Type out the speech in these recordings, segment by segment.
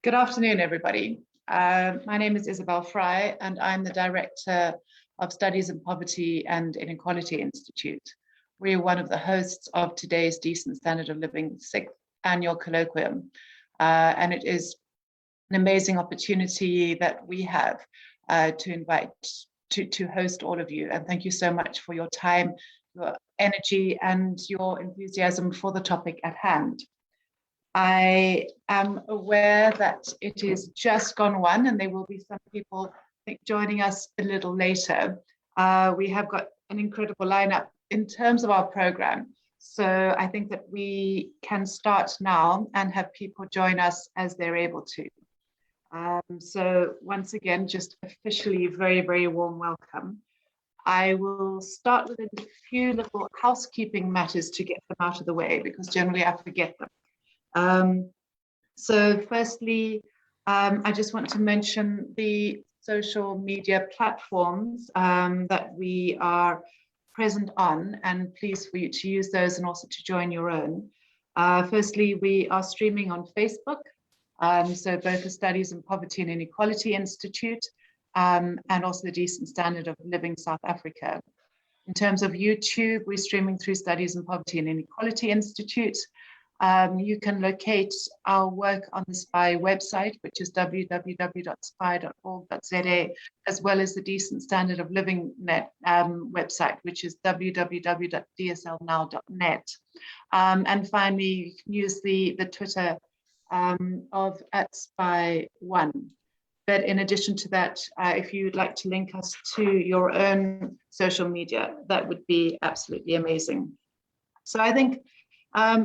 Good afternoon, everybody. My name is Isabel Fry, and I'm the Director of Studies in Poverty and Inequality Institute. We're one of the hosts of today's Decent Standard of Living 6th Annual Colloquium, and it is an amazing opportunity that we have to invite to host all of you. And thank you so much for your time, your energy, and your enthusiasm for the topic at hand. I am aware that it is just gone 1, and there will be some people, I think, joining us a little later. We have got an incredible lineup in terms of our program. So I think that we can start now and have people join us as they're able to. So once again, just officially very, very warm welcome. I will start with a few little housekeeping matters to get them out of the way, because generally I forget them. So firstly, I just want to mention the social media platforms that we are present on, and please for you to use those and also to join your own. Firstly, we are streaming on Facebook, so both the Studies in Poverty and Inequality Institute and also the Decent Standard of Living South Africa. In terms of YouTube, we're streaming through Studies in Poverty and Inequality Institute. You can locate our work on the SPI website, which is www.spi.org.za, as well as the Decent Standard of Living Net website, which is www.dslnow.net. And finally, you can use the Twitter of @SPI1. But in addition to that, if you would like to link us to your own social media, that would be absolutely amazing. So I think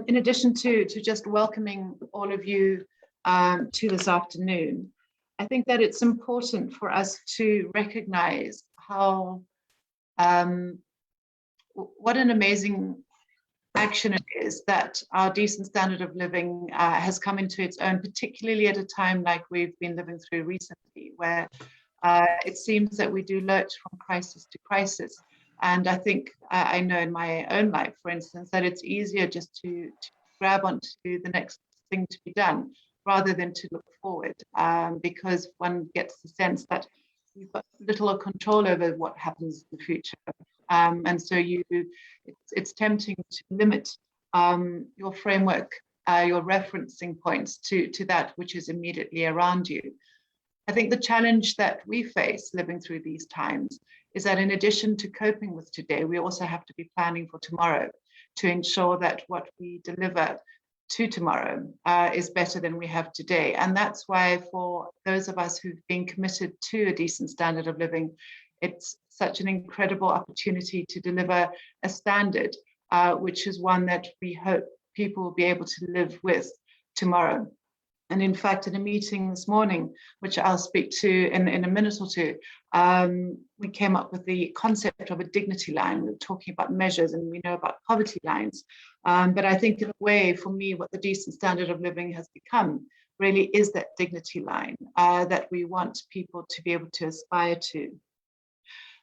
in addition to just welcoming all of you to this afternoon, I think that it's important for us to recognize how, what an amazing action it is that our decent standard of living has come into its own, particularly at a time like we've been living through recently, where it seems that we do lurch from crisis to crisis. And I think I know in my own life, for instance, that it's easier just to grab onto the next thing to be done rather than to look forward, because one gets the sense that you've got little control over what happens in the future. And so it's tempting to limit your framework, your referencing points to that which is immediately around you. I think the challenge that we face living through these times is that in addition to coping with today, we also have to be planning for tomorrow to ensure that what we deliver to tomorrow is better than we have today. And that's why for those of us who've been committed to a decent standard of living, it's such an incredible opportunity to deliver a standard, which is one that we hope people will be able to live with tomorrow. And in fact, in a meeting this morning, which I'll speak to in a minute or two, we came up with the concept of a dignity line. We were talking about measures, and we know about poverty lines. But I think in a way, for me, what the decent standard of living has become really is that dignity line that we want people to be able to aspire to.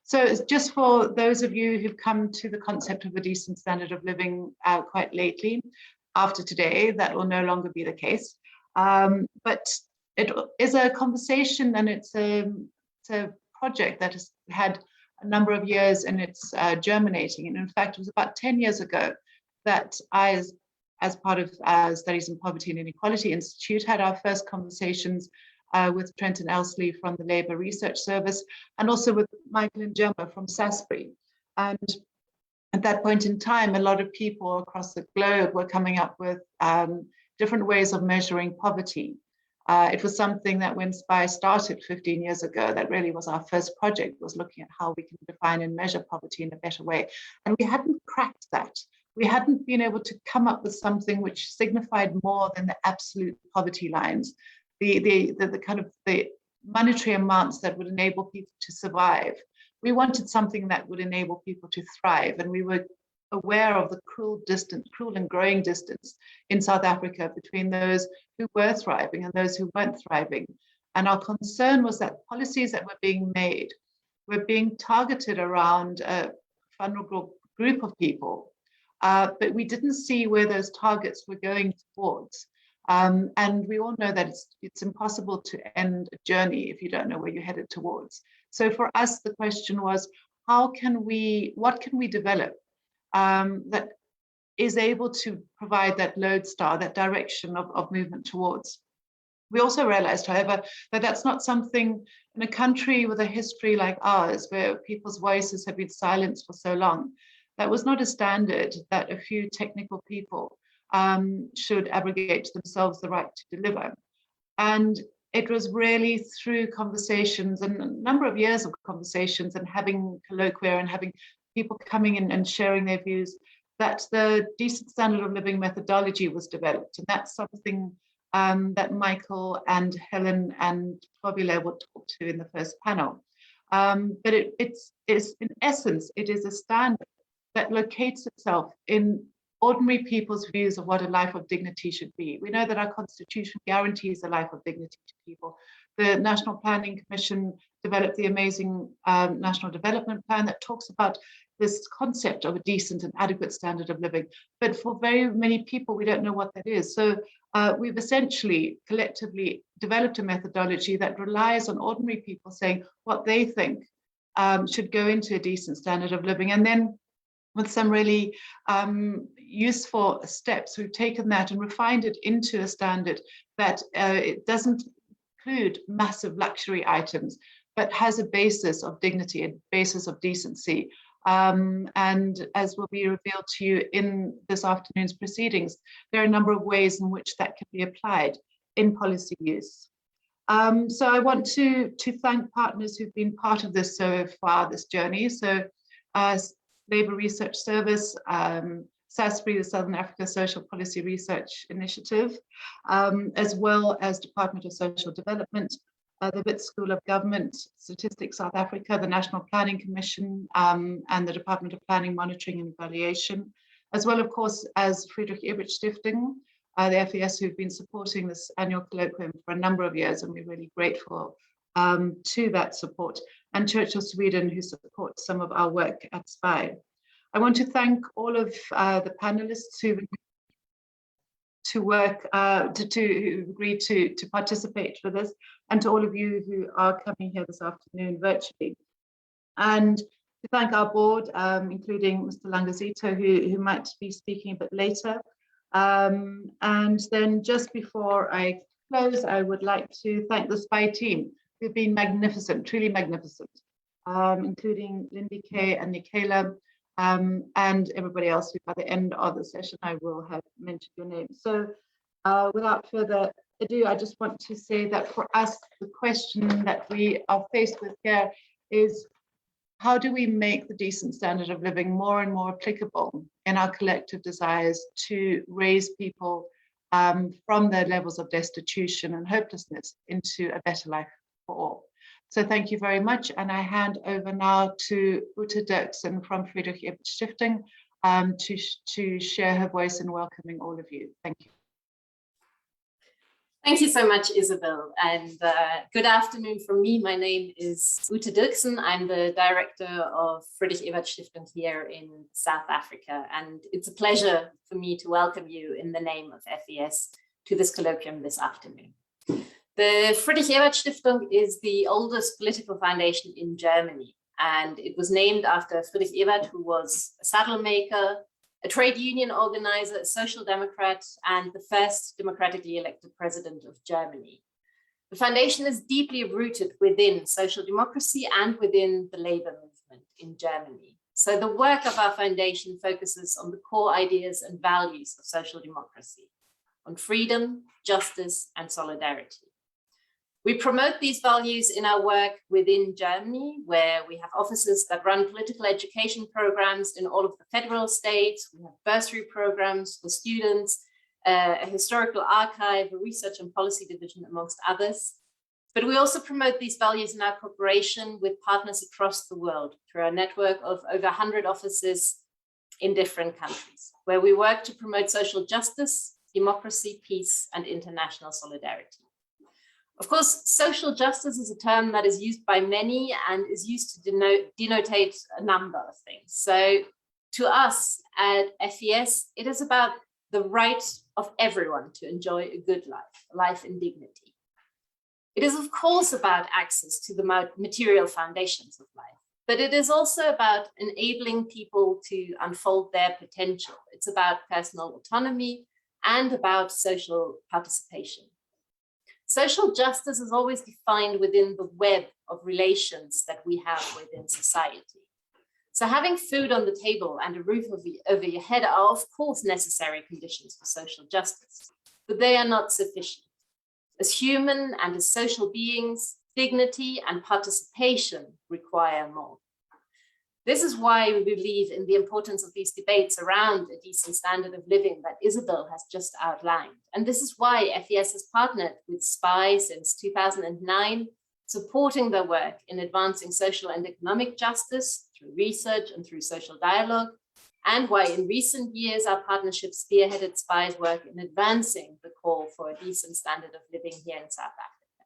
So it's just for those of you who've come to the concept of a decent standard of living quite lately, after today, that will no longer be the case. But it is a conversation, and it's a project that has had a number of years and it's germinating. And in fact, it was about 10 years ago that I, as part of Studies in Poverty and Inequality Institute, had our first conversations with Trenton Elsley from the Labour Research Service, and also with Michael and Gemma from Sasbury. And at that point in time, a lot of people across the globe were coming up with different ways of measuring poverty. It was something that when SPI started 15 years ago, that really was our first project, was looking at how we can define and measure poverty in a better way. And we hadn't cracked that. We hadn't been able to come up with something which signified more than the absolute poverty lines, the kind of the monetary amounts that would enable people to survive. We wanted something that would enable people to thrive, and we were aware of the cruel and growing distance in South Africa between those who were thriving and those who weren't thriving. And our concern was that policies that were being made were being targeted around a vulnerable group of people, but we didn't see where those targets were going towards. And we all know that it's impossible to end a journey if you don't know where you're headed towards. So for us, the question was, what can we develop that is able to provide that lodestar, that direction of movement towards? We also realized, however, that that's not something in a country with a history like ours, where people's voices have been silenced for so long. That was not a standard that a few technical people should abrogate to themselves the right to deliver. And it was really through conversations and a number of years of conversations and having colloquia and having people coming in and sharing their views that the decent standard of living methodology was developed. And that's something that Michael and Helen and Fabiola will talk to in the first panel. But it's in essence, it is a standard that locates itself in ordinary people's views of what a life of dignity should be. We know that our Constitution guarantees a life of dignity to people. The National Planning Commission developed the amazing National Development Plan that talks about this concept of a decent and adequate standard of living. But for very many people, we don't know what that is. So we've essentially collectively developed a methodology that relies on ordinary people saying what they think should go into a decent standard of living. And then with some really useful steps, we've taken that and refined it into a standard that it doesn't include massive luxury items, but has a basis of dignity, a basis of decency. And as will be revealed to you in this afternoon's proceedings, there are a number of ways in which that can be applied in policy use. So I want to thank partners who've been part of this so far, this journey. So Labour Research Service, SASPRI, the Southern Africa Social Policy Research Initiative, as well as Department of Social Development, the Wits School of Government, Statistics South Africa, the National Planning Commission, and the Department of Planning, Monitoring and Evaluation, as well, of course, as Friedrich Ebert Stiftung, the FES, who've been supporting this annual colloquium for a number of years, and we're really grateful to that support, and Church of Sweden, who supports some of our work at SPI. I want to thank all of the panelists who agreed to participate with us, and to all of you who are coming here this afternoon virtually. And to thank our board, including Mr. Langazito, who might be speaking a bit later. And then just before I close, I would like to thank the SPI team, who've been magnificent, truly magnificent, including Lindy Kay and Nikela, and everybody else who by the end of the session I will have mentioned your name. So without further ado, I just want to say that for us, the question that we are faced with here is, how do we make the decent standard of living more and more applicable in our collective desires to raise people from their levels of destitution and hopelessness into a better life for all? So thank you very much. And I hand over now to Ute Dirksen from Friedrich Ebert Stiftung to share her voice in welcoming all of you. Thank you. Thank you so much, Isabel, and good afternoon from me. My name is Ute Dirksen. I'm the director of Friedrich Ebert Stiftung here in South Africa, and it's a pleasure for me to welcome you in the name of FES to this colloquium this afternoon. The Friedrich Ebert Stiftung is the oldest political foundation in Germany, and it was named after Friedrich Ebert, who was a saddle maker, a trade union organizer, a social democrat, and the first democratically elected president of Germany. The foundation is deeply rooted within social democracy and within the labor movement in Germany. So the work of our foundation focuses on the core ideas and values of social democracy, on freedom, justice, and solidarity. We promote these values in our work within Germany, where we have offices that run political education programs in all of the federal states. We have bursary programs for students, a historical archive, a research and policy division, amongst others. But we also promote these values in our cooperation with partners across the world through our network of over 100 offices in different countries, where we work to promote social justice, democracy, peace, and international solidarity. Of course, social justice is a term that is used by many and is used to denote a number of things. So to us at FES, it is about the right of everyone to enjoy a good life, a life in dignity. It is, of course, about access to the material foundations of life, but it is also about enabling people to unfold their potential. It's about personal autonomy and about social participation. Social justice is always defined within the web of relations that we have within society. So having food on the table and a roof over your head are, of course, necessary conditions for social justice, but they are not sufficient. As human and as social beings, dignity and participation require more. This is why we believe in the importance of these debates around a decent standard of living that Isabel has just outlined. And this is why FES has partnered with SPI since 2009, supporting their work in advancing social and economic justice through research and through social dialogue, and why in recent years our partnership spearheaded SPI's work in advancing the call for a decent standard of living here in South Africa.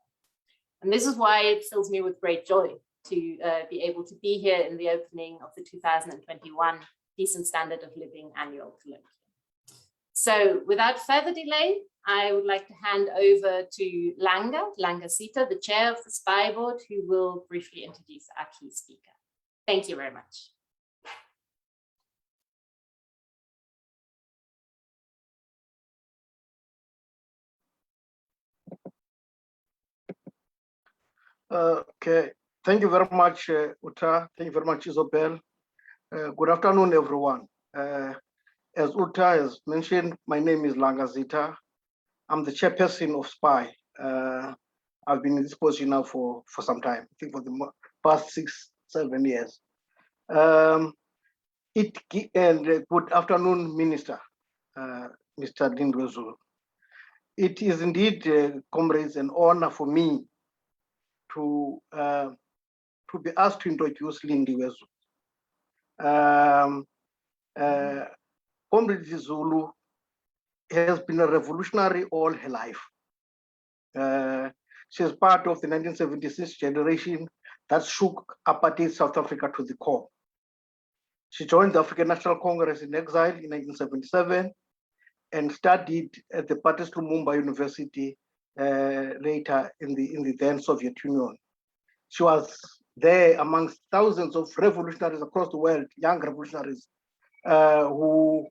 And this is why it fills me with great joy to be able to be here in the opening of the 2021 Decent Standard of Living Annual Colloquium. So without further delay, I would like to hand over to Langa Sita, the chair of the SPI board, who will briefly introduce our key speaker. Thank you very much. Okay, thank you very much, Uta. Thank you very much, Isabel. Good afternoon, everyone. As Uta has mentioned, my name is Langa Zita. I'm the chairperson of SPI. I've been in this position now for some time, I think for the past 6-7 years. And good afternoon, Minister, Mr. Lindwe Zulu. It is indeed, comrades, an honor for me to be asked to introduce Lindiwe Zulu. Comrade Zulu has been a revolutionary all her life. She is part of the 1976 generation that shook apartheid South Africa to the core. She joined the African National Congress in exile in 1977 and studied at the Patis Lumumba University later in the then Soviet Union. She was there amongst thousands of revolutionaries across the world, young revolutionaries who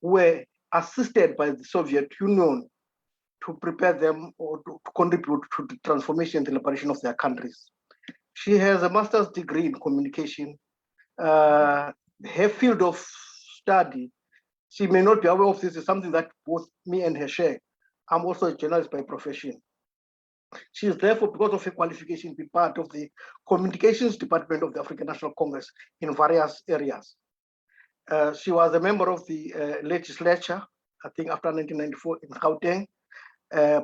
were assisted by the Soviet Union to prepare them or to contribute to the transformation and the liberation of their countries. She has a master's degree in communication. Her field of study, she may not be aware of this, is something that both me and her share. I'm also a journalist by profession. She is therefore, because of her qualification, be part of the communications department of the African National Congress in various areas. She was a member of the legislature, I think after 1994 in Gauteng,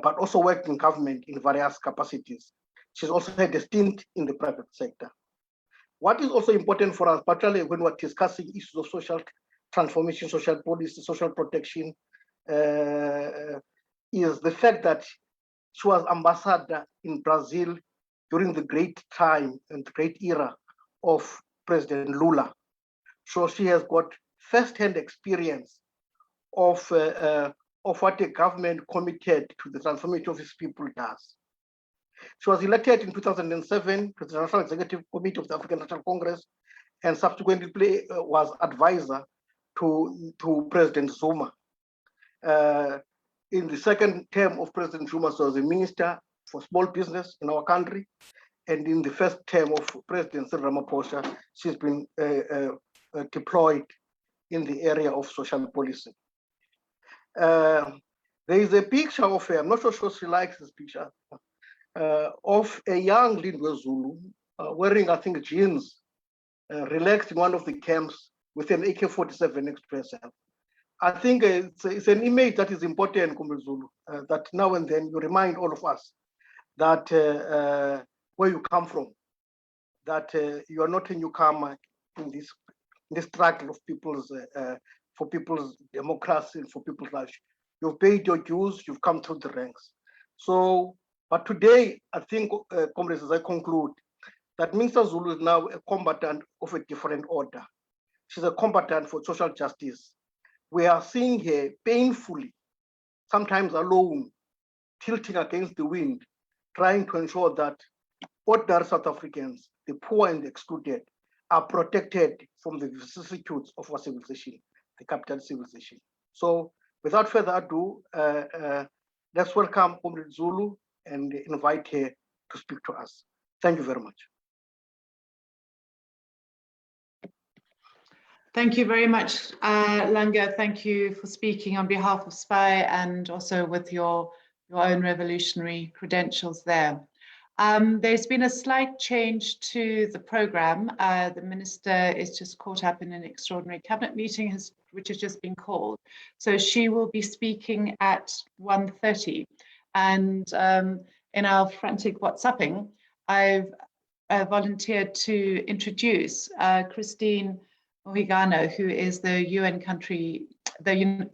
but also worked in government in various capacities. She's also had a stint in the private sector. What is also important for us, particularly when we're discussing issues of social transformation, social policy, social protection, is the fact that she was ambassador in Brazil during the great time and the great era of President Lula. So she has got first-hand experience of what a government committed to the transformation of its people does. She was elected in 2007 to the National Executive Committee of the African National Congress and subsequently was advisor to President Zuma. In the second term of President Zuma, she was a minister for small business in our country. And in the first term of President Cyril Ramaphosa, she's been deployed in the area of social policy. There is a picture of her, I'm not so sure she likes this picture, of a young Lindwe Zulu wearing, I think, jeans, relaxed in one of the camps with an AK-47 next to herself. I think it's an image that is important, Comrade Zulu, that now and then you remind all of us that where you come from, that you are not a newcomer in this struggle of people's for people's democracy and for people's lives. You've paid your dues, you've come through the ranks. So, but today, I think, comrades, as I conclude, that Minister Zulu is now a combatant of a different order. She's a combatant for social justice. we are seeing her painfully, sometimes alone, tilting against the wind, trying to ensure that ordinary South Africans, the poor and the excluded, are protected from the vicissitudes of our civilization, the capitalist civilization. So without further ado, let's welcome Comrade Zulu and invite her to speak to us. Thank you very much. Thank you very much, Langa. Thank you for speaking on behalf of SPI and also with your own revolutionary credentials there. There's been a slight change to the program. The minister is just caught up in an extraordinary cabinet meeting which has just been called. So she will be speaking at 1:30. And in our frantic WhatsApping, I've volunteered to introduce Christine Mohigano, who is the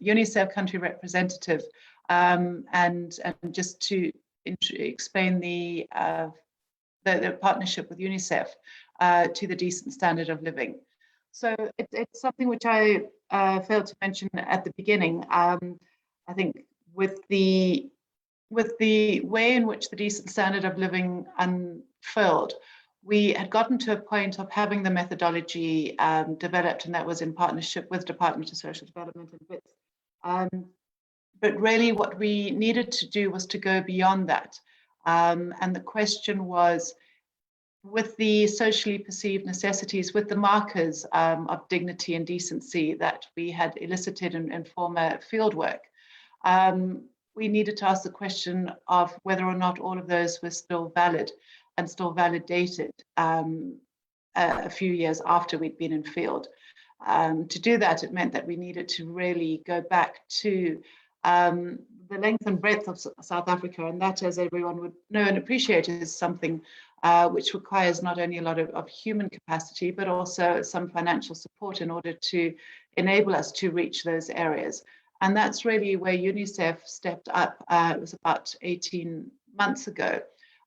UNICEF country representative, and just to explain the partnership with UNICEF to the decent standard of living. So it's something which I failed to mention at the beginning. I think with the way in which the decent standard of living unfurled, we had gotten to a point of having the methodology developed, and that was in partnership with Department of Social Development and WITS. But really what we needed to do was to go beyond that. And the question was, with the socially perceived necessities, with the markers of dignity and decency that we had elicited in former fieldwork, we needed to ask the question of whether or not all of those were still valid and still validated a few years after we'd been in field. To do that, it meant that we needed to really go back to the length and breadth of South Africa, and that, as everyone would know and appreciate, is something which requires not only a lot of human capacity, but also some financial support in order to enable us to reach those areas. And that's really where UNICEF stepped up. It was about 18 months ago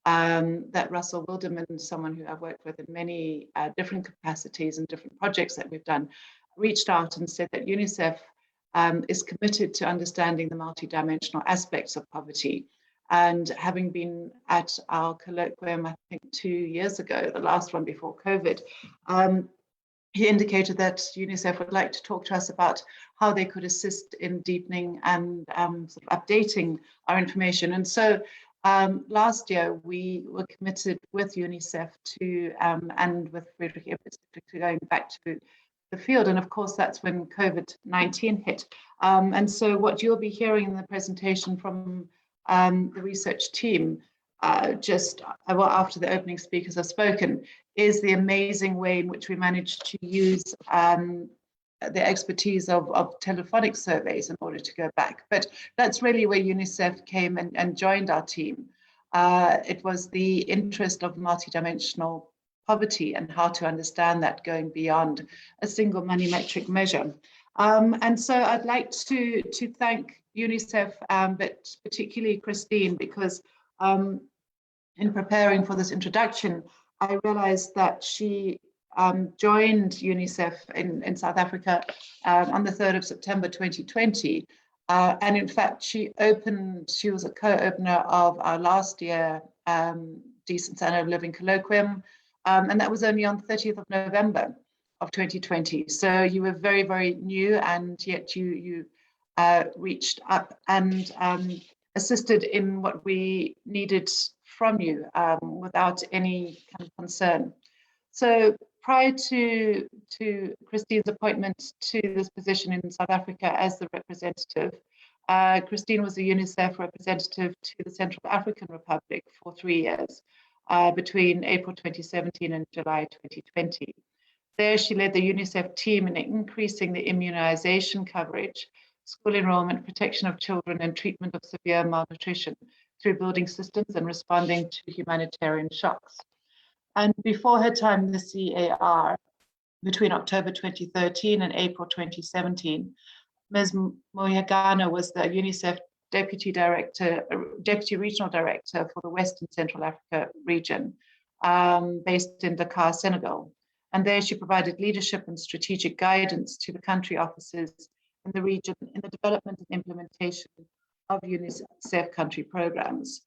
that Russell Wilderman, someone who I've worked with in many different capacities and different projects that we've done, reached out and said that UNICEF is committed to understanding the multidimensional aspects of poverty. And having been at our colloquium, I think 2 years ago, the last one before COVID, he indicated that UNICEF would like to talk to us about how they could assist in deepening and sort of updating our information. And so last year, we were committed with UNICEF to, and with Friedrich Ebert, to going back to the field. And of course, that's when COVID-19 hit. And so what you'll be hearing in the presentation from the research team, just after the opening speakers have spoken, is the amazing way in which we managed to use the expertise of telephonic surveys in order to go back. But that's really where UNICEF came and joined our team. It was the interest of multidimensional poverty and how to understand that going beyond a single money metric measure. And so I'd like to thank UNICEF, but particularly Christine, because in preparing for this introduction, I realized that she joined UNICEF in South Africa on the 3rd of September 2020. And in fact, she was a co-opener of our last year Decent Standard of Living Colloquium. And that was only on 30th of November of 2020. So you were very, very new, and yet you reached up and assisted in what we needed from you without any kind of concern. So prior to Christine's appointment to this position in South Africa as the representative, Christine was a UNICEF representative to the Central African Republic for 3 years, between April 2017 and July 2020. There she led the UNICEF team in increasing the immunization coverage, school enrollment, protection of children, and treatment of severe malnutrition through building systems and responding to humanitarian shocks. And before her time in the CAR, between October 2013 and April 2017, Ms. Mohigano was the UNICEF Deputy Regional Director for the Western Central Africa region, based in Dakar, Senegal. And there she provided leadership and strategic guidance to the country offices in the region in the development and implementation of UNICEF country programs.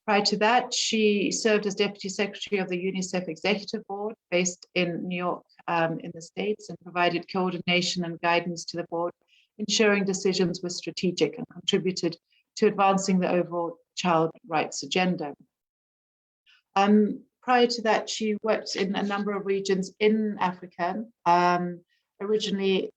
Prior to that, she served as Deputy Secretary of the UNICEF Executive Board based in New York in the States, and provided coordination and guidance to the board, ensuring decisions were strategic and contributed to advancing the overall child rights agenda. Prior to that, she worked in a number of regions in Africa, originally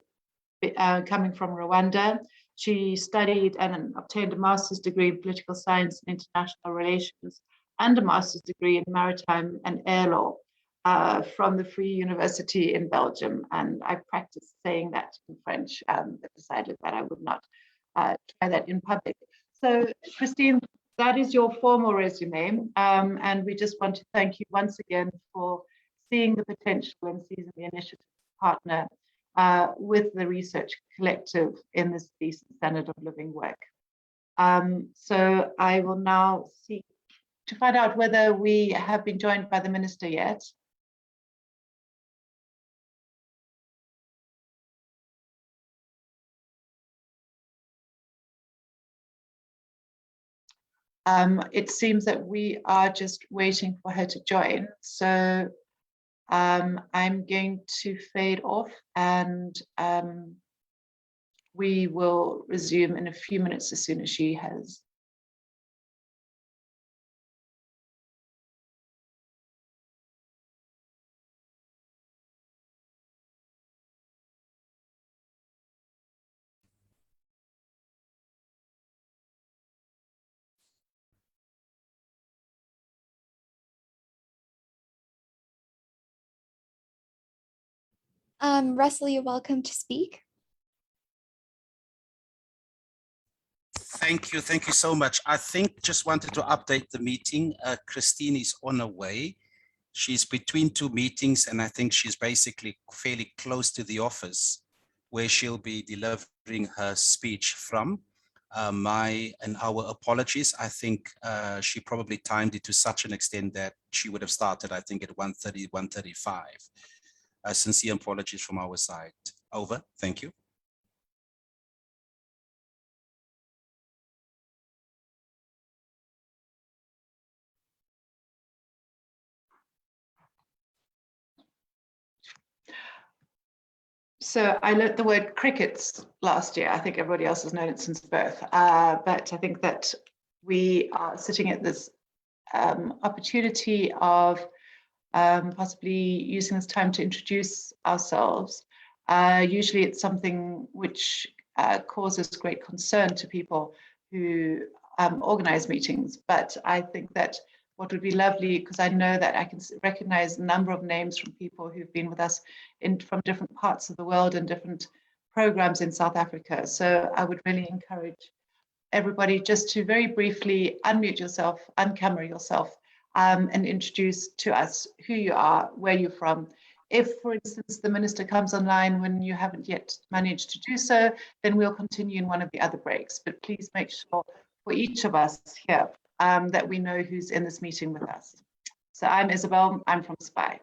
coming from Rwanda. She studied and obtained a master's degree in political science and international relations and a master's degree in maritime and air law from the Free University in Belgium. And I practiced saying that in French, but decided that I would not try that in public. So, Christine, that is your formal resume. And we just want to thank you once again for seeing the potential and seizing the initiative to partner with the research collective in this decent standard of living work. So I will now seek to find out whether we have been joined by the minister yet. It seems that we are just waiting for her to join. So I'm going to fade off, and we will resume in a few minutes as soon as she has. Russell, you're welcome to speak. Thank you so much. I think just wanted to update the meeting. Christine is on her way. She's between two meetings, and I think she's basically fairly close to the office where she'll be delivering her speech from. Our apologies. I think she probably timed it to such an extent that she would have started, I think, at 1:30, 1:35. Sincere apologies from our side. Over. Thank you. So I learned the word crickets last year. I think everybody else has known it since birth. But I think that we are sitting at this opportunity of possibly using this time to introduce ourselves. Usually it's something which causes great concern to people who organize meetings. But I think that what would be lovely, because I know that I can recognize a number of names from people who've been with us from different parts of the world and different programs in South Africa. So I would really encourage everybody just to very briefly unmute yourself, uncamera yourself, and introduce to us who you are, where you're from. If, for instance, the minister comes online when you haven't yet managed to do so, then we'll continue in one of the other breaks. But please make sure for each of us here that we know who's in this meeting with us. So I'm Isabel, I'm from SPI.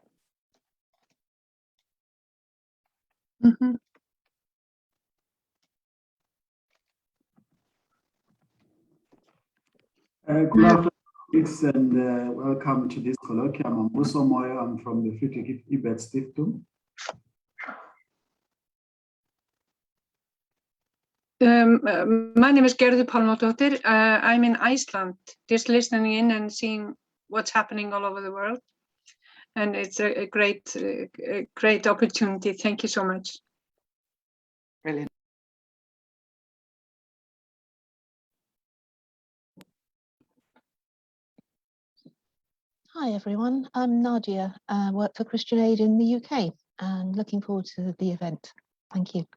Mm-hmm. Good afternoon, and welcome to this colloquium. I'm Muso Moyo. I'm from the Friedrich Ebert Stiftung. My name is Gerður Pálmadóttir. I'm in Iceland, just listening in and seeing what's happening all over the world. And it's a great opportunity. Thank you so much. Brilliant. Hi everyone, I'm Nadia, work for Christian Aid in the UK and looking forward to the event. Thank you.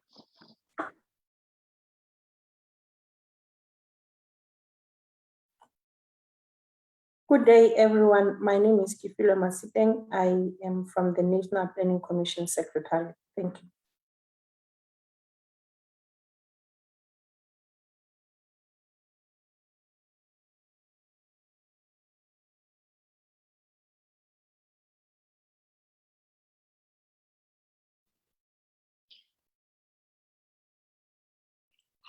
Good day, everyone. My name is Kifilo Masipeng. I am from the National Planning Commission Secretariat. Thank you.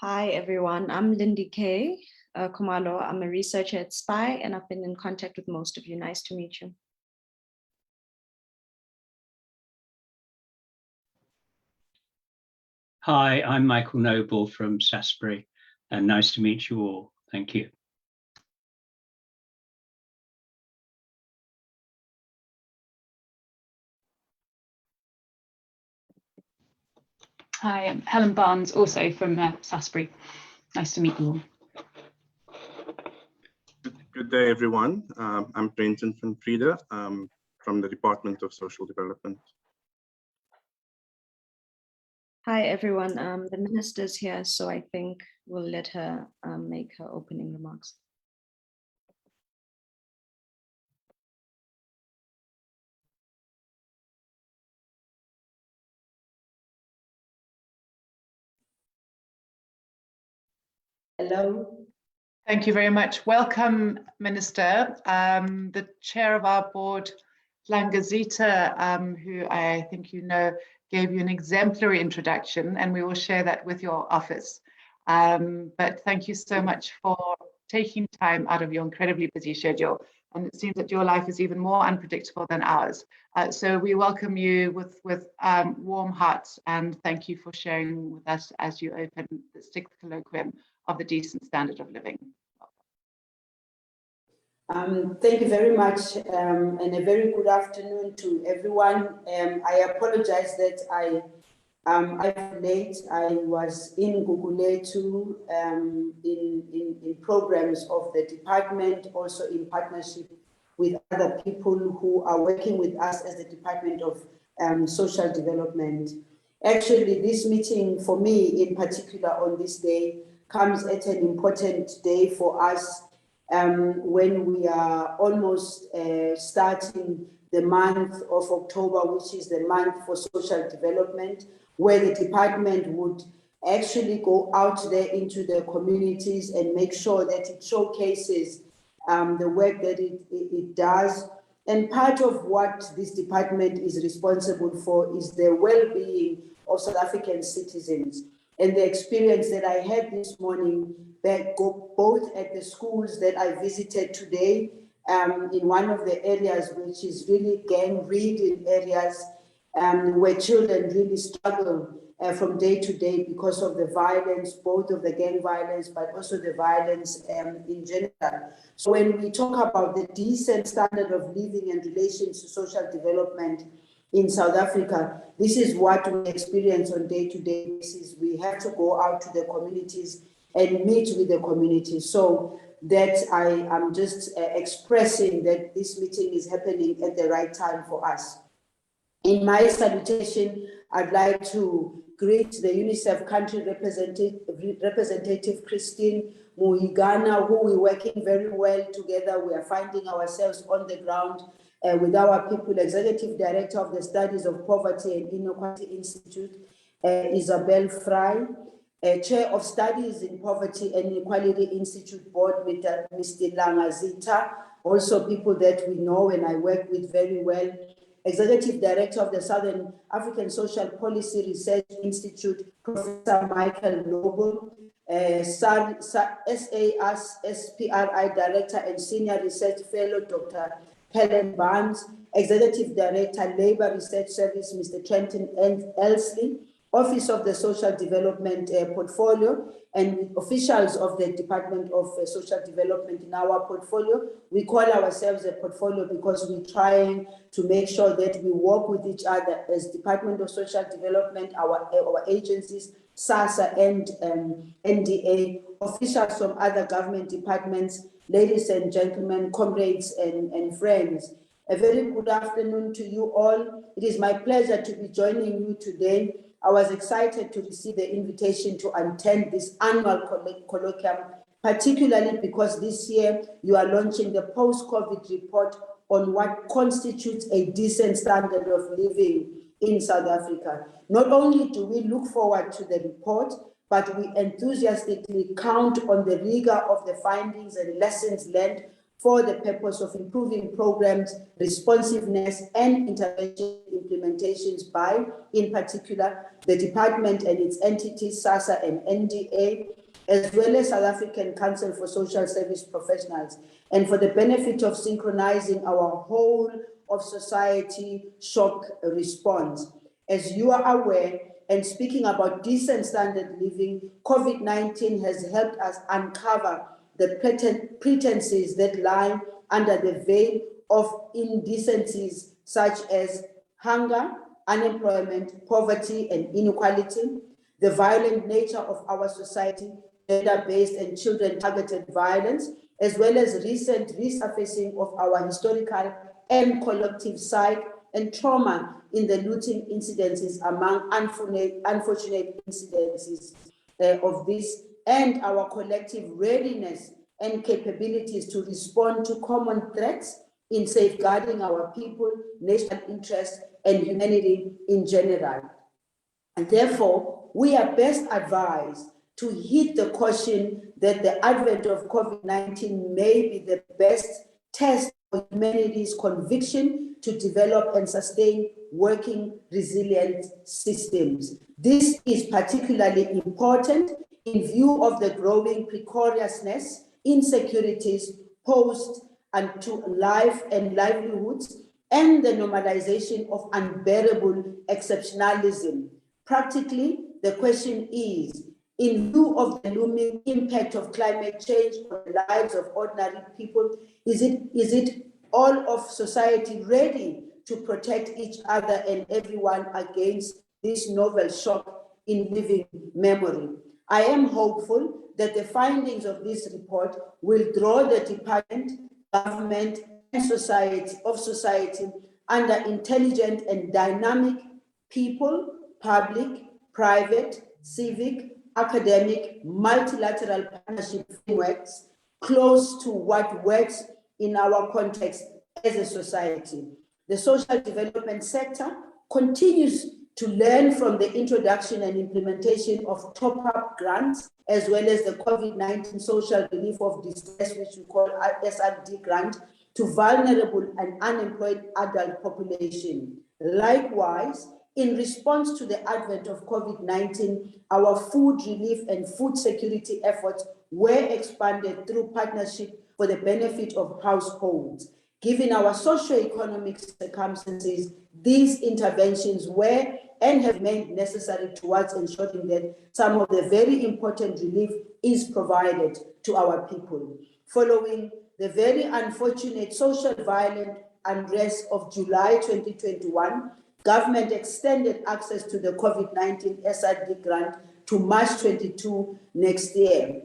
Hi, everyone. I'm Lindy Kay Komalo. I'm a researcher at SPI, and I've been in contact with most of you. Nice to meet you. Hi, I'm Michael Noble from Salisbury, and nice to meet you all. Thank you. Hi, I'm Helen Barnes, also from Salisbury. Nice to meet you all. Good day, everyone. I'm Brenton van Friede from the Department of Social Development. Hi, everyone. The minister's here, so I think we'll let her make her opening remarks. Hello. Thank you very much. Welcome, Minister. The chair of our board, Langazita, who I think you know, gave you an exemplary introduction, and we will share that with your office. But thank you so much for taking time out of your incredibly busy schedule. And it seems that your life is even more unpredictable than ours. So we welcome you with warm hearts, and thank you for sharing with us as you open the 6th colloquium of the decent standard of living. Thank you very much, and a very good afternoon to everyone. I apologize that I'm late. I was in Guguletu in programs of the department, also in partnership with other people who are working with us as the Department of Social Development. Actually, this meeting for me in particular on this day comes at an important day for us when we are almost starting the month of October, which is the month for social development, where the department would actually go out there into the communities and make sure that it showcases the work that it does. And part of what this department is responsible for is the well-being of South African citizens. And the experience that I had this morning, that both at the schools that I visited today, in one of the areas which is really gang-ridden areas, where children really struggle from day to day because of the violence, both of the gang violence, but also the violence in general. So when we talk about the decent standard of living and relations to social development in South Africa, this is what we experience on day-to-day basis. We have to go out to the communities and meet with the community. So that I am just expressing that this meeting is happening at the right time for us. In my salutation, I'd like to greet the UNICEF country representative Christine Muigana, who we're working very well together. We are finding ourselves on the ground with our people, Executive Director of the Studies of Poverty and Inequality Institute, Isabel Fry, Chair of Studies in Poverty and Equality Institute Board, Mr. Langazita, also people that we know and I work with very well. Executive Director of the Southern African Social Policy Research Institute, Professor Michael Noble, SPRI Director and Senior Research Fellow, Dr. Helen Barnes, Executive Director, Labour Research Service, Mr. Trenton Elsley, Office of the Social Development Portfolio, and officials of the Department of Social Development in our portfolio. We call ourselves a portfolio because we're trying to make sure that we work with each other as Department of Social Development, our agencies, SASA and NDA, officials from other government departments, ladies and gentlemen, comrades and friends. A very good afternoon to you all. It is my pleasure to be joining you today. I was excited to receive the invitation to attend this annual colloquium, particularly because this year you are launching the post-COVID report on what constitutes a decent standard of living in South Africa. Not only do we look forward to the report, but we enthusiastically count on the rigor of the findings and lessons learned for the purpose of improving programs, responsiveness, and intervention implementations by, in particular, the department and its entities, SASSA and NDA, as well as South African Council for Social Service Professionals, and for the benefit of synchronizing our whole of society shock response. As you are aware, and speaking about decent standard living, COVID-19 has helped us uncover the pretenses that lie under the veil of indecencies such as hunger, unemployment, poverty, and inequality, the violent nature of our society, gender-based and children-targeted violence, as well as recent resurfacing of our historical and collective psyche and trauma in the looting incidences among unfortunate incidences of this, and our collective readiness and capabilities to respond to common threats in safeguarding our people, national interests, and humanity in general. And therefore, we are best advised to heed the caution that the advent of COVID-19 may be the best test for humanity's conviction to develop and sustain working resilient systems. This is particularly important in view of the growing precariousness, insecurities posed unto life and livelihoods, and the normalization of unbearable exceptionalism. Practically, the question is, in view of the looming impact of climate change on the lives of ordinary people, is it all of society ready to protect each other and everyone against this novel shock in living memory? I am hopeful that the findings of this report will draw the department, government, and society under intelligent and dynamic people, public, private, civic, academic, multilateral partnership frameworks close to what works in our context as a society. The social development sector continues to learn from the introduction and implementation of top-up grants, as well as the COVID-19 social relief of distress, which we call SRD grant, to vulnerable and unemployed adult population. Likewise, in response to the advent of COVID-19, our food relief and food security efforts were expanded through partnership for the benefit of households. Given our socio-economic circumstances, these interventions were and have remained necessary towards ensuring that some of the very important relief is provided to our people. Following the very unfortunate social violent unrest of July 2021, government extended access to the COVID-19 SRD grant to March 22 next year.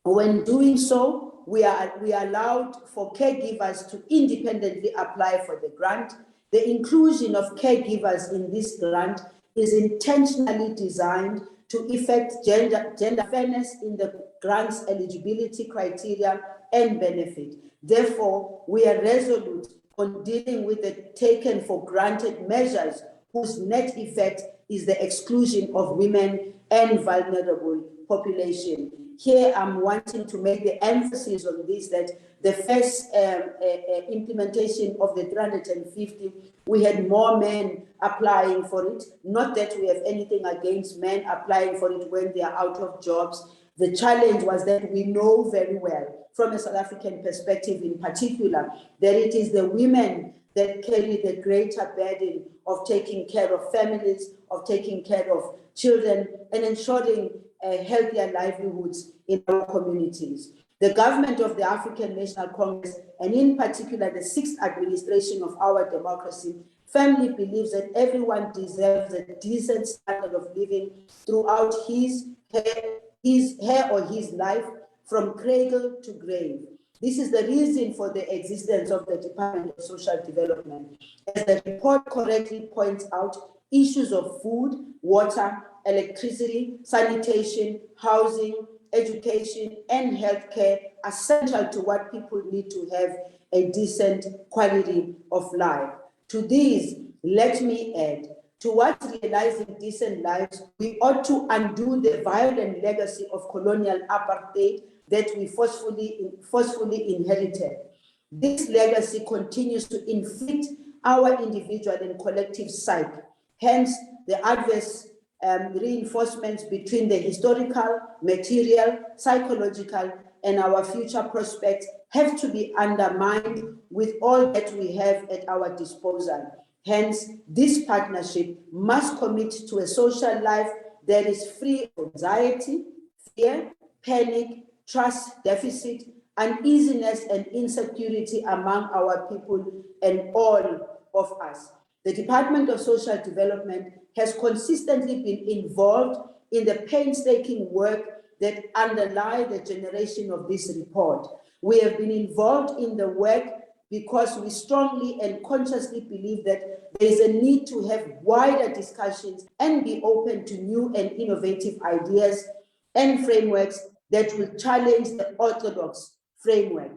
When doing so, we are allowed for caregivers to independently apply for the grant. The inclusion of caregivers in this grant is intentionally designed to effect gender fairness in the grant's eligibility criteria and benefit. Therefore, we are resolute on dealing with the taken for granted measures whose net effect is the exclusion of women and vulnerable population. Here I'm wanting to make the emphasis on this, that the first implementation of the 350, we had more men applying for it. Not that we have anything against men applying for it when they are out of jobs. The challenge was that we know very well, from a South African perspective in particular, that it is the women that carry the greater burden of taking care of families, of taking care of children, and ensuring healthier livelihoods in our communities. The government of the African National Congress, and in particular the sixth administration of our democracy, firmly believes that everyone deserves a decent standard of living throughout her or his life, from cradle to grave. This is the reason for the existence of the Department of Social Development. As the report correctly points out, issues of food, water, electricity, sanitation, housing, education, and healthcare are central to what people need to have a decent quality of life. To these, let me add, towards realizing decent lives, we ought to undo the violent legacy of colonial apartheid that we forcefully inherited. This legacy continues to inflict our individual and collective psyche. Hence, the adverse reinforcements between the historical, material, psychological, and our future prospects have to be undermined with all that we have at our disposal. Hence, this partnership must commit to a social life that is free of anxiety, fear, panic, trust deficit, uneasiness, and insecurity among our people and all of us. The Department of Social Development has consistently been involved in the painstaking work that underlie the generation of this report. We have been involved in the work because we strongly and consciously believe that there is a need to have wider discussions and be open to new and innovative ideas and frameworks that will challenge the orthodox framework.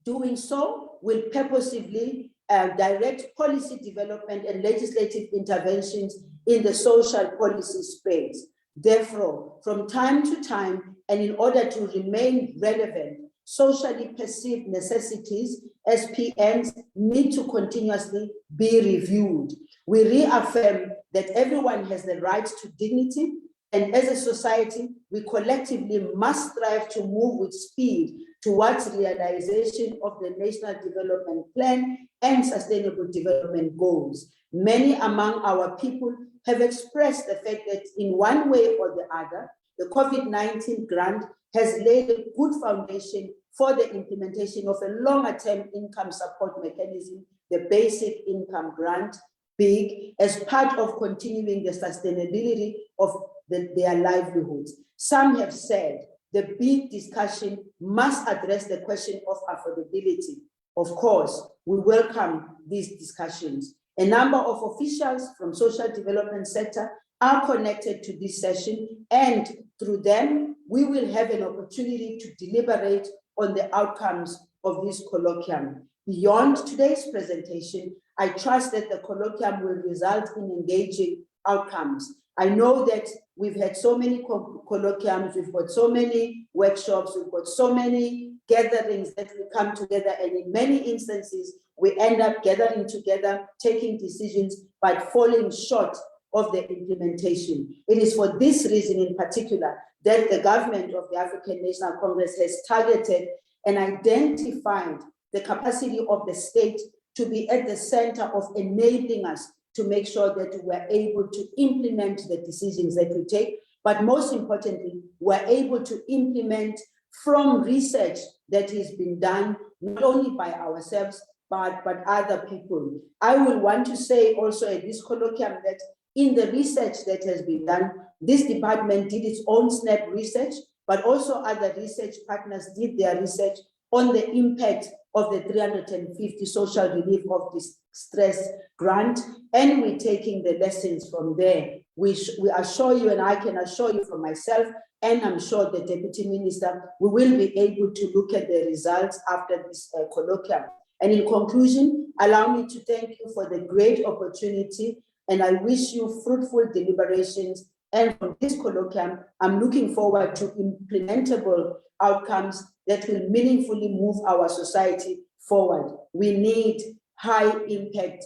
Doing so will purposefully direct policy development and legislative interventions in the social policy space. Therefore, from time to time, and in order to remain relevant, socially perceived necessities, SPNs, need to continuously be reviewed. We reaffirm that everyone has the right to dignity, and as a society, we collectively must strive to move with speed towards realization of the National Development Plan and Sustainable Development Goals. Many among our people have expressed the fact that in one way or the other, the COVID-19 grant has laid a good foundation for the implementation of a longer-term income support mechanism, the Basic Income Grant, BIG, as part of continuing the sustainability of their livelihoods. Some have said the big discussion must address the question of affordability. Of course, we welcome these discussions. A number of officials from social development sector are connected to this session, and through them, we will have an opportunity to deliberate on the outcomes of this colloquium. Beyond today's presentation, I trust that the colloquium will result in engaging outcomes. I know that we've had so many colloquiums, we've got so many workshops, we've got so many gatherings that we come together, and in many instances, we end up gathering together, taking decisions, but falling short of the implementation. It is for this reason in particular that the government of the African National Congress has targeted and identified the capacity of the state to be at the center of enabling us to make sure that we're able to implement the decisions that we take, but most importantly, we're able to implement from research that has been done not only by ourselves, but other people. I will want to say also at this colloquium that in the research that has been done, this department did its own SNAP research, but also other research partners did their research on the impact of the 350 social relief of distress grant, and we're taking the lessons from there. We assure you, and I can assure you for myself, and I'm sure the Deputy Minister, we will be able to look at the results after this colloquium. And in conclusion, allow me to thank you for the great opportunity, and I wish you fruitful deliberations. And from this colloquium, I'm looking forward to implementable outcomes that will meaningfully move our society forward. We need high impact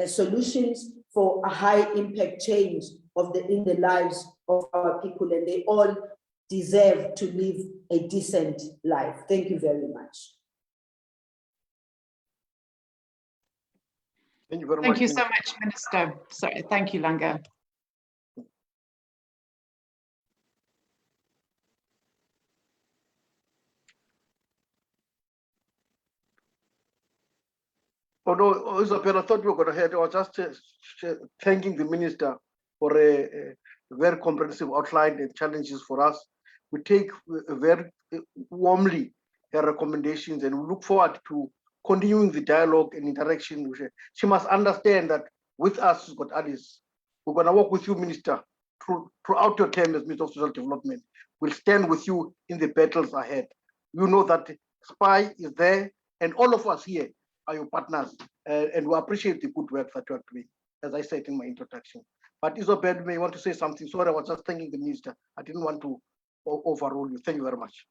solutions for a high impact change in the lives of our people, and they all deserve to live a decent life. Thank you very much. Thank you very much. Thank you so much, Minister. Sorry, thank you, Langa. Oh no, Isabel, I thought we were going ahead. I was just thanking the Minister for a very comprehensive outline and challenges for us. We take very warmly her recommendations, and we look forward to continuing the dialogue and interaction with her. She must understand that with us, she's got Alice. We're going to work with you, Minister, throughout your term as Minister of Social Development. We'll stand with you in the battles ahead. You know that SPI is there, and all of us here are your partners, and we appreciate the good work that you are doing, as I said in my introduction. But Isabel, you may want to say something. Sorry, I was just thanking the Minister. I didn't want to overrule you. Thank you very much.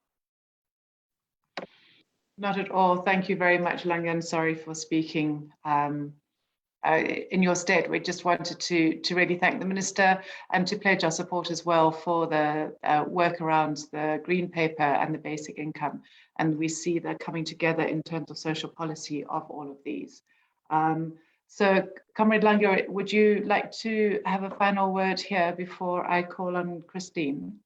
Not at all. Thank you very much, Langan. Sorry for speaking in your stead. We just wanted to really thank the Minister and to pledge our support as well for the work around the Green Paper and the basic income. And we see that coming together in terms of social policy of all of these. So, Comrade Langan, would you like to have a final word here before I call on Christine?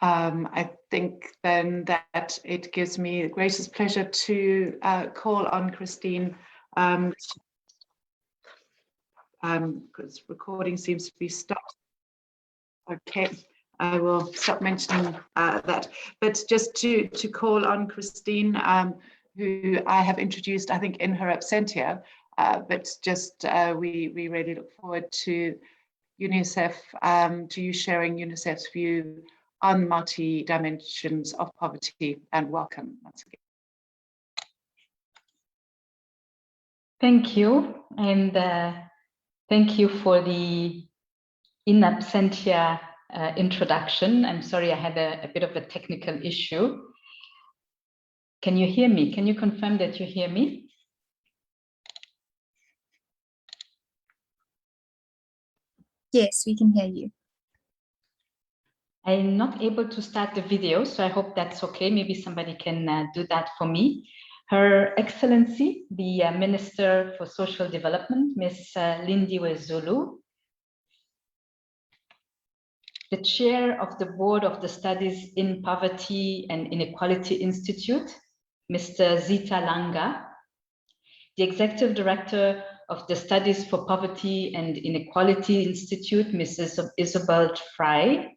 I think then that it gives me the greatest pleasure to call on Christine, because recording seems to be stopped. Okay, I will stop mentioning that. But just to call on Christine, who I have introduced, I think, in her absentia, but just we really look forward to UNICEF, to you sharing UNICEF's view on multi-dimensions of poverty, and welcome once again. Thank you, and thank you for the in absentia introduction. I'm sorry I had a bit of a technical issue. Can you hear me? Can you confirm that you hear me? Yes, we can hear you. I'm not able to start the video, so I hope that's okay. Maybe somebody can do that for me. Her Excellency, the Minister for Social Development, Ms. Lindiwe Zulu, the Chair of the Board of the Studies in Poverty and Inequality Institute, Mr. Zita Langa, the Executive Director of the Studies for Poverty and Inequality Institute, Mrs. Isabel Fry,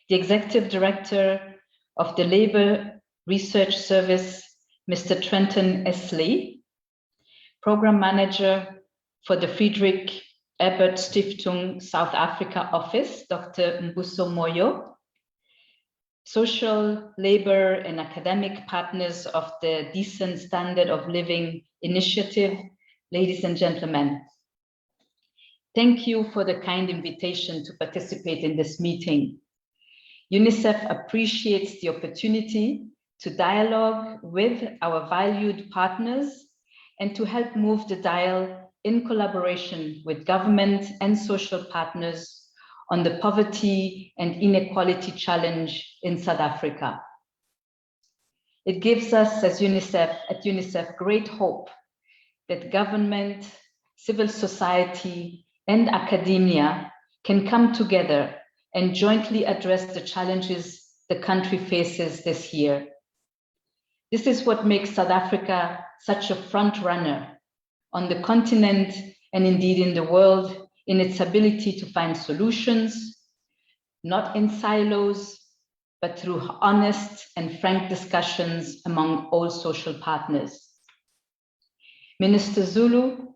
the Executive Director of the Labour Research Service, Mr. Trenton Esley, Program Manager for the Friedrich Ebert Stiftung South Africa Office, Dr. Mbuso Moyo, social, labor, and academic partners of the Decent Standard of Living Initiative, ladies and gentlemen. Thank you for the kind invitation to participate in this meeting. UNICEF appreciates the opportunity to dialogue with our valued partners and to help move the dial in collaboration with government and social partners on the poverty and inequality challenge in South Africa. It gives us at UNICEF great hope that government, civil society, and academia can come together and jointly address the challenges the country faces this year. This is what makes South Africa such a front runner on the continent and indeed in the world in its ability to find solutions, not in silos, but through honest and frank discussions among all social partners. Minister Zulu,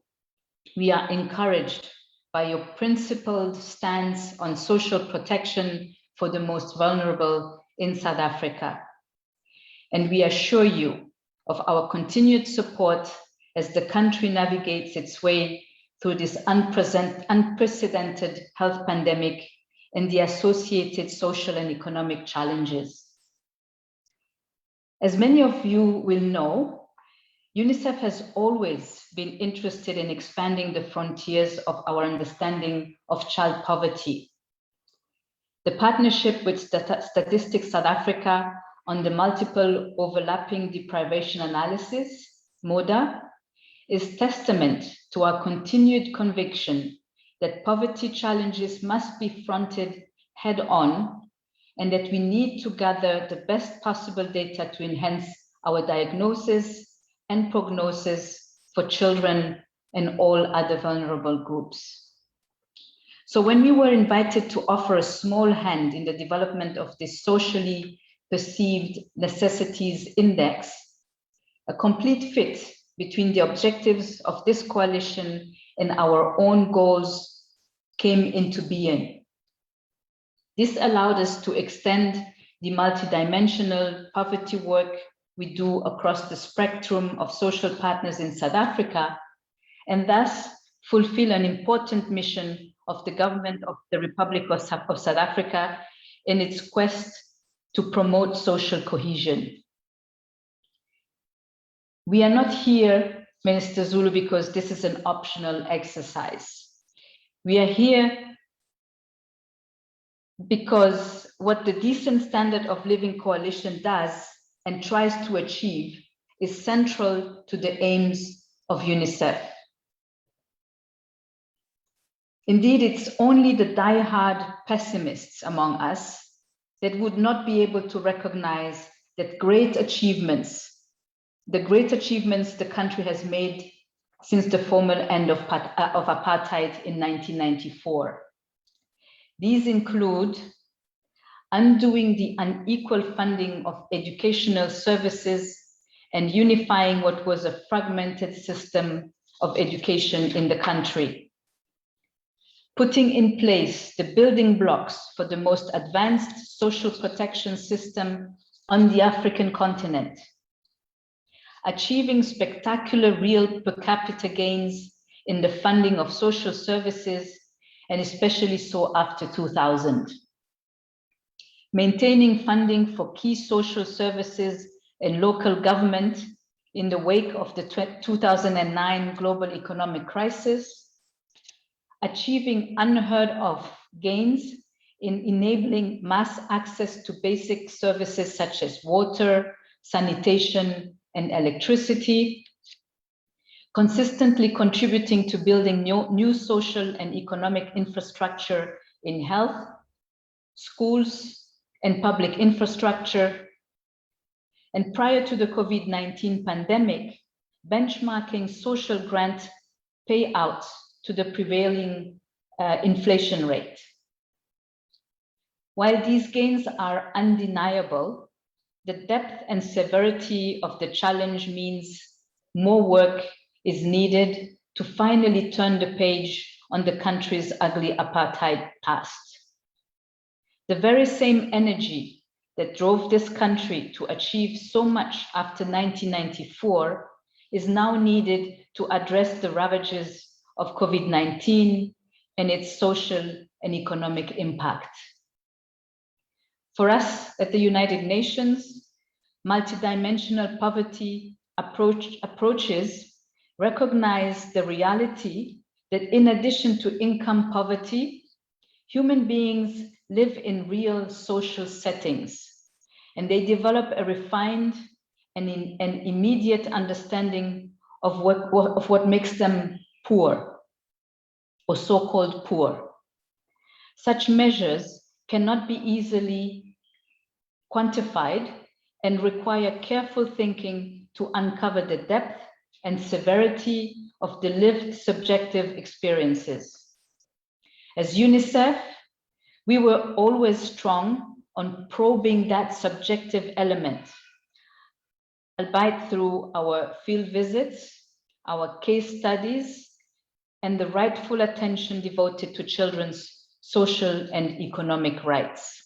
we are encouraged by your principled stance on social protection for the most vulnerable in South Africa. And we assure you of our continued support as the country navigates its way through this unprecedented health pandemic and the associated social and economic challenges. As many of you will know, UNICEF has always been interested in expanding the frontiers of our understanding of child poverty. The partnership with Statistics South Africa on the multiple overlapping deprivation analysis, MODA, is testament to our continued conviction that poverty challenges must be fronted head on and that we need to gather the best possible data to enhance our diagnosis and prognosis for children and all other vulnerable groups. So when we were invited to offer a small hand in the development of the Socially Perceived Necessities Index, a complete fit between the objectives of this coalition and our own goals came into being. This allowed us to extend the multidimensional poverty work we do across the spectrum of social partners in South Africa, and thus fulfill an important mission of the government of the Republic of South Africa in its quest to promote social cohesion. We are not here, Minister Zulu, because this is an optional exercise. We are here because what the Decent Standard of Living Coalition does and tries to achieve is central to the aims of UNICEF. Indeed, it's only the die-hard pessimists among us that would not be able to recognize that the great achievements the country has made since the formal end of apartheid in 1994. These include undoing the unequal funding of educational services and unifying what was a fragmented system of education in the country, putting in place the building blocks for the most advanced social protection system on the African continent, achieving spectacular real per capita gains in the funding of social services, and especially so after 2000. Maintaining funding for key social services and local government in the wake of the 2009 global economic crisis, achieving unheard of gains in enabling mass access to basic services such as water, sanitation, and electricity, consistently contributing to building new social and economic infrastructure in health, schools, and public infrastructure. And prior to the COVID-19 pandemic, benchmarking social grant payouts to the prevailing inflation rate. While these gains are undeniable, the depth and severity of the challenge means more work is needed to finally turn the page on the country's ugly apartheid past. The very same energy that drove this country to achieve so much after 1994 is now needed to address the ravages of COVID-19 and its social and economic impact. For us at the United Nations, multidimensional poverty approaches recognize the reality that in addition to income poverty, human beings live in real social settings, and they develop a refined and an immediate understanding of what makes them poor, or so-called poor. Such measures cannot be easily quantified and require careful thinking to uncover the depth and severity of the lived subjective experiences. As UNICEF, we were always strong on probing that subjective element, albeit through our field visits, our case studies, and the rightful attention devoted to children's social and economic rights.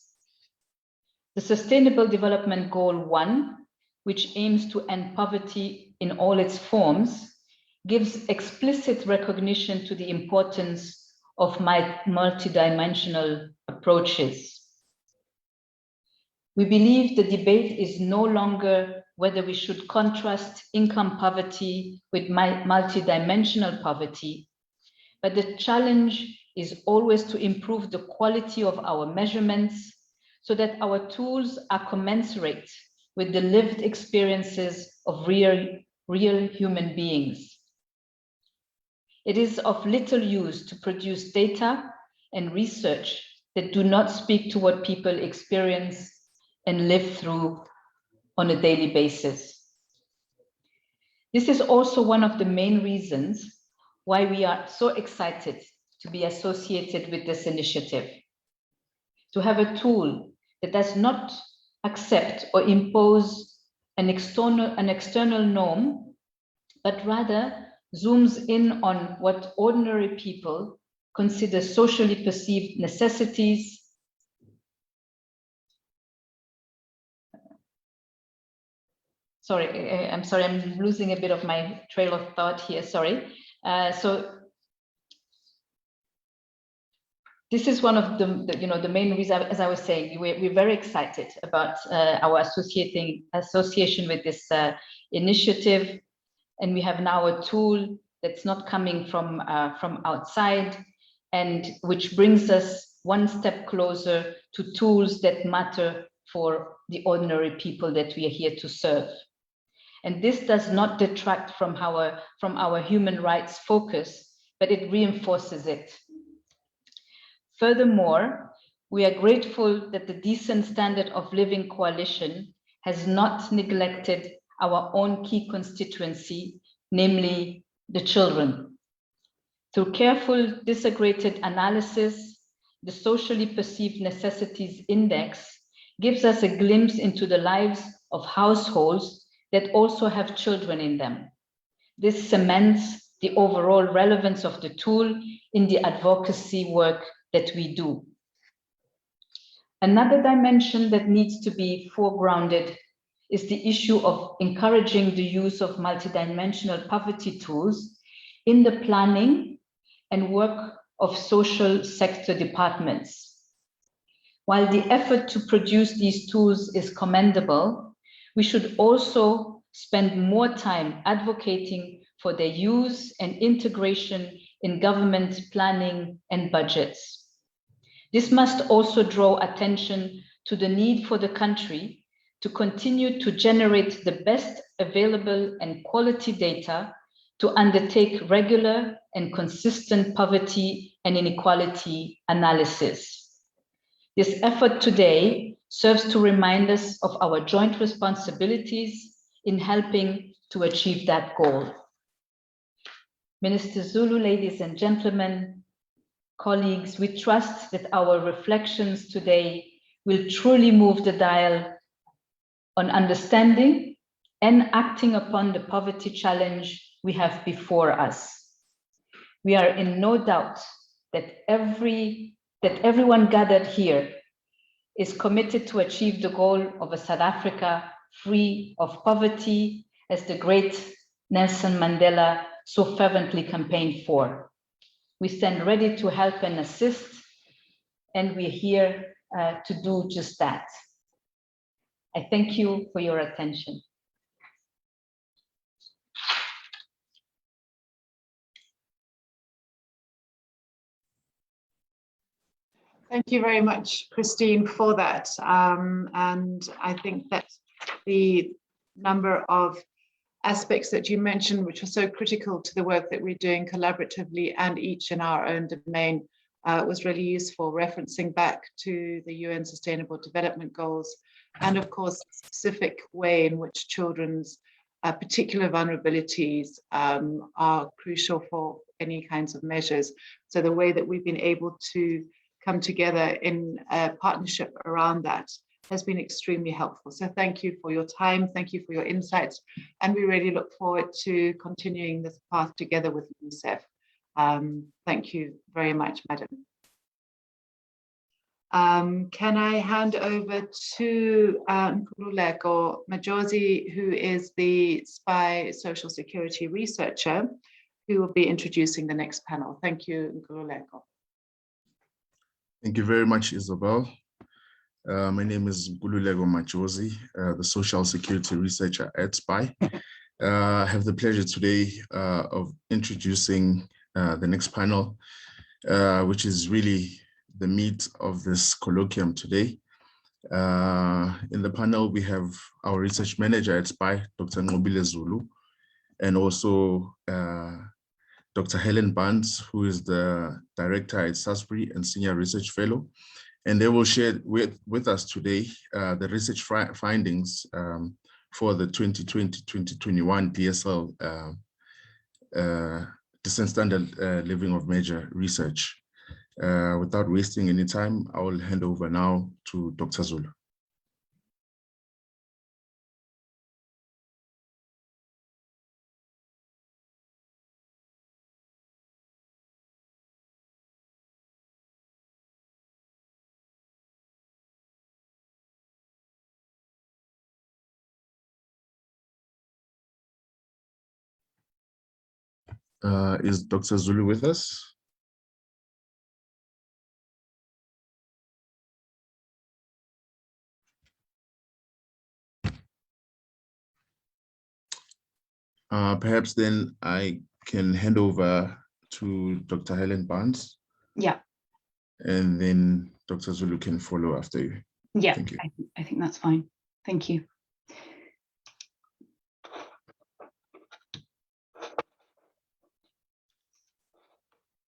The Sustainable Development Goal 1, which aims to end poverty in all its forms, gives explicit recognition to the importance of multidimensional approaches. We believe the debate is no longer whether we should contrast income poverty with multidimensional poverty, but the challenge is always to improve the quality of our measurements so that our tools are commensurate with the lived experiences of real human beings. It is of little use to produce data and research that do not speak to what people experience and live through on a daily basis. This is also one of the main reasons why we are so excited to be associated with this initiative, to have a tool that does not accept or impose an external norm, but rather zooms in on what ordinary people consider socially perceived necessities, I'm losing a bit of my trail of thought here, sorry. So this is one of the main reasons, as I was saying, we're very excited about our association with this initiative. And we have now a tool that's not coming from outside, and which brings us one step closer to tools that matter for the ordinary people that we are here to serve. And this does not detract from our human rights focus, but it reinforces it. Furthermore, we are grateful that the Decent Standard of Living Coalition has not neglected our own key constituency, namely the children. Through careful disaggregated analysis, the Socially Perceived Necessities Index gives us a glimpse into the lives of households that also have children in them. This cements the overall relevance of the tool in the advocacy work that we do. Another dimension that needs to be foregrounded is the issue of encouraging the use of multidimensional poverty tools in the planning and work of social sector departments. While the effort to produce these tools is commendable, we should also spend more time advocating for their use and integration in government planning and budgets. This must also draw attention to the need for the country to continue to generate the best available and quality data to undertake regular and consistent poverty and inequality analysis. This effort today serves to remind us of our joint responsibilities in helping to achieve that goal. Minister Zulu, ladies and gentlemen, colleagues, we trust that our reflections today will truly move the dial on understanding and acting upon the poverty challenge we have before us. We are in no doubt that everyone gathered here is committed to achieve the goal of a South Africa free of poverty, as the great Nelson Mandela so fervently campaigned for. We stand ready to help and assist, and we're here to do just that. I thank you for your attention. Thank you very much, Christine, for that. And I think that the number of aspects that you mentioned, which are so critical to the work that we're doing collaboratively and each in our own domain, was really useful, referencing back to the UN Sustainable Development Goals, and of course, the specific way in which children's particular vulnerabilities are crucial for any kinds of measures. So the way that we've been able to come together in a partnership around that has been extremely helpful. So thank you for your time, thank you for your insights, and we really look forward to continuing this path together with UNICEF. Thank you very much, Madam. Can I hand over to Nkululeko Majozi, who is the SPI social security researcher, who will be introducing the next panel. Thank you, Nkululeko. Thank you very much, Isabel. My name is Nkululeko Majozi, the social security researcher at SPI. I have the pleasure today of introducing the next panel, which is really the meat of this colloquium today. In the panel, we have our research manager at SPI, Dr. Nqobile Zulu, and also Dr. Helen Barnes, who is the director at Salisbury and senior research fellow. And they will share with us today the research findings for the 2020-2021 DSL, Decent Standard Living of Major Research. Without wasting any time, I will hand over now to Dr. Zulu. Is Dr. Zulu with us? Perhaps then I can hand over to Dr. Helen Barnes. Yeah. And then Dr. Zulu can follow after you. Yeah, Thank you. I think that's fine. Thank you.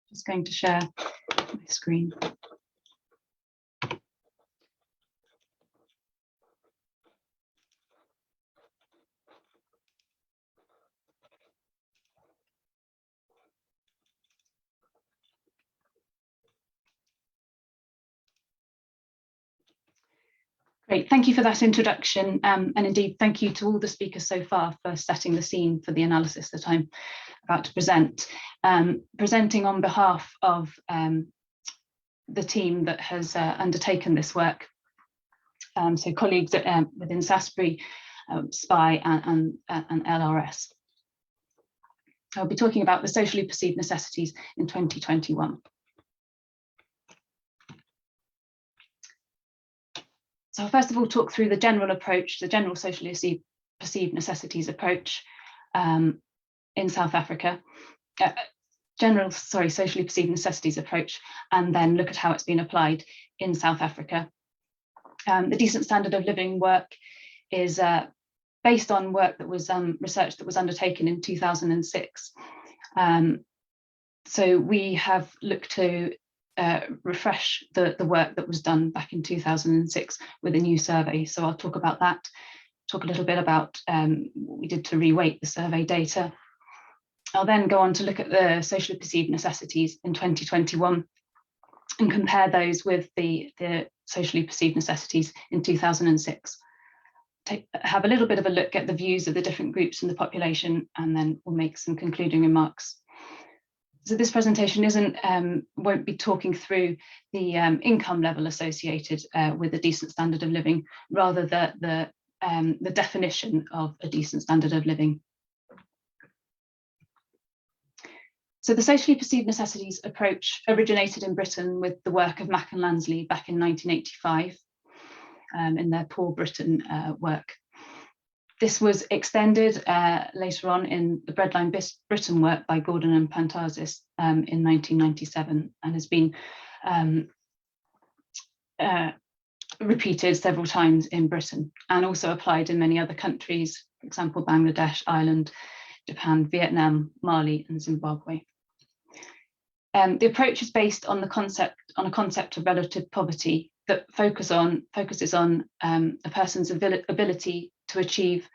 Just going to share my screen. Great, thank you for that introduction, and indeed thank you to all the speakers so far for setting the scene for the analysis that I'm about to present. Presenting on behalf of the team that has undertaken this work, so colleagues within SASPRI, SPI and LRS. I'll be talking about the socially perceived necessities in 2021. So I'll first of all talk through the general approach, the general socially perceived necessities approach in South Africa, socially perceived necessities approach, and then look at how it's been applied in South Africa. The decent standard of living work is based on work that was research that was undertaken in 2006. So we have looked to refresh the work that was done back in 2006 with a new survey. So I'll talk about that, talk a little bit about what we did to reweight the survey data. I'll then go on to look at the socially perceived necessities in 2021 and compare those with the socially perceived necessities in 2006. Have a little bit of a look at the views of the different groups in the population, and then we'll make some concluding remarks. So this presentation won't be talking through the income level associated with a decent standard of living, rather the definition of a decent standard of living. So the socially perceived necessities approach originated in Britain with the work of Mack and Lansley back in 1985 in their Poor Britain work. This was extended later on in the Breadline Britain work by Gordon and Pantazis in 1997, and has been repeated several times in Britain and also applied in many other countries, for example, Bangladesh, Ireland, Japan, Vietnam, Mali, and Zimbabwe. The approach is based on a concept of relative poverty that focuses on a person's ability to achieve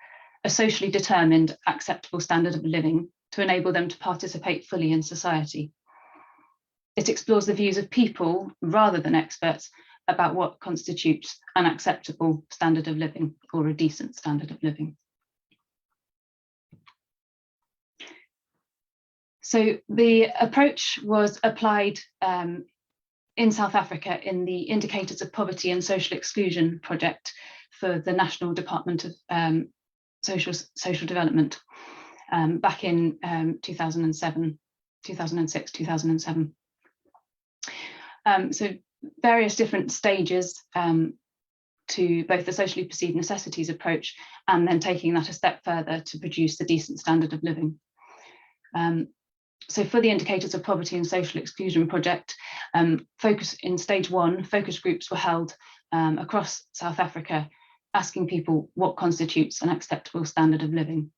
a socially determined, acceptable standard of living to enable them to participate fully in society. It explores the views of people rather than experts about what constitutes an acceptable standard of living or a decent standard of living. So the approach was applied in South Africa in the Indicators of Poverty and Social Exclusion project for the National Department of Social Development back in 2006, 2007. So various different stages to both the socially perceived necessities approach and then taking that a step further to produce the decent standard of living. So for the Indicators of Poverty and Social Exclusion project, in stage 1, focus groups were held across South Africa, asking people what constitutes an acceptable standard of living.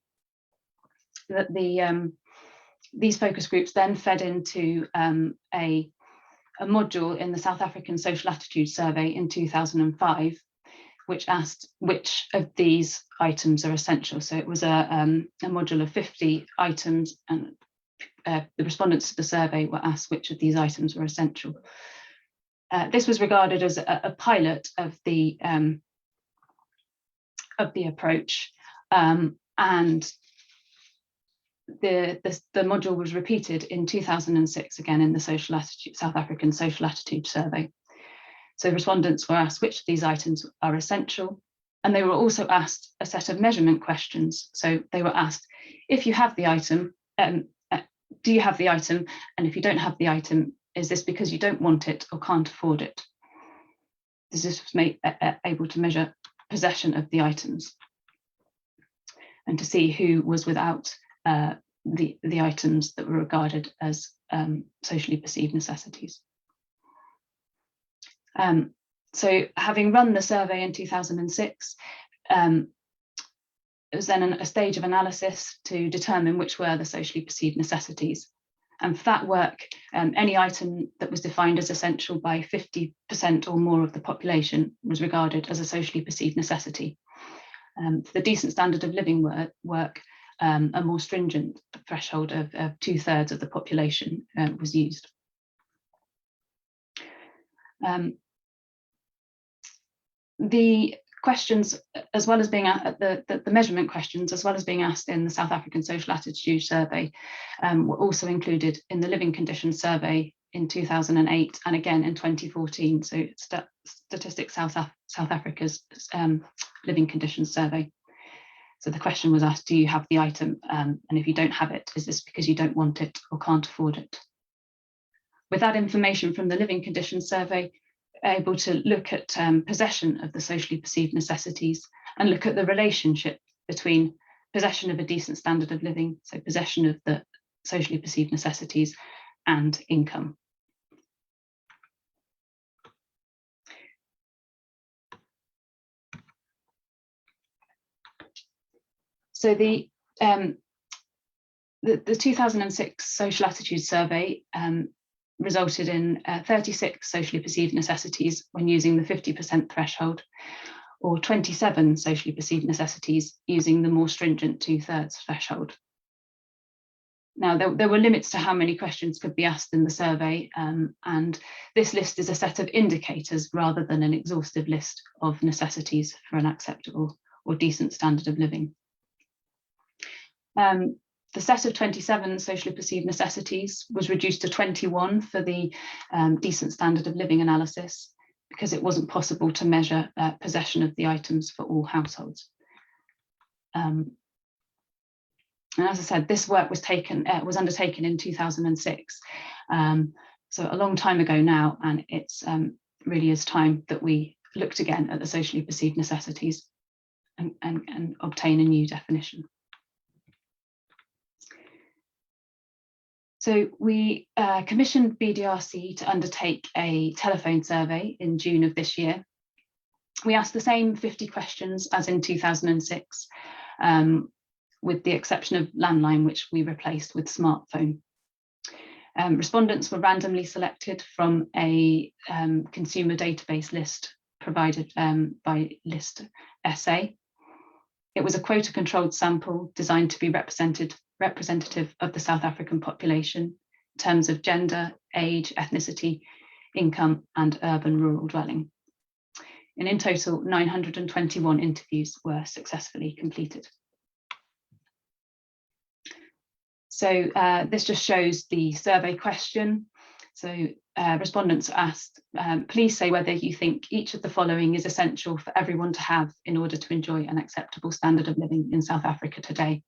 These focus groups then fed into a module in the South African Social Attitude Survey in 2005, which asked which of these items are essential. So it was a module of 50 items, and the respondents to the survey were asked which of these items were essential. This was regarded as a pilot of the approach, and the module was repeated in 2006 again in the South African Social Attitude Survey. So respondents were asked which of these items are essential, and they were also asked a set of measurement questions. So they were asked, if you have the item, do you have the item? And if you don't have the item, is this because you don't want it or can't afford it? This was able to measure possession of the items and to see who was without the items that were regarded as socially perceived necessities. So having run the survey in 2006, it was then a stage of analysis to determine which were the socially perceived necessities. And for that work, any item that was defined as essential by 50% or more of the population was regarded as a socially perceived necessity. For the decent standard of living work, a more stringent threshold of 2/3 of the population was used. The questions, as well as being the measurement questions, as well as being asked in the South African Social Attitude Survey, were also included in the Living Conditions Survey in 2008 and again in 2014. So Statistics South Africa's Living Conditions Survey. So the question was asked, do you have the item? And if you don't have it, is this because you don't want it or can't afford it? With that information from the Living Conditions Survey, able to look at possession of the socially perceived necessities and look at the relationship between possession of a decent standard of living, so possession of the socially perceived necessities, and income. So the 2006 Social Attitude Survey resulted in 36 socially perceived necessities when using the 50% threshold, or 27 socially perceived necessities using the more stringent 2/3 threshold. Now, there were limits to how many questions could be asked in the survey, and this list is a set of indicators rather than an exhaustive list of necessities for an acceptable or decent standard of living. The set of 27 socially perceived necessities was reduced to 21 for the decent standard of living analysis, because it wasn't possible to measure possession of the items for all households. And as I said, this work was undertaken in 2006, so a long time ago now, and it's really is time that we looked again at the socially perceived necessities and obtain a new definition. So we commissioned BDRC to undertake a telephone survey in June of this year. We asked the same 50 questions as in 2006, with the exception of landline, which we replaced with smartphone. Respondents were randomly selected from a consumer database list provided by List SA. It was a quota-controlled sample designed to be representative of the South African population in terms of gender, age, ethnicity, income, and urban-rural dwelling. And in total, 921 interviews were successfully completed. So this just shows the survey question. So respondents asked, please say whether you think each of the following is essential for everyone to have in order to enjoy an acceptable standard of living in South Africa today.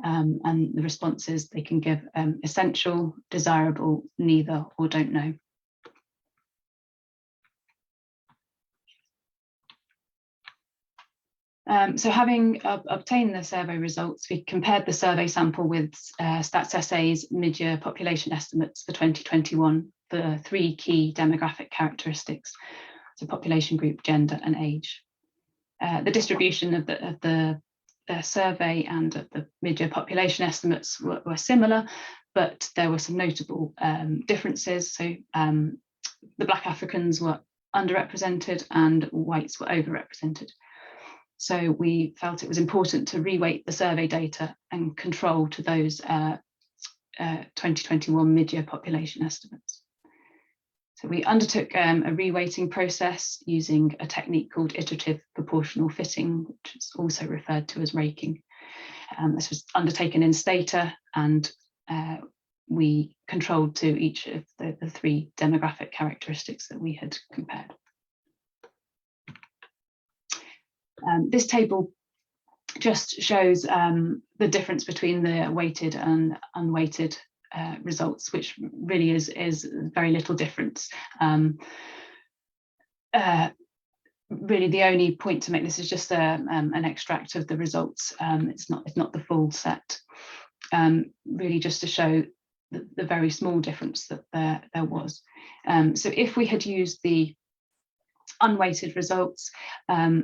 And the responses they can give essential, desirable, neither, or don't know. So having obtained the survey results, we compared the survey sample with Stats SA's mid-year population estimates for 2021 for 3 key demographic characteristics, so population group, gender, and age. The distribution of the survey and of the mid-year population estimates were similar, but there were some notable differences. So the Black Africans were underrepresented and whites were overrepresented. So we felt it was important to reweight the survey data and control to those 2021 mid-year population estimates. So we undertook a reweighting process using a technique called iterative proportional fitting, which is also referred to as raking. This was undertaken in Stata, and we controlled to each of the 3 demographic characteristics that we had compared. This table just shows the difference between the weighted and unweighted results, which really is very little difference. really the only point to make, this is just an extract of the results. It's not the full set. Really just to show the very small difference that there was. So if we had used the unweighted results, a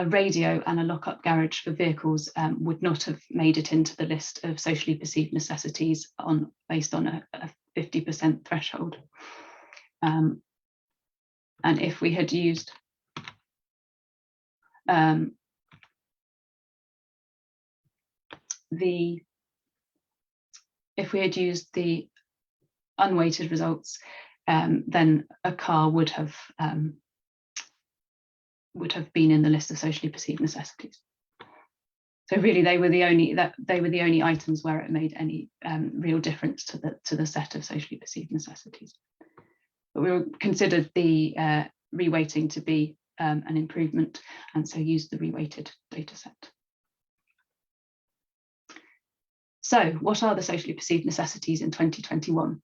radio and a lock-up garage for vehicles would not have made it into the list of socially perceived necessities based on a 50% threshold. And if we had used the unweighted results, then a car would have been in the list of socially perceived necessities. So really, they were the only items where it made any real difference to the set of socially perceived necessities. But we considered the reweighting to be an improvement, and so used the reweighted data set. So what are the socially perceived necessities in 2021?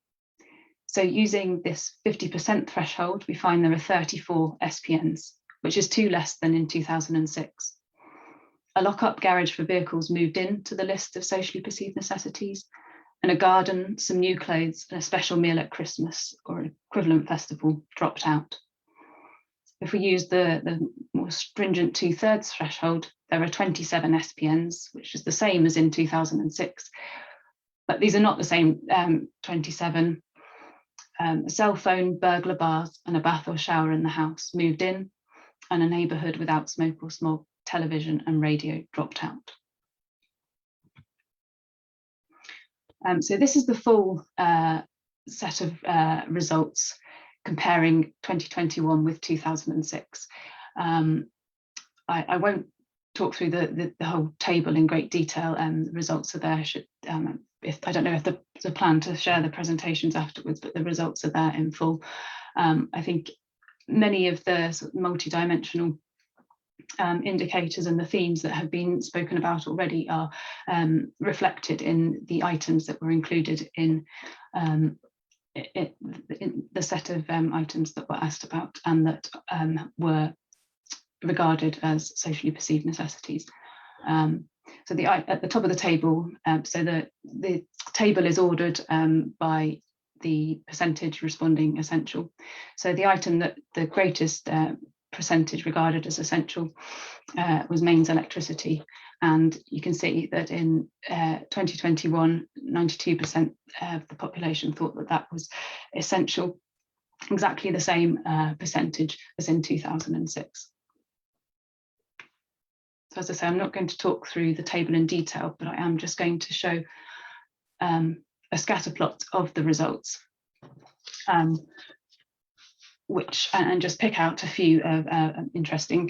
So using this 50% threshold, we find there are 34 SPNs, which is 2 less than in 2006. A lock-up garage for vehicles moved into the list of socially perceived necessities, and a garden, some new clothes, and a special meal at Christmas or an equivalent festival dropped out. If we use the more stringent 2/3 threshold, there are 27 SPNs, which is the same as in 2006, but these are not the same 27. A cell phone, burglar bars, and a bath or shower in the house moved in, and a neighbourhood without smoke or smog, television and radio dropped out. So this is the full set of results comparing 2021 with 2006. I won't talk through the whole table in great detail, and the results are there. I don't know if there's a plan to share the presentations afterwards, but the results are there in full. I think many of the sort of multi-dimensional indicators and the themes that have been spoken about already are reflected in the items that were included in the set of items that were asked about and that were regarded as socially perceived necessities. So at the top of the table, so the table is ordered by the percentage responding essential. So the item that the greatest percentage regarded as essential was mains electricity. And you can see that in 2021, 92% of the population thought that that was essential, exactly the same percentage as in 2006. So as I say, I'm not going to talk through the table in detail, but I am just going to show a scatter plot of the results, and just pick out a few interesting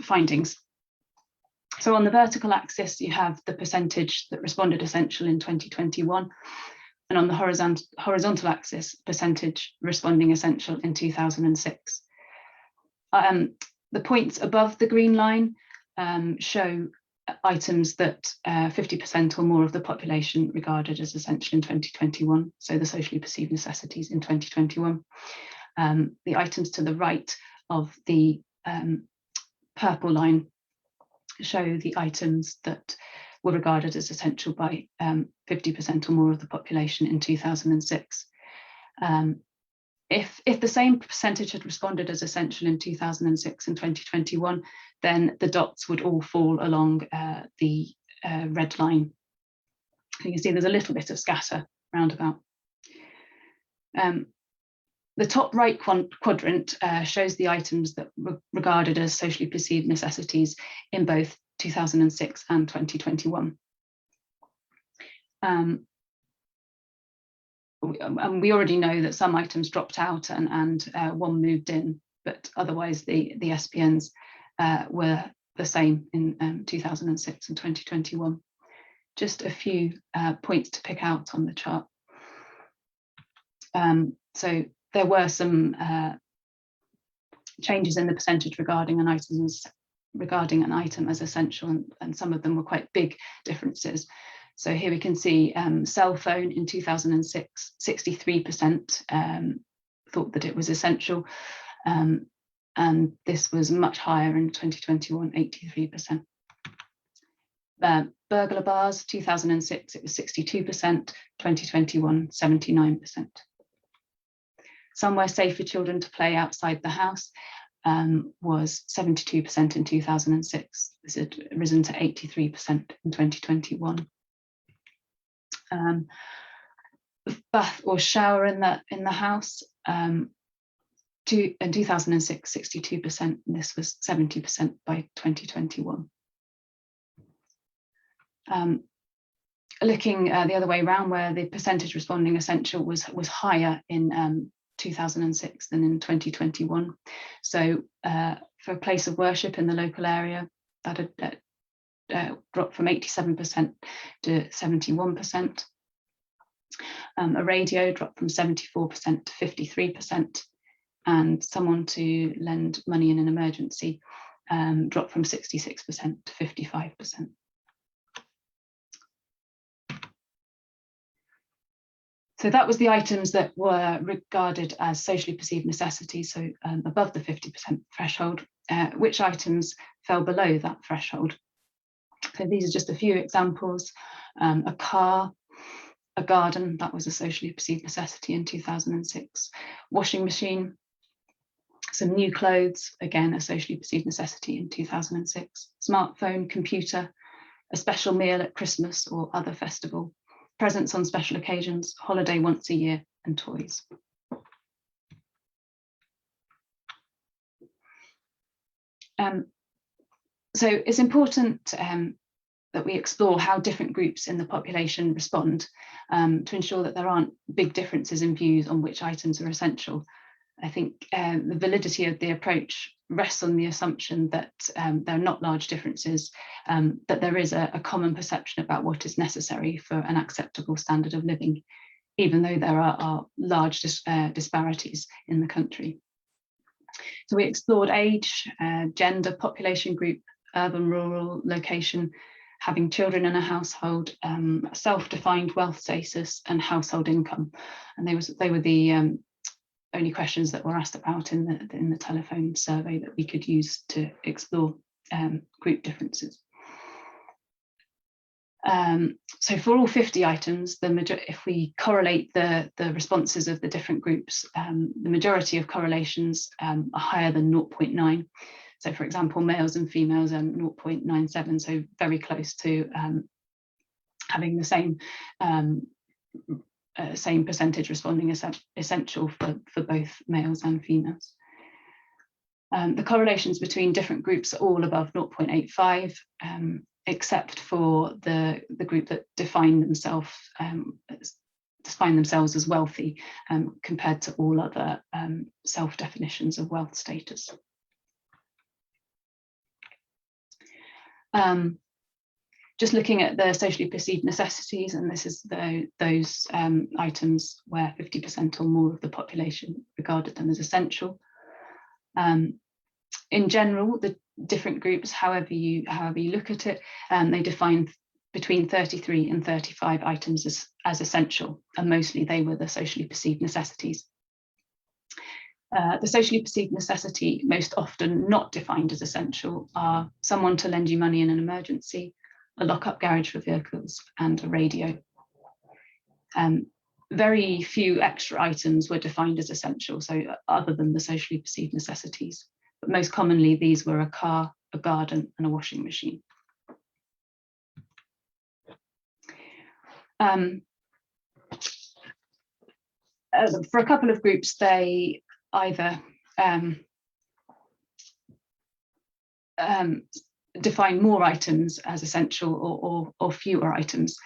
findings. So on the vertical axis, you have the percentage that responded essential in 2021, and on the horizontal axis, percentage responding essential in 2006. The points above the green line show items that 50% or more of the population regarded as essential in 2021, so the socially perceived necessities in 2021. The items to the right of the purple line show the items that were regarded as essential by 50% or more of the population in 2006. If the same percentage had responded as essential in 2006 and 2021, then the dots would all fall along the red line. You can see there's a little bit of scatter roundabout. The top right quadrant shows the items that were regarded as socially perceived necessities in both 2006 and 2021. And we already know that some items dropped out and one moved in, but otherwise the SPNs were the same in 2006 and 2021. Just a few points to pick out on the chart. So there were some changes in the percentage regarding an item as essential, and some of them were quite big differences. So here we can see cell phone in 2006, 63% thought that it was essential. and this was much higher in 2021, 83%. Burglar bars, 2006, it was 62%, 2021, 79%. Somewhere safe for children to play outside the house was 72% in 2006. This had risen to 83% in 2021. Bath or shower in the house, in 2006, 62%, and this was 70% by 2021. Looking the other way around, where the percentage responding essential was higher in 2006 than in 2021. So for a place of worship in the local area, that had dropped from 87% to 71%. A radio dropped from 74% to 53%, and someone to lend money in an emergency dropped from 66% to 55%. So that was the items that were regarded as socially perceived necessities, so above the 50% threshold. Which items fell below that threshold? So these are just a few examples. A car, a garden, that was a socially perceived necessity in 2006. Washing machine, some new clothes, again, a socially perceived necessity in 2006. Smartphone, computer, a special meal at Christmas or other festival, presents on special occasions, holiday once a year, and toys. So it's important that we explore how different groups in the population respond to ensure that there aren't big differences in views on which items are essential. I think the validity of the approach rests on the assumption that there are not large differences, that there is a common perception about what is necessary for an acceptable standard of living, even though there are large disparities in the country. So we explored age, gender, population group, urban, rural, location, having children in a household, self-defined wealth status, and household income. And they were the only questions that were asked about in the telephone survey that we could use to explore group differences. So for all 50 items, if we correlate the responses of the different groups, the majority of correlations are higher than 0.9. So for example, males and females are 0.97, so very close to having the same percentage responding essential for both males and females. The correlations between different groups are all above 0.85, except for the group that define themselves as wealthy compared to all other self-definitions of wealth status. Just looking at the socially perceived necessities, and this is those items where 50% or more of the population regarded them as essential. In general, the different groups, however you look at it, they define between 33 and 35 items as essential, and mostly they were the socially perceived necessities. The socially perceived necessity most often not defined as essential are someone to lend you money in an emergency, a lock-up garage for vehicles, and a radio. Very few extra items were defined as essential, so other than the socially perceived necessities. But most commonly, these were a car, a garden, and a washing machine. For a couple of groups, they either define more items as essential or fewer items.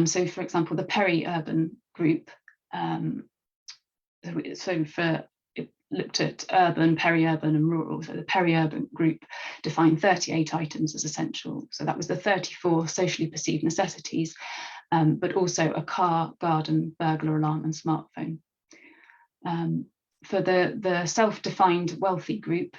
So for example, the peri-urban group, it looked at urban, peri-urban and rural. So the peri-urban group defined 38 items as essential. So that was the 34 socially perceived necessities, but also a car, garden, burglar alarm and smartphone. For the self-defined wealthy group,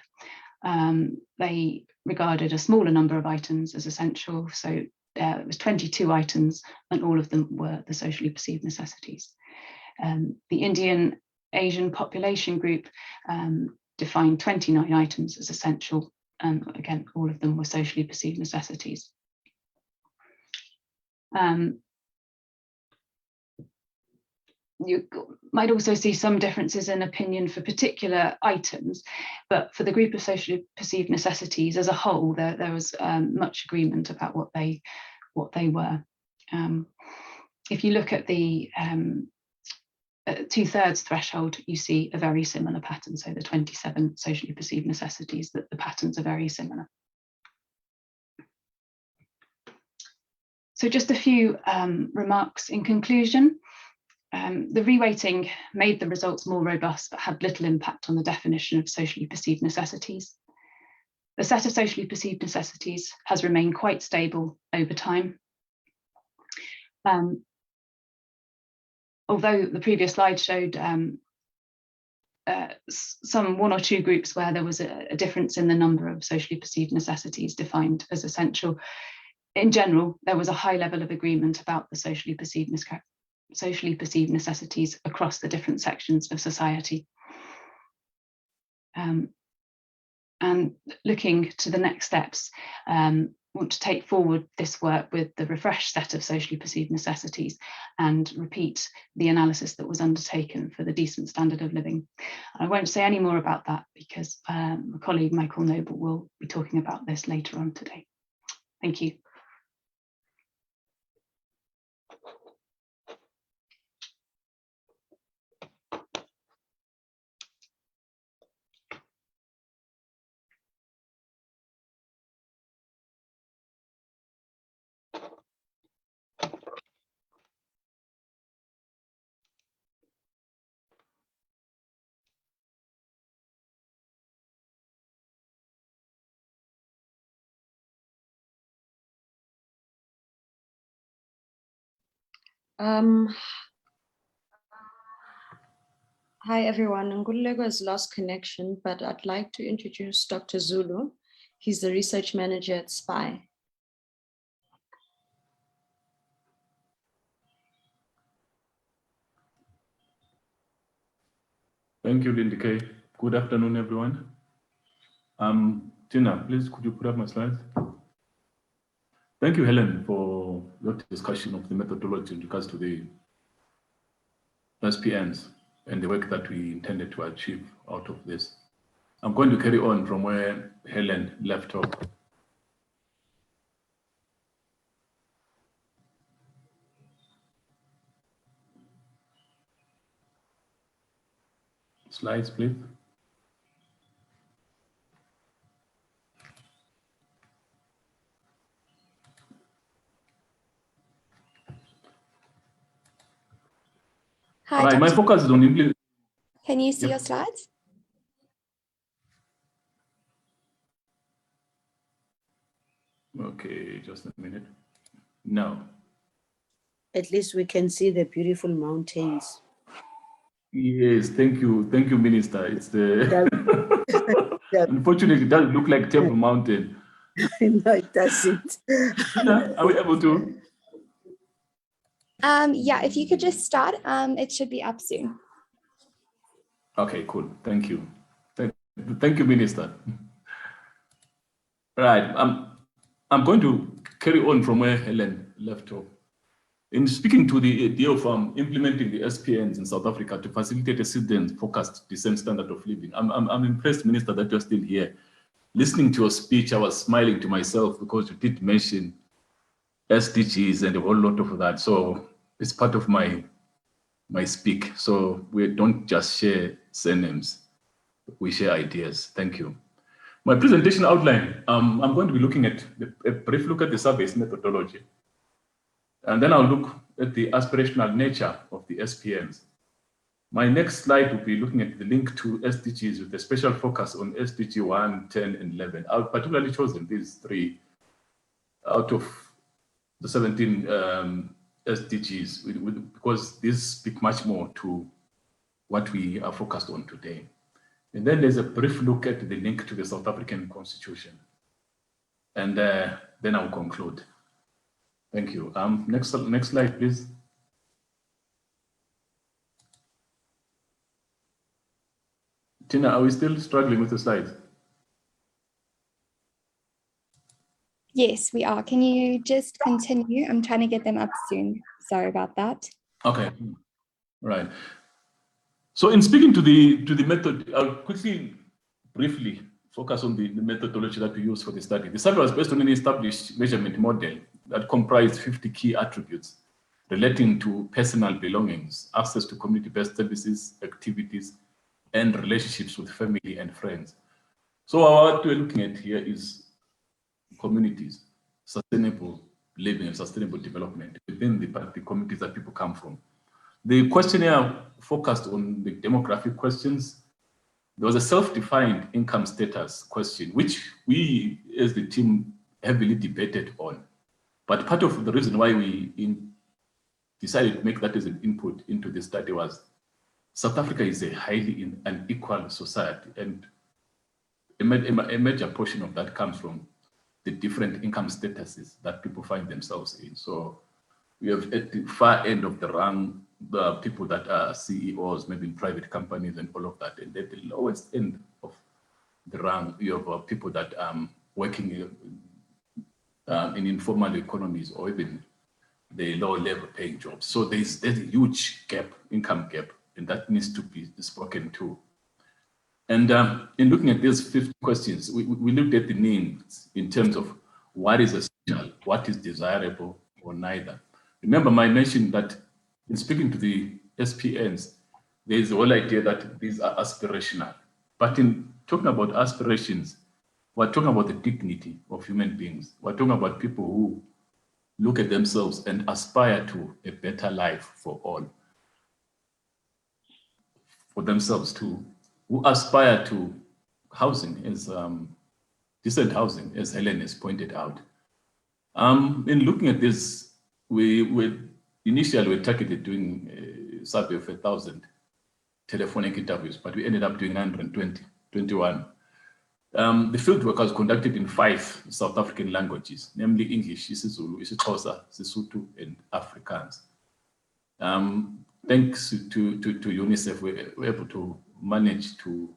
they regarded a smaller number of items as essential. So it was 22 items, and all of them were the socially perceived necessities. The Indian Asian population group defined 29 items as essential, and again, all of them were socially perceived necessities. You might also see some differences in opinion for particular items, but for the group of socially perceived necessities as a whole, there was much agreement about what they were. If you look at the 2/3 threshold, you see a very similar pattern. So the 27 socially perceived necessities, that the patterns are very similar. So just a few remarks in conclusion. The reweighting made the results more robust, but had little impact on the definition of socially perceived necessities. The set of socially perceived necessities has remained quite stable over time. Although the previous slide showed some one or two groups where there was a difference in the number of socially perceived necessities defined as essential, in general, there was a high level of agreement about the socially perceived necessities across the different sections of society. And looking to the next steps, want to take forward this work with the refreshed set of socially perceived necessities and repeat the analysis that was undertaken for the decent standard of living. I won't say any more about that because my colleague Michael Noble will be talking about this later on today. Thank you. Hi everyone, Ngululego has lost connection, but I'd like to introduce Dr. Zulu. He's the research manager at SPI. Thank you, Lindy K. Good afternoon, everyone. Tina, please could you put up my slides? Thank you, Helen, for your discussion of the methodology in regards to the SPNs and the work that we intended to achieve out of this. I'm going to carry on from where Helen left off. Slides, please. Hi, All right, my focus is on implementing. Can you see your slides? Okay, just a minute. No. At least we can see the beautiful mountains. Yes, thank you, Minister. It's the unfortunately it doesn't look like Table Mountain. No, it doesn't. Are we able to? Yeah, if you could just start, it should be up soon. Okay, cool. Thank you. Thank you, Minister. Right. I'm going to carry on from where Helen left off. In speaking to the idea of implementing the SPNs in South Africa to facilitate a citizen-focused decent standard of living, I'm impressed, Minister, that you're still here. Listening to your speech, I was smiling to myself because you did mention SDGs and a whole lot of that. So it's part of my speak. So we don't just share surnames, we share ideas. Thank you. My presentation outline, I'm going to be looking at a brief look at the survey's methodology. And then I'll look at the aspirational nature of the SPNs. My next slide will be looking at the link to SDGs with a special focus on SDG 1, 10, and 11. I've particularly chosen these three out of the 17 SDGs because these speak much more to what we are focused on today. And then there's a brief look at the link to the South African Constitution. And then I'll conclude. Thank you. Next slide, please. Tina, are we still struggling with the slides? Yes, we are. Can you just continue? I'm trying to get them up soon. Sorry about that. Okay, right. So in speaking to the method, I'll quickly, briefly focus on the methodology that we use for the study. The study was based on an established measurement model that comprised 50 key attributes relating to personal belongings, access to community-based services, activities, and relationships with family and friends. So what we're looking at here is communities, sustainable living and sustainable development within the communities that people come from. The questionnaire focused on the demographic questions. There was a self-defined income status question, which we as the team heavily debated on. But part of the reason why we decided to make that as an input into the study was South Africa is a highly unequal society, and a major portion of that comes from the different income statuses that people find themselves in. So we have at the far end of the rung, the people that are CEOs, maybe in private companies and all of that. And at the lowest end of the rung, you have people that are working in informal economies or even the low level paying jobs. So there's a huge gap, income gap, and that needs to be spoken to. And in looking at these 50 questions, we looked at the needs in terms of what is essential, what is desirable, or neither. Remember, I mentioned that in speaking to the SPNs, there's the whole idea that these are aspirational. But in talking about aspirations, we're talking about the dignity of human beings. We're talking about people who look at themselves and aspire to a better life for all, for themselves too, who aspire to housing, as decent housing, as Helen has pointed out. In looking at this, initially we targeted doing a survey of 1,000 telephonic interviews, but we ended up doing 921. The fieldwork was conducted in 5 South African languages, namely English, isiZulu, isiXhosa, Sesotho, and Afrikaans. Thanks to UNICEF, we were able to manage to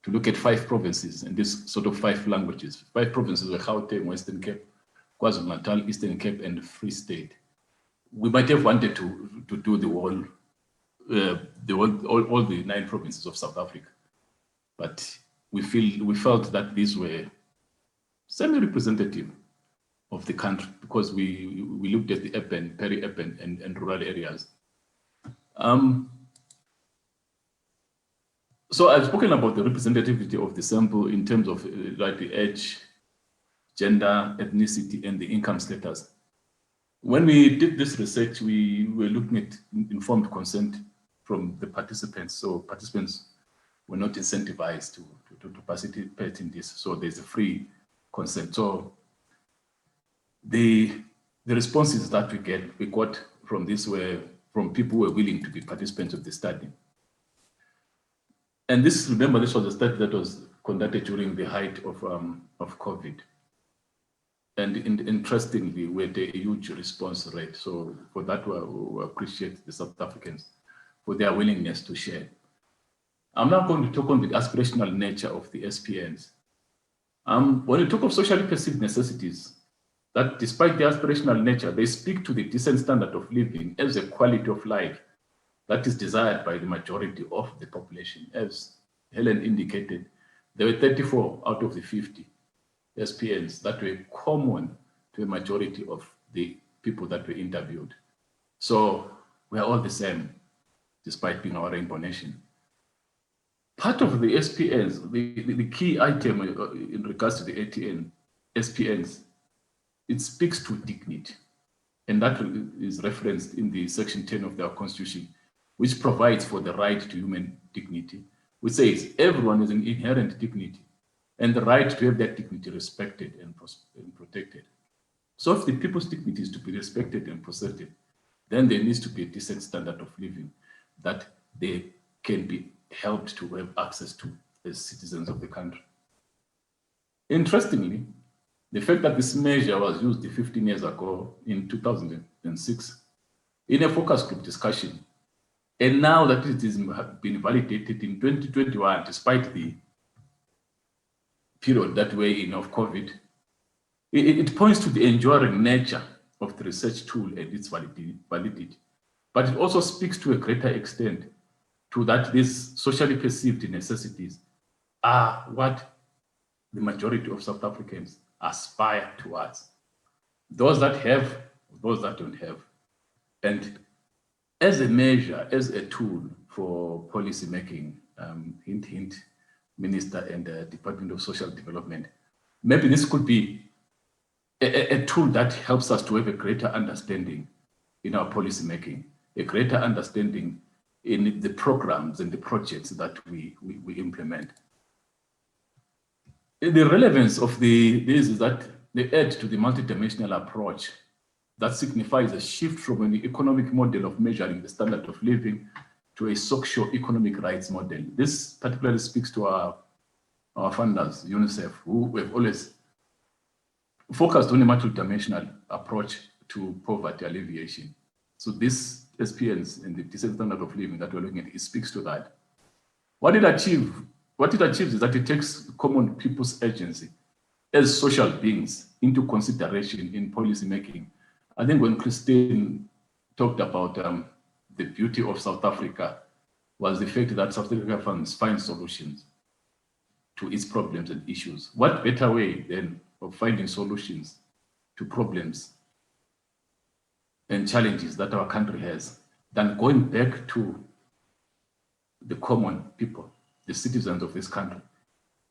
look at 5 provinces in this sort of 5 languages. 5 provinces were Gauteng, Western Cape, KwaZulu-Natal, Eastern Cape, and Free State. We might have wanted to do all the 9 provinces of South Africa, but we felt that these were semi-representative of the country because we looked at the urban, peri-urban, and rural areas. So I've spoken about the representativity of the sample in terms of the age, gender, ethnicity, and the income status. When we did this research, we were looking at informed consent from the participants. So participants were not incentivized to participate in this. So there's a free consent. So the responses that we got from this were from people who were willing to be participants of the study. And remember, this was a study that was conducted during the height of COVID. And interestingly, we had a huge response rate. So for that, we appreciate the South Africans for their willingness to share. I'm now going to talk on the aspirational nature of the SPNs. When we talk of socially perceived necessities, that despite the aspirational nature, they speak to the decent standard of living as a quality of life that is desired by the majority of the population. As Helen indicated, there were 34 out of the 50 SPNs that were common to a majority of the people that were interviewed. So we are all the same, despite being our rainbow nation. Part of the SPNs, the key item in regards to the SPNs, it speaks to dignity. And that is referenced in the section 10 of their constitution, which provides for the right to human dignity, which says everyone has an inherent dignity and the right to have that dignity respected and protected. So if the people's dignity is to be respected and protected, then there needs to be a decent standard of living that they can be helped to have access to as citizens of the country. Interestingly, the fact that this measure was used 15 years ago in 2006 in a focus group discussion, And now that it has been validated in 2021, despite the period that we're in of COVID, it points to the enduring nature of the research tool and its validity. But it also speaks to a greater extent to that these socially perceived necessities are what the majority of South Africans aspire towards. Those that have, those that don't have. And as a measure, as a tool for policy making, hint, hint, Minister and the Department of Social Development, maybe this could be a tool that helps us to have a greater understanding in our policy making, a greater understanding in the programs and the projects that we implement. The relevance of this is that they add to the multidimensional approach that signifies a shift from an economic model of measuring the standard of living to a socio-economic rights model. This particularly speaks to our funders, UNICEF, who have always focused on a multidimensional approach to poverty alleviation. So this SPNs and the decent standard of living that we're looking at, it speaks to that. What it achieves is that it takes common people's agency as social beings into consideration in policy making. I think when Christine talked about the beauty of South Africa was the fact that South Africa finds solutions to its problems and issues. What better way than of finding solutions to problems and challenges that our country has than going back to the common people, the citizens of this country,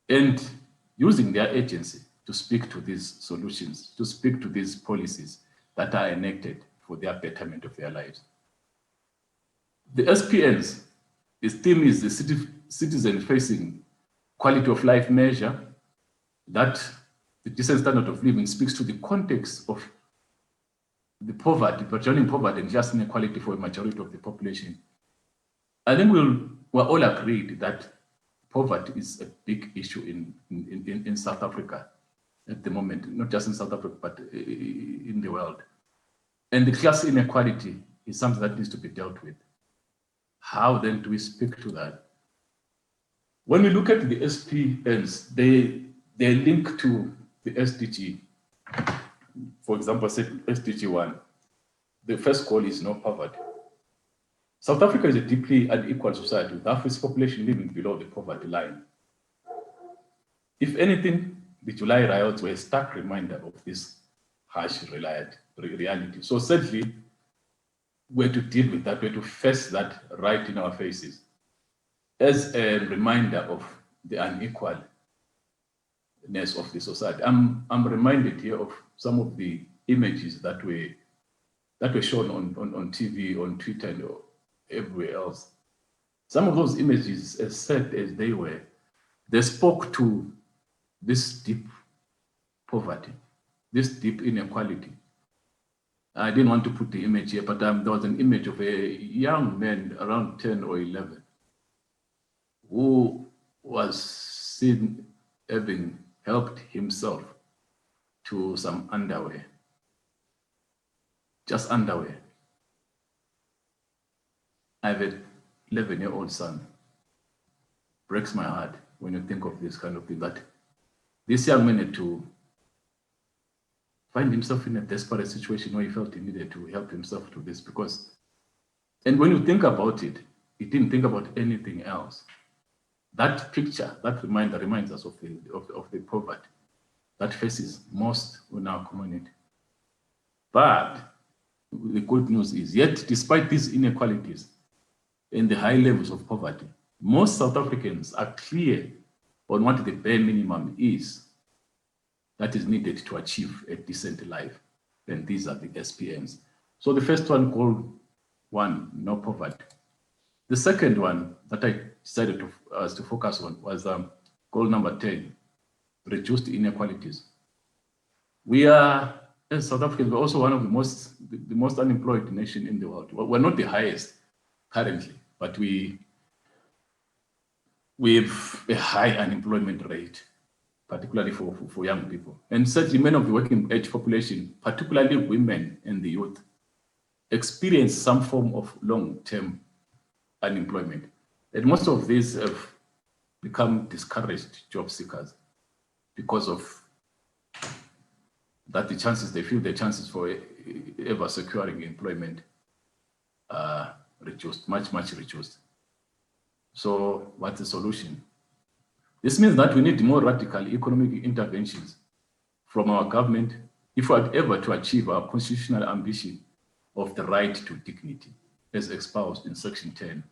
and using their agency to speak to these solutions, to speak to these policies that are enacted for their betterment of their lives. The SPNs, its theme is the citizen-facing quality of life measure that the decent standard of living speaks to the context of the poverty, burgeoning poverty and just inequality for a majority of the population. I think we're all agreed that poverty is a big issue in South Africa at the moment, not just in South Africa, but in the world. And the class inequality is something that needs to be dealt with. How then do we speak to that? When we look at the SPNs, they link to the SDG. For example, SDG 1, the first goal is no poverty. South Africa is a deeply unequal society with half its population living below the poverty line. If anything, the July riots were a stark reminder of this harsh reality. So sadly, we're to deal with that, we're to face that right in our faces as a reminder of the unequalness of the society. I'm reminded here of some of the images that were shown on TV, on Twitter, and everywhere else. Some of those images, as sad as they were, they spoke to this deep poverty, this deep inequality. I didn't want to put the image here, but there was an image of a young man around 10 or 11 who was seen having helped himself to some underwear, just underwear. I have an 11-year-old son. Breaks my heart when you think of this kind of thing, that this young man had to find himself in a desperate situation where he felt he needed to help himself to this because, and when you think about it, he didn't think about anything else. That picture, that reminder reminds us of the poverty that faces most in our community. But the good news is, yet despite these inequalities and the high levels of poverty, most South Africans are clear on what the bare minimum is that is needed to achieve a decent life. And these are the SPNs. So the first one, goal 1, no poverty. The second one that I decided to focus on was goal number 10, reduced inequalities. We are, as South Africans, we're also one of the most unemployed nation in the world. We're not the highest currently, but we have a high unemployment rate, particularly for young people. And certainly many of the working age population, particularly women and the youth, experience some form of long-term unemployment. And most of these have become discouraged job seekers because of that they feel the chances for ever securing employment are reduced, much reduced. So what's the solution? This means that we need more radical economic interventions from our government if we are ever to achieve our constitutional ambition of the right to dignity, as espoused in Section 10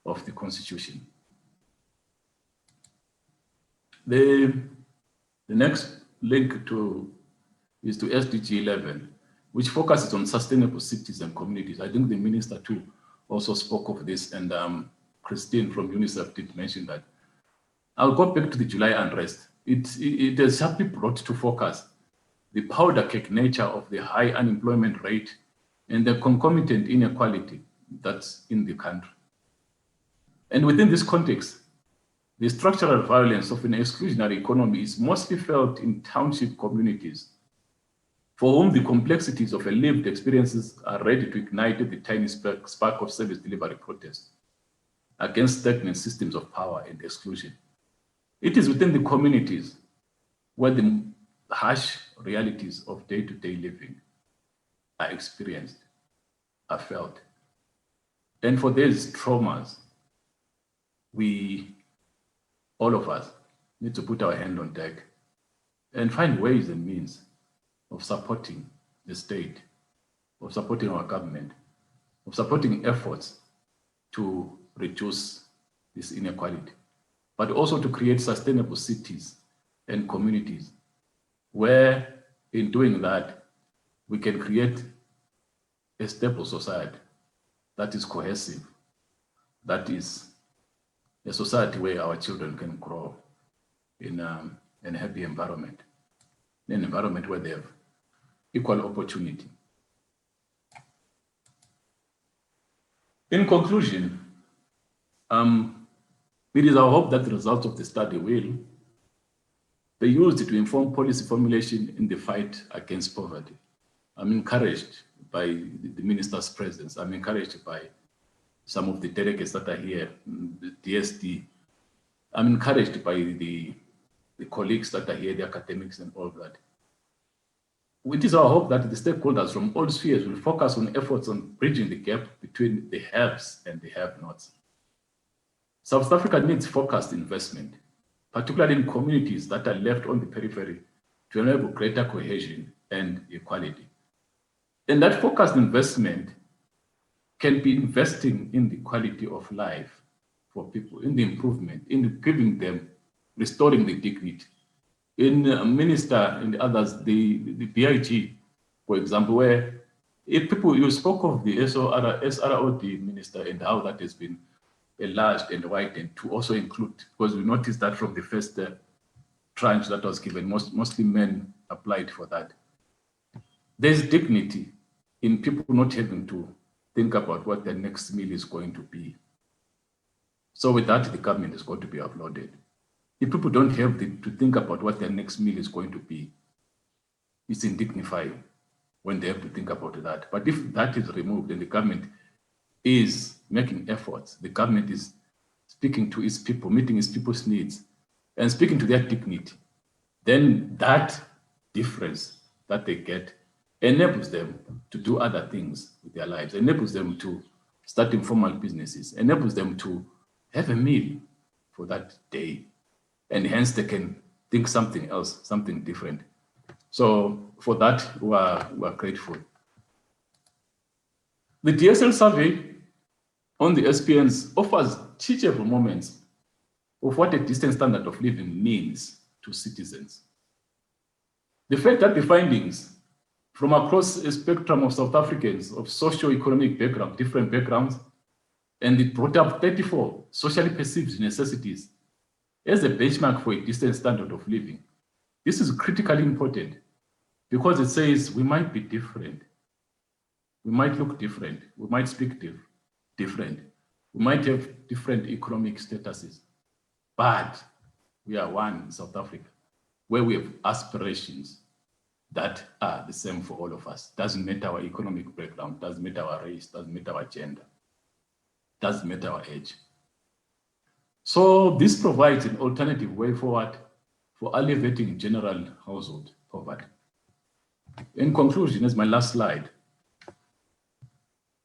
of the Constitution. The next link is to SDG 11, which focuses on sustainable cities and communities. I think the minister too also spoke of this, and Christine from UNICEF did mention that. I'll go back to the July unrest. It has sharply brought to focus the powder cake nature of the high unemployment rate and the concomitant inequality that's in the country. And within this context, the structural violence of an exclusionary economy is mostly felt in township communities, for whom the complexities of a lived experiences are ready to ignite the tiny spark of service delivery protest against stagnant systems of power and exclusion. It is within the communities where the harsh realities of day-to-day living are experienced, are felt. And for these traumas, all of us, need to put our hand on deck and find ways and means of supporting the state, of supporting our government, of supporting efforts to reduce this inequality, but also to create sustainable cities and communities where, in doing that, we can create a stable society that is cohesive, that is a society where our children can grow in a happy environment, in an environment where they have equal opportunity. In conclusion, it is our hope that the results of the study will be used to inform policy formulation in the fight against poverty. I'm encouraged by the minister's presence. I'm encouraged by some of the delegates that are here, the DSD. I'm encouraged by the colleagues that are here, the academics and all that. It is our hope that the stakeholders from all spheres will focus on efforts on bridging the gap between the haves and the have-nots. South Africa needs focused investment, particularly in communities that are left on the periphery, to enable greater cohesion and equality. And that focused investment can be investing in the quality of life for people, in the improvement, in giving them, restoring the dignity. In Minister and others, the BIG, for example, where if people, you spoke of the SROD minister and how that has been enlarged and widened to also include, because we noticed that from the first tranche that was given, mostly men applied for that. There's dignity in people not having to think about what their next meal is going to be. So with that, the government is going to be applauded. If people don't have to think about what their next meal is going to be, it's indignifying when they have to think about that. But if that is removed and the government is making efforts, the government is speaking to its people, meeting its people's needs, and speaking to their dignity, then that difference that they get enables them to do other things with their lives, enables them to start informal businesses, enables them to have a meal for that day. And hence they can think something else, something different. So for that, we are grateful. The DSL survey on the SPNs offers teachable moments of what a decent standard of living means to citizens. The fact that the findings from across a spectrum of South Africans of socio-economic background, different backgrounds, and it brought up 34 socially perceived necessities as a benchmark for a decent standard of living. This is critically important because it says we might be different. We might look different. We might speak different. We might have different economic statuses, but we are one in South Africa where we have aspirations that are the same for all of us. Doesn't matter our economic background, doesn't matter our race, doesn't matter our gender. doesn't matter our age. So this provides an alternative way forward for alleviating general household poverty. In conclusion, as my last slide,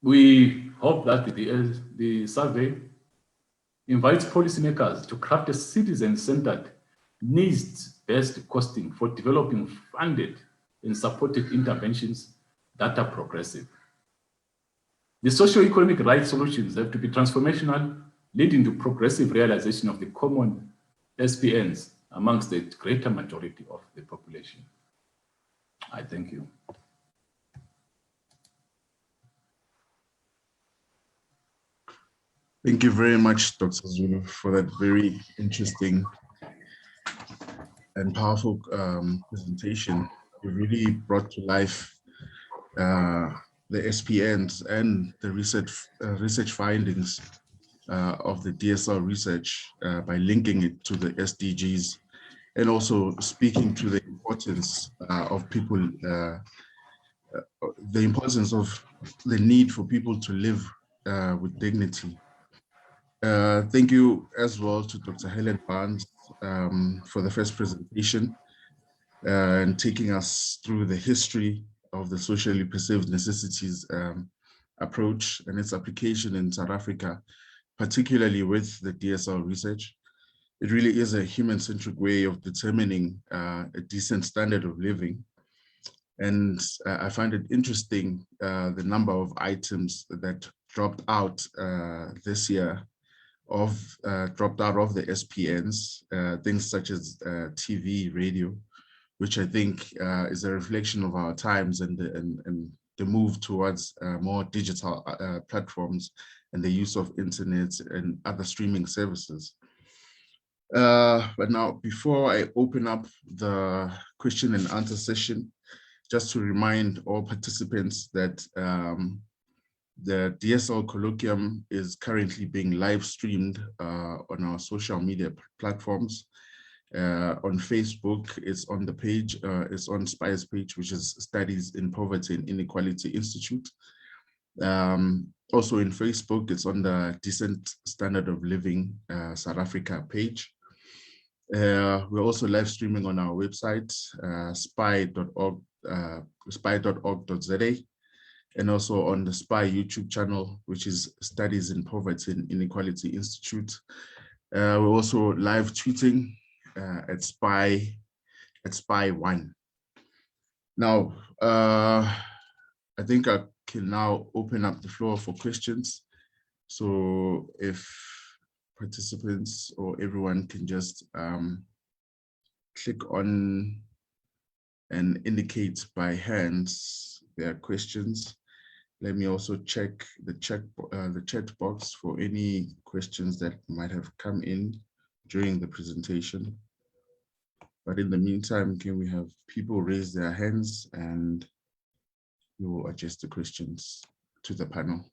we hope that the survey invites policymakers to craft a citizen-centered, needs-based costing for developing funded and supported interventions that are progressive. The socio-economic rights solutions have to be transformational, leading to progressive realization of the common SPNs amongst the greater majority of the population. I thank you. Thank you very much, Dr. Zulu, for that very interesting and powerful presentation. You really brought to life the SPNs and the research findings of the DSL research by linking it to the SDGs and also speaking to the importance of people, the importance of the need for people to live with dignity. Thank you as well to Dr. Helen Barnes for the first presentation and taking us through the history of the socially perceived necessities approach and its application in South Africa, particularly with the DSL research. It really is a human-centric way of determining a decent standard of living. And I find it interesting the number of items that dropped out this year dropped out of the SPNs, things such as TV, radio, which I think is a reflection of our times and the move towards more digital platforms and the use of internet and other streaming services. But now, before I open up the question and answer session, just to remind all participants that the DSL Colloquium is currently being live streamed on our social media platforms. On Facebook, it's on the page, it's on SPI's page, which is Studies in Poverty and Inequality Institute. Also in Facebook, it's on the Decent Standard of Living South Africa page. We're also live streaming on our website, spy.org.za, and also on the SPI YouTube channel, which is Studies in Poverty and Inequality Institute. We're also live tweeting at SPY1. Now, I think I can now open up the floor for questions. So if participants or everyone can just click on and indicate by hands their questions. Let me also check the chat box for any questions that might have come in during the presentation. But in the meantime, can we have people raise their hands and we will adjust the questions to the panel.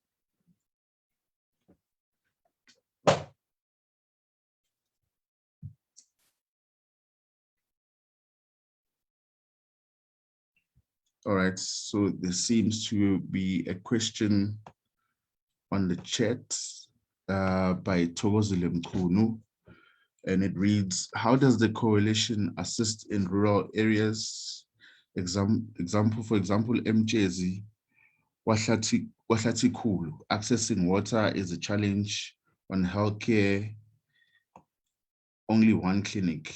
All right, so there seems to be a question on the chat by Thokozile Mkhunu, and it reads, how does the coalition assist in rural areas? For example, Mjezi, Wahlatikulu, accessing water is a challenge. On healthcare, only one clinic.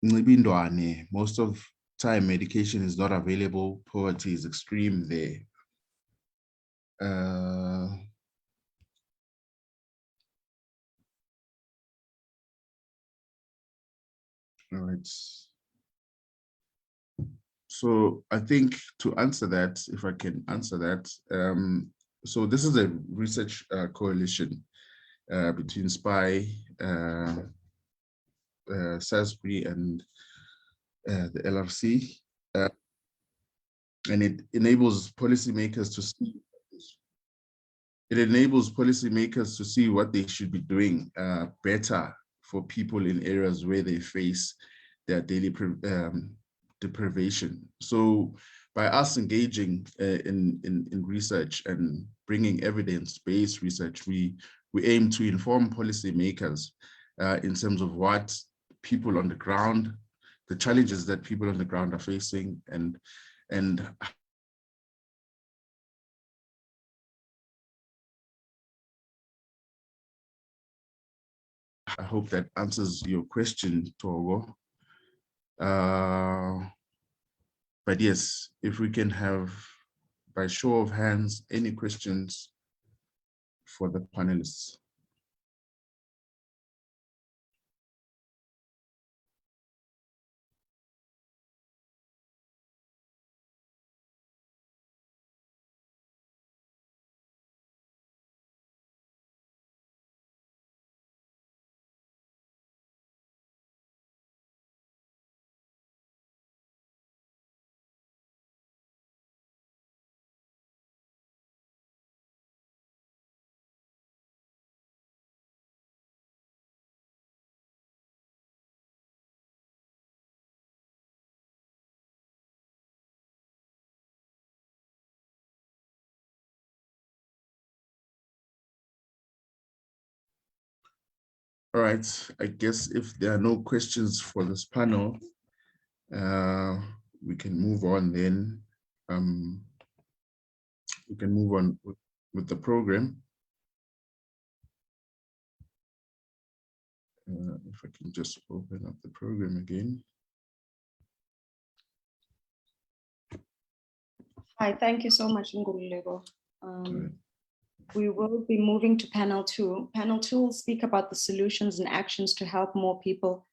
Ncibindwane, most of time medication is not available, poverty is extreme there. All right. So I think to answer that, if I can answer that, so this is a research coalition between SPI, Sasbury, and the LRC, and it enables policymakers to see. It enables policymakers to see what they should be doing better for people in areas where they face their daily deprivation. So by us engaging in research and bringing evidence-based research, we aim to inform policymakers in terms of what people on the ground, the challenges that people on the ground are facing, and I hope that answers your question, Togo. But yes, if we can have, by show of hands, any questions for the panelists. All right, I guess if there are no questions for this panel, we can move on then. We can move on with the program. If I can just open up the program again. Hi, thank you so much, Ngululego. We will be moving to panel 2. Panel 2 will speak about the solutions and actions to help more people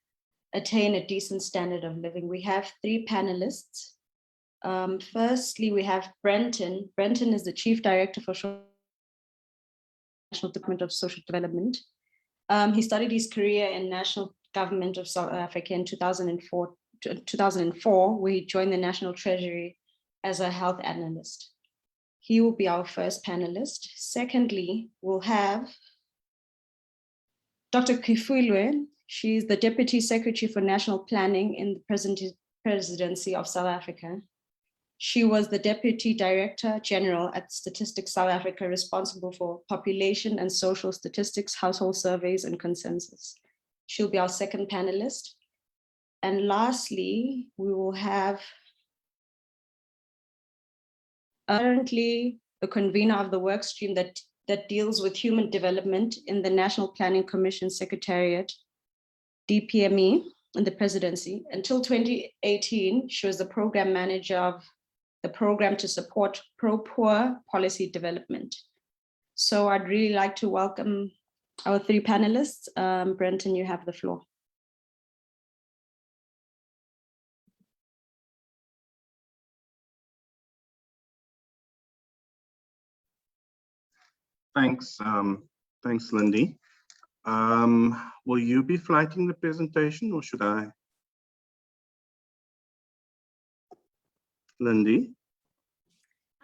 attain a decent standard of living. We have 3 panelists. Firstly, we have Brenton. Brenton is the Chief Director for National Department of Social Development. He started his career in National Government of South Africa in 2004, where he joined the National Treasury as a health analyst. He will be our first panelist. Secondly, we'll have Dr. Kifulwe. She's the Deputy Secretary for National Planning in the Presidency of South Africa. She was the Deputy Director General at Statistics South Africa, responsible for population and social statistics, household surveys, and consensus. She'll be our second panelist. And lastly, we will have currently the convener of the work stream that deals with human development in the National Planning Commission Secretariat, DPME, in the presidency. Until 2018, she was the program manager of the program to support pro-poor policy development. So I'd really like to welcome our 3 panelists. Brenton, you have the floor. Thanks, thanks, Lindy. Will you be flighting the presentation or should I? Lindy?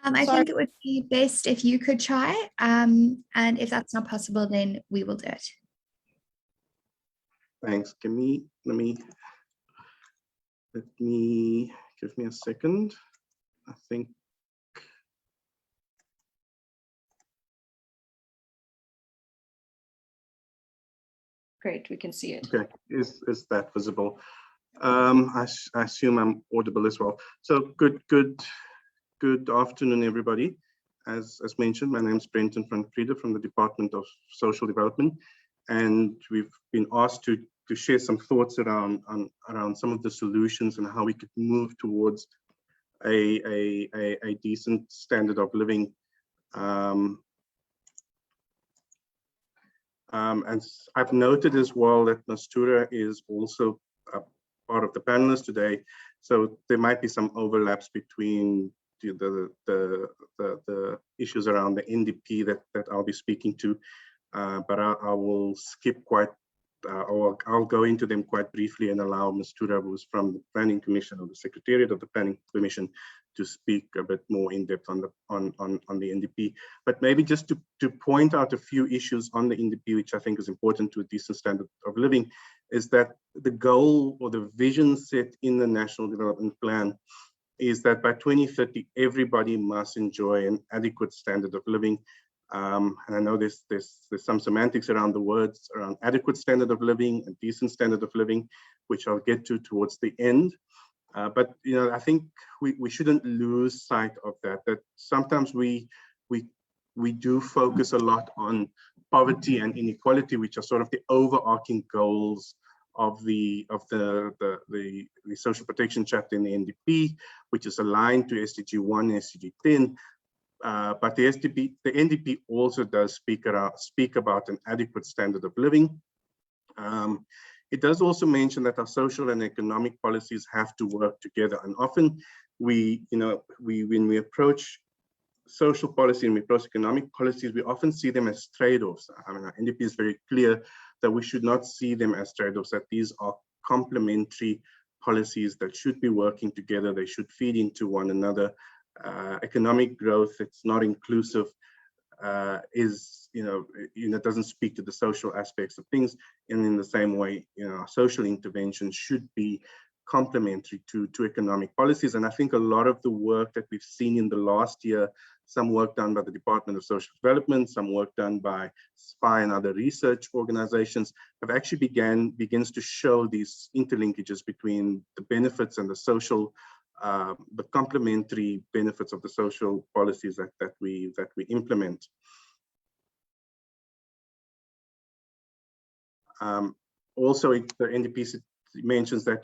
I think it would be best if you could try, and if that's not possible, then we will do it. Thanks. Let me give me a second. I think. Great, we can see it. Okay, is that visible? I assume I'm audible as well. So good afternoon, everybody. As mentioned, my name is Brenton van Friede from the Department of Social Development, and we've been asked to share some thoughts around some of the solutions and how we could move towards a decent standard of living. And I've noted as well that Nastura is also a part of the panelists today, so there might be some overlaps between the issues around the NDP that I'll be speaking to, but I will skip or I'll go into them quite briefly and allow Nastura, who's from the Planning Commission or the Secretariat of the Planning Commission, to speak a bit more in depth on the NDP. But maybe just to point out a few issues on the NDP, which I think is important to a decent standard of living, is that the goal or the vision set in the National Development Plan is that by 2030, everybody must enjoy an adequate standard of living. And I know there's some semantics around the words around adequate standard of living and decent standard of living, which I'll get to towards the end. But I think we shouldn't lose sight of that. That sometimes we do focus a lot on poverty and inequality, which are sort of the overarching goals of the social protection chapter in the NDP, which is aligned to SDG 1 and SDG 10. But the NDP also does speak about an adequate standard of living. It does also mention that our social and economic policies have to work together. And often when we approach social policy and we approach economic policies, we often see them as trade-offs. I mean, our NDP is very clear that we should not see them as trade-offs, that these are complementary policies that should be working together. They should feed into one another. Economic growth, it's not inclusive, doesn't speak to the social aspects of things. And in the same way, social intervention should be complementary to economic policies. And I think a lot of the work that we've seen in the last year, some work done by the Department of Social Development, some work done by SPI and other research organizations, have actually begins to show these interlinkages between the benefits and the social, the complementary benefits of the social policies that we implement. Also, the NDP mentions that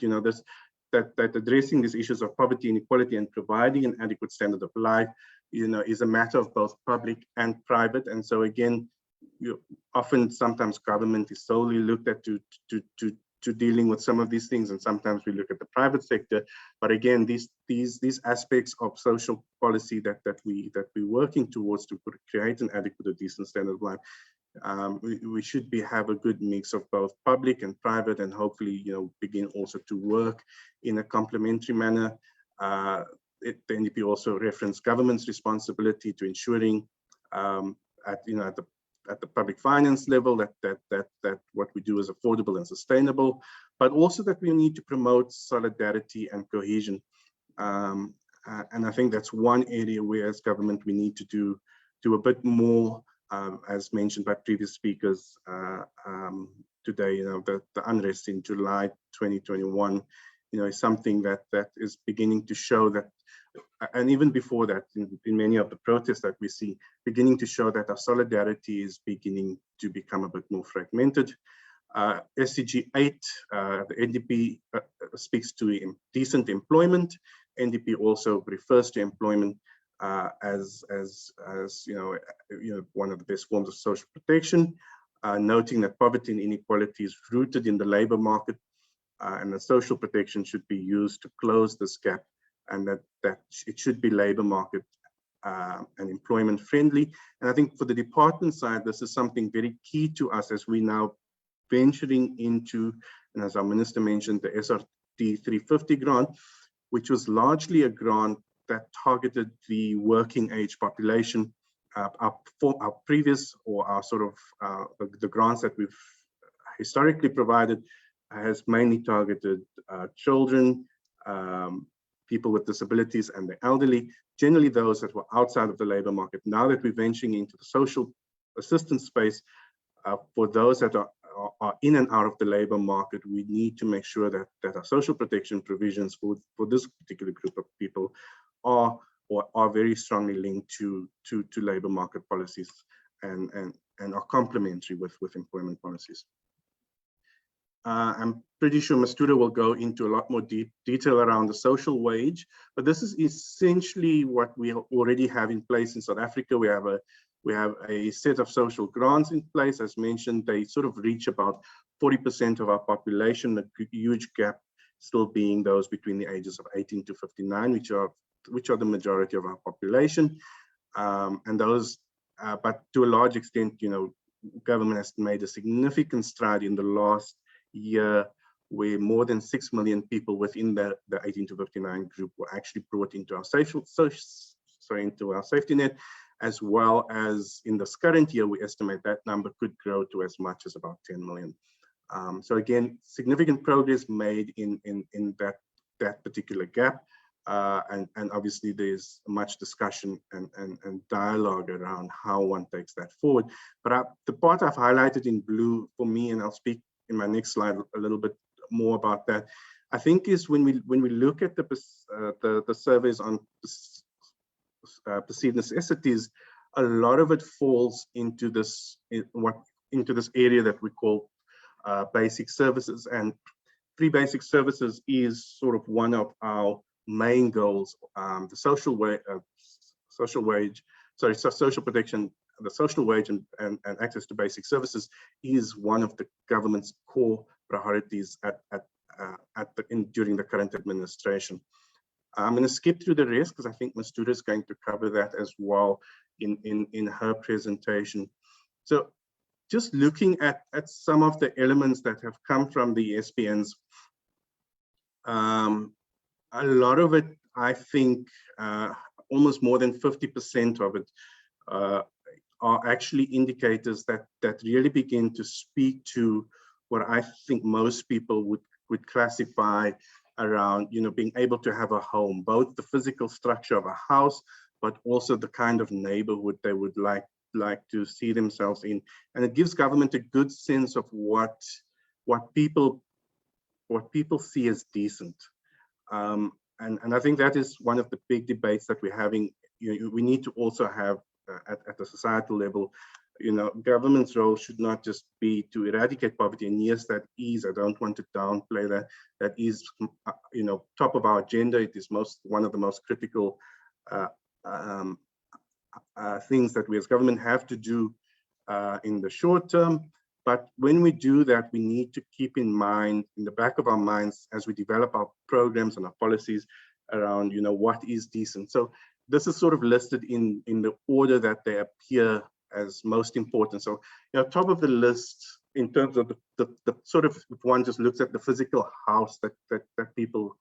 that addressing these issues of poverty, inequality, and providing an adequate standard of life, is a matter of both public and private. And so again, sometimes government is solely looked at to dealing with some of these things, and sometimes we look at the private sector. But again, these aspects of social policy that we're working towards to create an adequate or decent standard of life, we should have a good mix of both public and private, and hopefully begin also to work in a complementary manner. The NDP also referenced government's responsibility to ensuring at the public finance level that what we do is affordable and sustainable, but also that we need to promote solidarity and cohesion. And I think that's one area where as government we need to do a bit more. As mentioned by previous speakers today, the unrest in July 2021, is something that is beginning to show that, and even before that, in many of the protests that we see, beginning to show that our solidarity is beginning to become a bit more fragmented. SDG 8, the NDP speaks to decent employment. NDP also refers to employment as one of the best forms of social protection, noting that poverty and inequality is rooted in the labor market, and that social protection should be used to close this gap, and that it should be labor market and employment friendly. And I think for the department side, this is something very key to us as we now venturing into, and as our minister mentioned, the SRT 350 grant, which was largely a grant that targeted the working age population. Our previous, or our sort of the grants that we've historically provided has mainly targeted children, people with disabilities, and the elderly, generally those that were outside of the labor market. Now that we're venturing into the social assistance space, for those that are in and out of the labor market, we need to make sure that our social protection provisions for this particular group of people are very strongly linked to labor market policies and are complementary with employment policies. I'm pretty sure Mastura will go into a lot more detail around the social wage, but this is essentially what we already have in place in South Africa. We have a set of social grants in place. As mentioned, they sort of reach about 40% of our population, the huge gap still being those between the ages of 18 to 59, which are the majority of our population. And those, but to a large extent, government has made a significant stride in the last year, where more than 6 million people within the 18 to 59 group were actually brought into our into our safety net, as well as in this current year, we estimate that number could grow to as much as about 10 million. So again, significant progress made in that particular gap. And obviously there's much discussion and dialogue around how one takes that forward. But the part I've highlighted in blue for me, and I'll speak in my next slide a little bit more about that, I think is when we look at the surveys on perceived necessities, a lot of it falls into this area that we call basic services. And free basic services is sort of one of our main goals. The social protection, the social wage and access to basic services is one of the government's core priorities during the current administration. I'm going to skip through the rest because I think Ms. Tudor is going to cover that as well in her presentation. So just looking at some of the elements that have come from the SPNs, a lot of it, I think, almost more than 50% of it are actually indicators that really begin to speak to what I think most people would classify around, being able to have a home, both the physical structure of a house, but also the kind of neighborhood they would like to see themselves in. And it gives government a good sense of what people see as decent. And I think that is one of the big debates that we're having. We need to also have at the societal level, government's role should not just be to eradicate poverty. And yes, that is, I don't want to downplay that. That is, top of our agenda. It is one of the most critical things that we as government have to do in the short term. But when we do that, we need to keep in mind, in the back of our minds, as we develop our programs and our policies around, what is decent. So this is sort of listed in the order that they appear as most important. So, top of the list in terms of the sort of, if one just looks at the physical house that people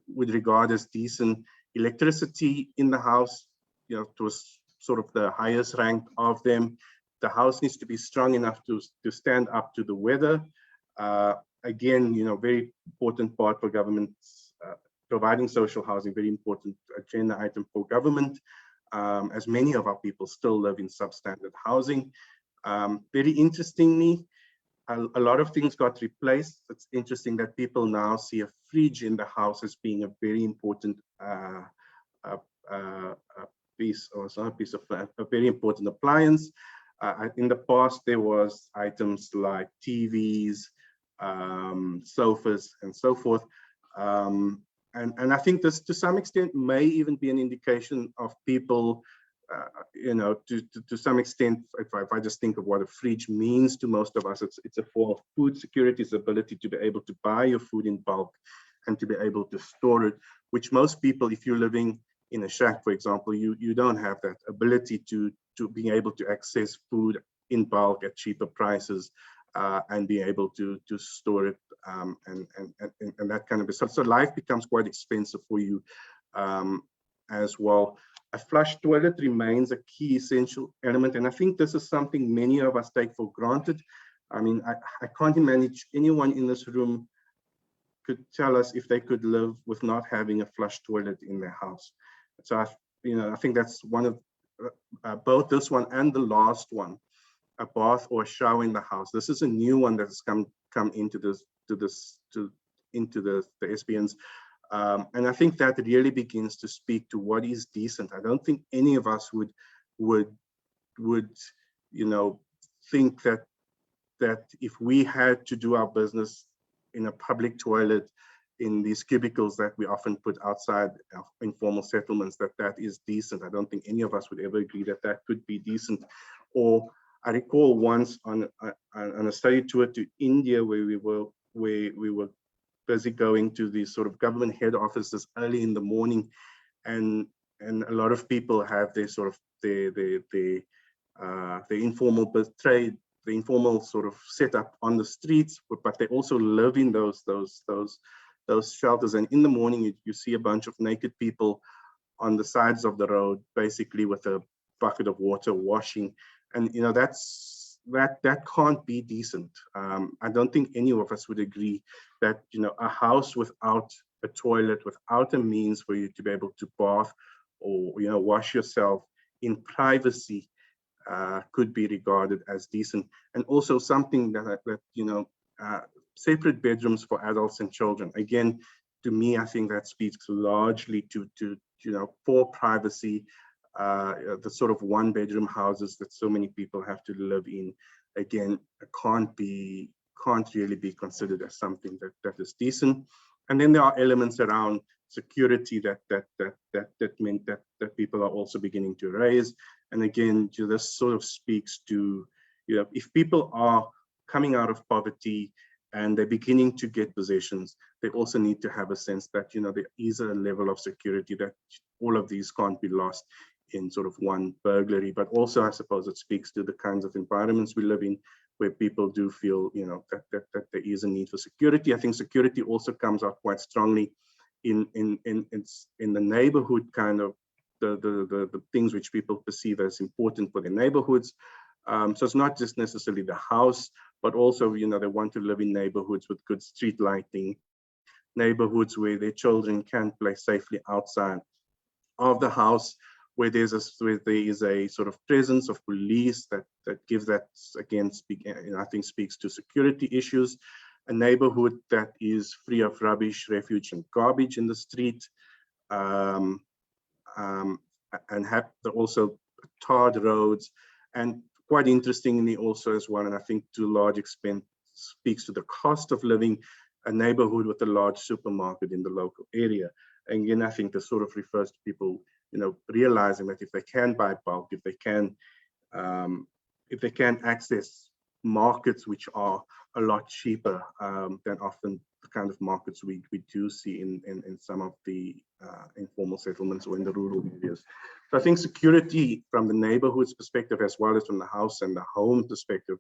would regard as decent, electricity in the house, to sort of the highest rank of them. The house needs to be strong enough to stand up to the weather. Again, very important part for government, providing social housing, very important agenda item for government, as many of our people still live in substandard housing. Very interestingly, a lot of things got replaced. It's interesting that people now see a fridge in the house as being a very important piece, or it's not a piece of a very important appliance. In the past, there was items like TVs, sofas, and so forth. And I think this, to some extent, may even be an indication of people, to some extent, if I just think of what a fridge means to most of us, it's a form of food security, it's ability to be able to buy your food in bulk and to be able to store it, which most people, if you're living in a shack, for example, you don't have that ability to being able to access food in bulk at cheaper prices and be able to store it and that kind of stuff. So life becomes quite expensive for you as well. A flush toilet remains a key essential element, and I think this is something many of us take for granted. I mean, I can't imagine anyone in this room could tell us if they could live with not having a flush toilet in their house. So I think that's one of both this one and the last one, a bath or a shower in the house. This is a new one that has come into the SPNs, and I think that really begins to speak to what is decent. I don't think any of us would think that if we had to do our business in a public toilet, in these cubicles that we often put outside informal settlements, that is decent. I don't think any of us would ever agree that could be decent. Or I recall once on a study tour to India where we were busy going to these sort of government head offices early in the morning, and a lot of people have their sort of the informal trade, the informal sort of setup on the streets, but they also live in those shelters. And in the morning, you see a bunch of naked people on the sides of the road, basically with a bucket of water washing. And that can't be decent. I don't think any of us would agree that a house without a toilet, without a means for you to be able to bath or wash yourself in privacy could be regarded as decent. And also something that separate bedrooms for adults and children. Again, to me, I think that speaks largely to for privacy, the sort of one-bedroom houses that so many people have to live in. Again, can't really be considered as something that is decent. And then there are elements around security that people are also beginning to raise. And again, this sort of speaks to, if people are coming out of poverty and they're beginning to get possessions, they also need to have a sense that, there is a level of security, that all of these can't be lost in sort of one burglary. But also, I suppose it speaks to the kinds of environments we live in, where people do feel, that there is a need for security. I think security also comes out quite strongly in the neighborhood, kind of the things which people perceive as important for their neighborhoods. So it's not just necessarily the house, but also, they want to live in neighborhoods with good street lighting, neighborhoods where their children can play safely outside of the house, where there is a sort of presence of police that gives that, again, I think speaks to security issues. A neighborhood that is free of rubbish, refuge, and garbage in the street, and have also tarred roads. And quite interestingly also as well, and I think to a large extent speaks to the cost of living, a neighborhood with a large supermarket in the local area. And again, I think this sort of refers to people, realizing that if they can buy bulk, if they can access markets which are a lot cheaper than often the kind of markets we do see in some of the informal settlements or in the rural areas. So I think security from the neighborhood's perspective, as well as from the house and the home perspective,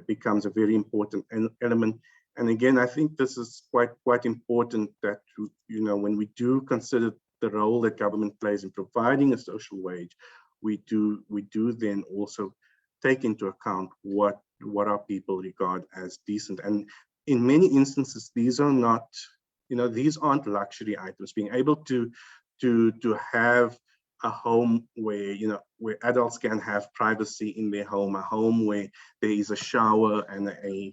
becomes a very important element. And again, I think this is quite important that, when we do consider the role that government plays in providing a social wage, we do then also take into account what our people regard as decent. And in many instances, these are not, these aren't luxury items. Being able to have a home where, where adults can have privacy in their home, a home where there is a shower and a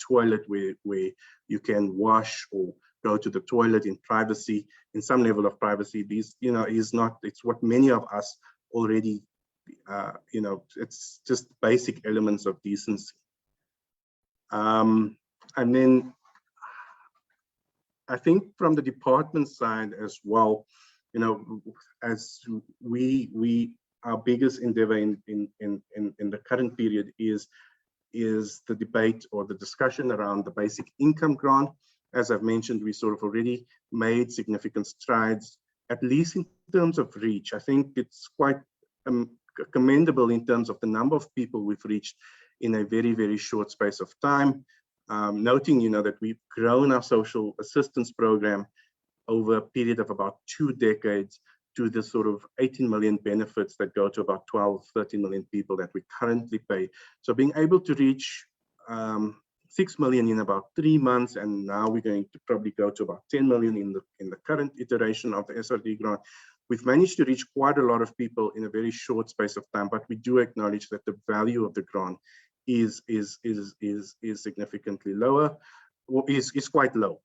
toilet where you can wash or go to the toilet in privacy, in some level of privacy. These, it's what many of us already, it's just basic elements of decency. And then I think from the department side as well, as our biggest endeavor in the current period is the debate or the discussion around the basic income grant. As I've mentioned, we sort of already made significant strides, at least in terms of reach. I think it's quite commendable in terms of the number of people we've reached in a very, very short space of time. Noting, that we've grown our social assistance program over a period of about 2 decades to the sort of 18 million benefits that go to about 12, 13 million people that we currently pay. So being able to reach 6 million in about 3 months, and now we're going to probably go to about 10 million in the current iteration of the SRD grant. We've managed to reach quite a lot of people in a very short space of time, but we do acknowledge that the value of the grant is significantly lower, or is quite low.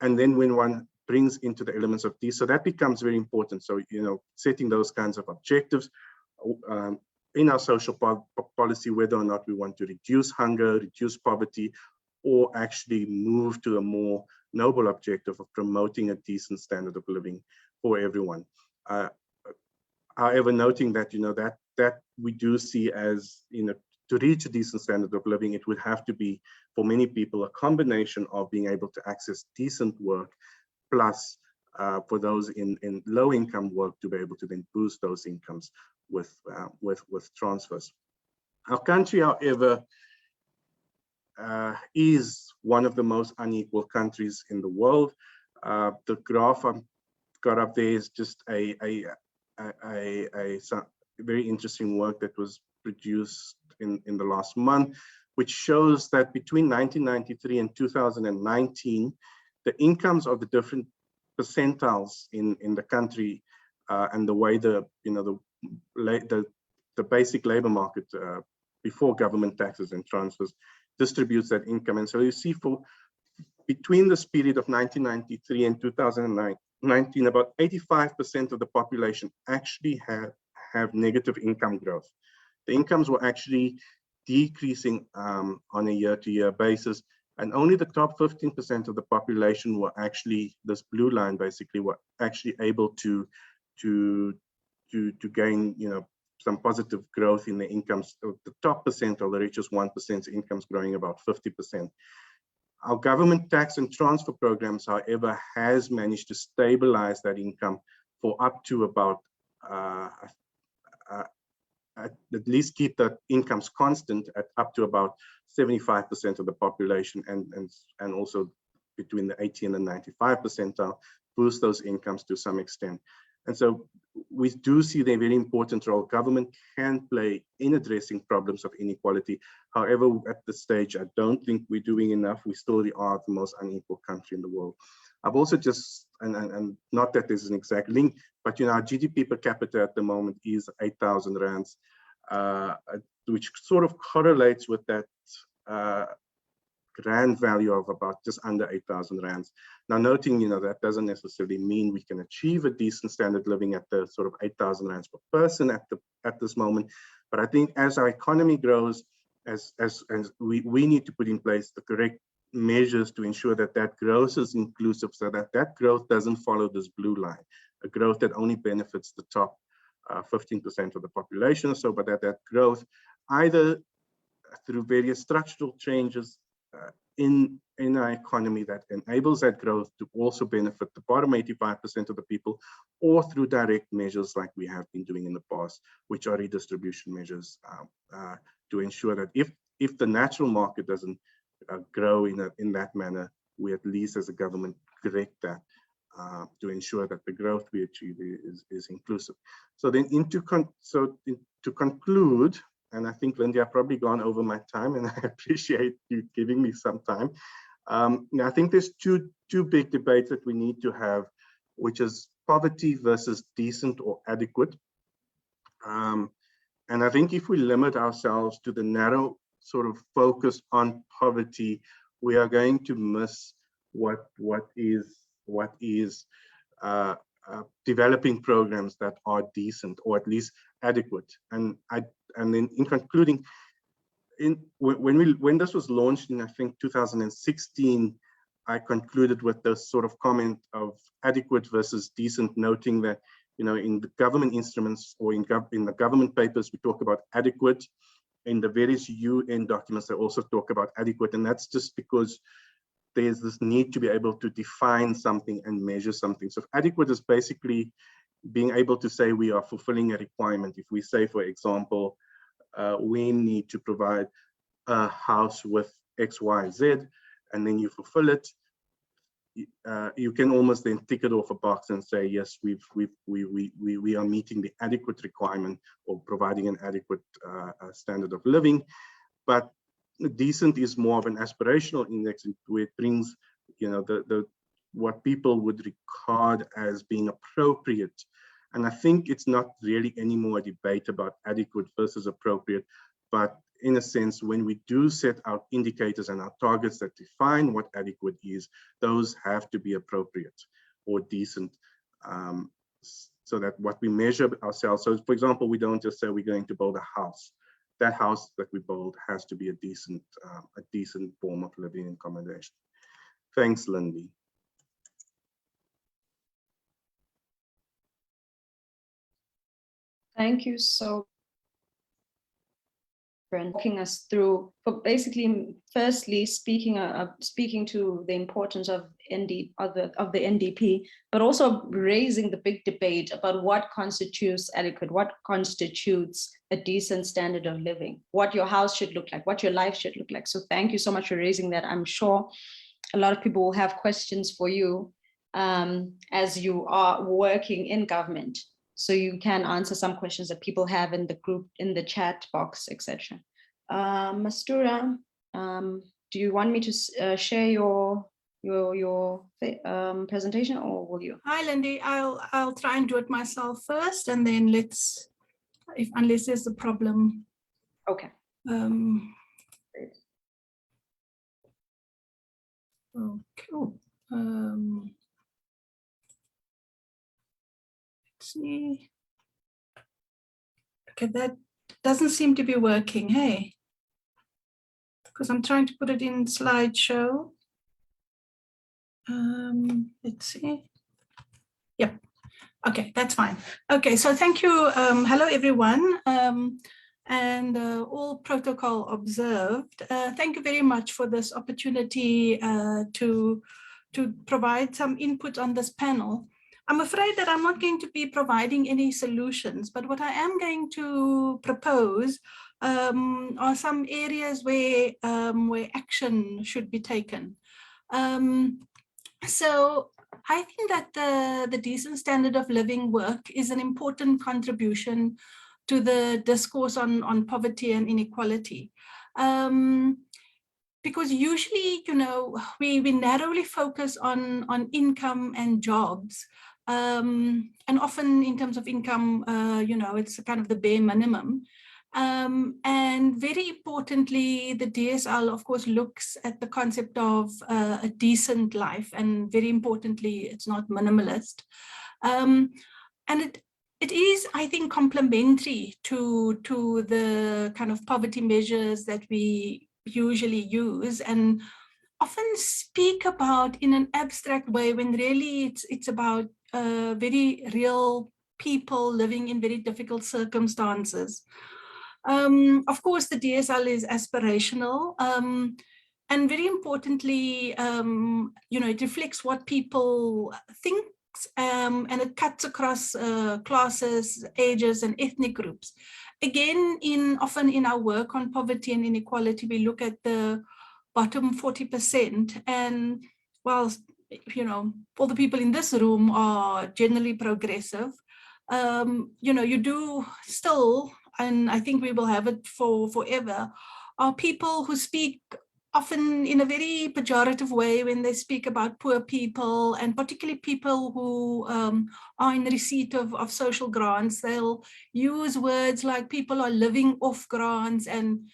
And then when one brings into the elements of these, so that becomes very important. So, setting those kinds of objectives in our social policy, whether or not we want to reduce hunger, reduce poverty, or actually move to a more noble objective of promoting a decent standard of living for everyone. However, noting that, that we do see as, to reach a decent standard of living, it would have to be, for many people, a combination of being able to access decent work, plus for those in low income work to be able to then boost those incomes with transfers. Our country, however, is one of the most unequal countries in the world. The graph I've got up there is just a very interesting work that was produced in the last month, which shows that between 1993 and 2019, the incomes of the different percentiles in the country and the way the basic labor market before government taxes and transfers distributes that income. And so you see for between this period of 1993 and 2019, about 85% of the population actually have negative income growth. The incomes were actually decreasing on a year-to-year basis, and only the top 15% of the population were actually, this blue line basically, were actually able to gain, some positive growth in the incomes. The top percent, or the richest 1%, incomes growing about 50%. Our government tax and transfer programs, however, has managed to stabilize that income for up to about at least keep the incomes constant at up to about 75% of the population, and also between the 80 and the 95 percentile, boost those incomes to some extent. And so we do see the very important role government can play in addressing problems of inequality. However, at this stage, I don't think we're doing enough. We still are the most unequal country in the world. I've also just, and not that there's an exact link, but our GDP per capita at the moment is 8,000 rands, which sort of correlates with that rand value of about just under 8,000 rands. Now, noting, that doesn't necessarily mean we can achieve a decent standard living at the sort of 8,000 rands per person at this moment. But I think as our economy grows, as we need to put in place the correct measures to ensure that that growth is inclusive, so that that growth doesn't follow this blue line, a growth that only benefits the top 15% of the population or so, but that growth either through various structural changes in our economy that enables that growth to also benefit the bottom 85% of the people, or through direct measures like we have been doing in the past, which are redistribution measures to ensure that if the natural market doesn't grow in that manner, we at least as a government correct that to ensure that the growth we achieve is inclusive. So then to conclude, and I think, Lindy, I've probably gone over my time, and I appreciate you giving me some time. I think there's two big debates that we need to have, which is poverty versus decent or adequate. And I think if we limit ourselves to the narrow sort of focus on poverty, we are going to miss what is developing programs that are decent or at least adequate. And then in concluding, when this was launched in, I think, 2016, I concluded with this sort of comment of adequate versus decent, noting that, in the government instruments or in the government papers, we talk about adequate. In the various UN documents, they also talk about adequate. And that's just because there's this need to be able to define something and measure something. So adequate is basically being able to say we are fulfilling a requirement. If we say, for example, we need to provide a house with X, Y, Z, and then you fulfill it, you can almost then tick it off a box and say, yes, we are meeting the adequate requirement or providing an adequate standard of living. But decent is more of an aspirational index, where it brings, what people would regard as being appropriate. And I think it's not really any more a debate about adequate versus appropriate, but in a sense, when we do set out indicators and our targets that define what adequate is, those have to be appropriate or decent, so that what we measure ourselves. So for example, we don't just say we're going to build a house. That house that we build has to be a decent form of living and accommodation. Thanks, Lindy. Thank you so for walking us through, for basically, firstly, speaking to the importance of the NDP, but also raising the big debate about what constitutes adequate, what constitutes a decent standard of living, what your house should look like, what your life should look like. So thank you so much for raising that. I'm sure a lot of people will have questions for you as you are working in government. So you can answer some questions that people have in the group, in the chat box, etc. Mastura, do you want me to share your your presentation, or will you? Hi, Lindy. I'll try and do it myself first, and then let's, unless there's a problem. Okay. Oh, cool. Let's see. Okay, that doesn't seem to be working, hey? Because I'm trying to put it in slideshow. Let's see. Yep. Okay, that's fine. Okay, so thank you. Hello, everyone. And all protocol observed. Thank you very much for this opportunity to provide some input on this panel. I'm afraid that I'm not going to be providing any solutions, but what I am going to propose are some areas where action should be taken. So I think that the decent standard of living work is an important contribution to the discourse on poverty and inequality. Because usually, you know, we narrowly focus on income and jobs. And often in terms of income, you know, it's kind of the bare minimum. And very importantly, the DSL, of course, looks at the concept of a decent life. And very importantly, it's not minimalist. And it is, I think, complementary to the kind of poverty measures that we usually use and often speak about in an abstract way when really it's about very real people living in very difficult circumstances. Of course, the DSL is aspirational. And very importantly, you know, it reflects what people think, and it cuts across classes, ages, and ethnic groups. Again, often in our work on poverty and inequality, we look at the bottom 40%. And while, you know, all the people in this room are generally progressive, you know, you do still, and I think we will have it for forever, are people who speak often in a very pejorative way when they speak about poor people, and particularly people who are in receipt of social grants. They'll use words like people are living off grants, and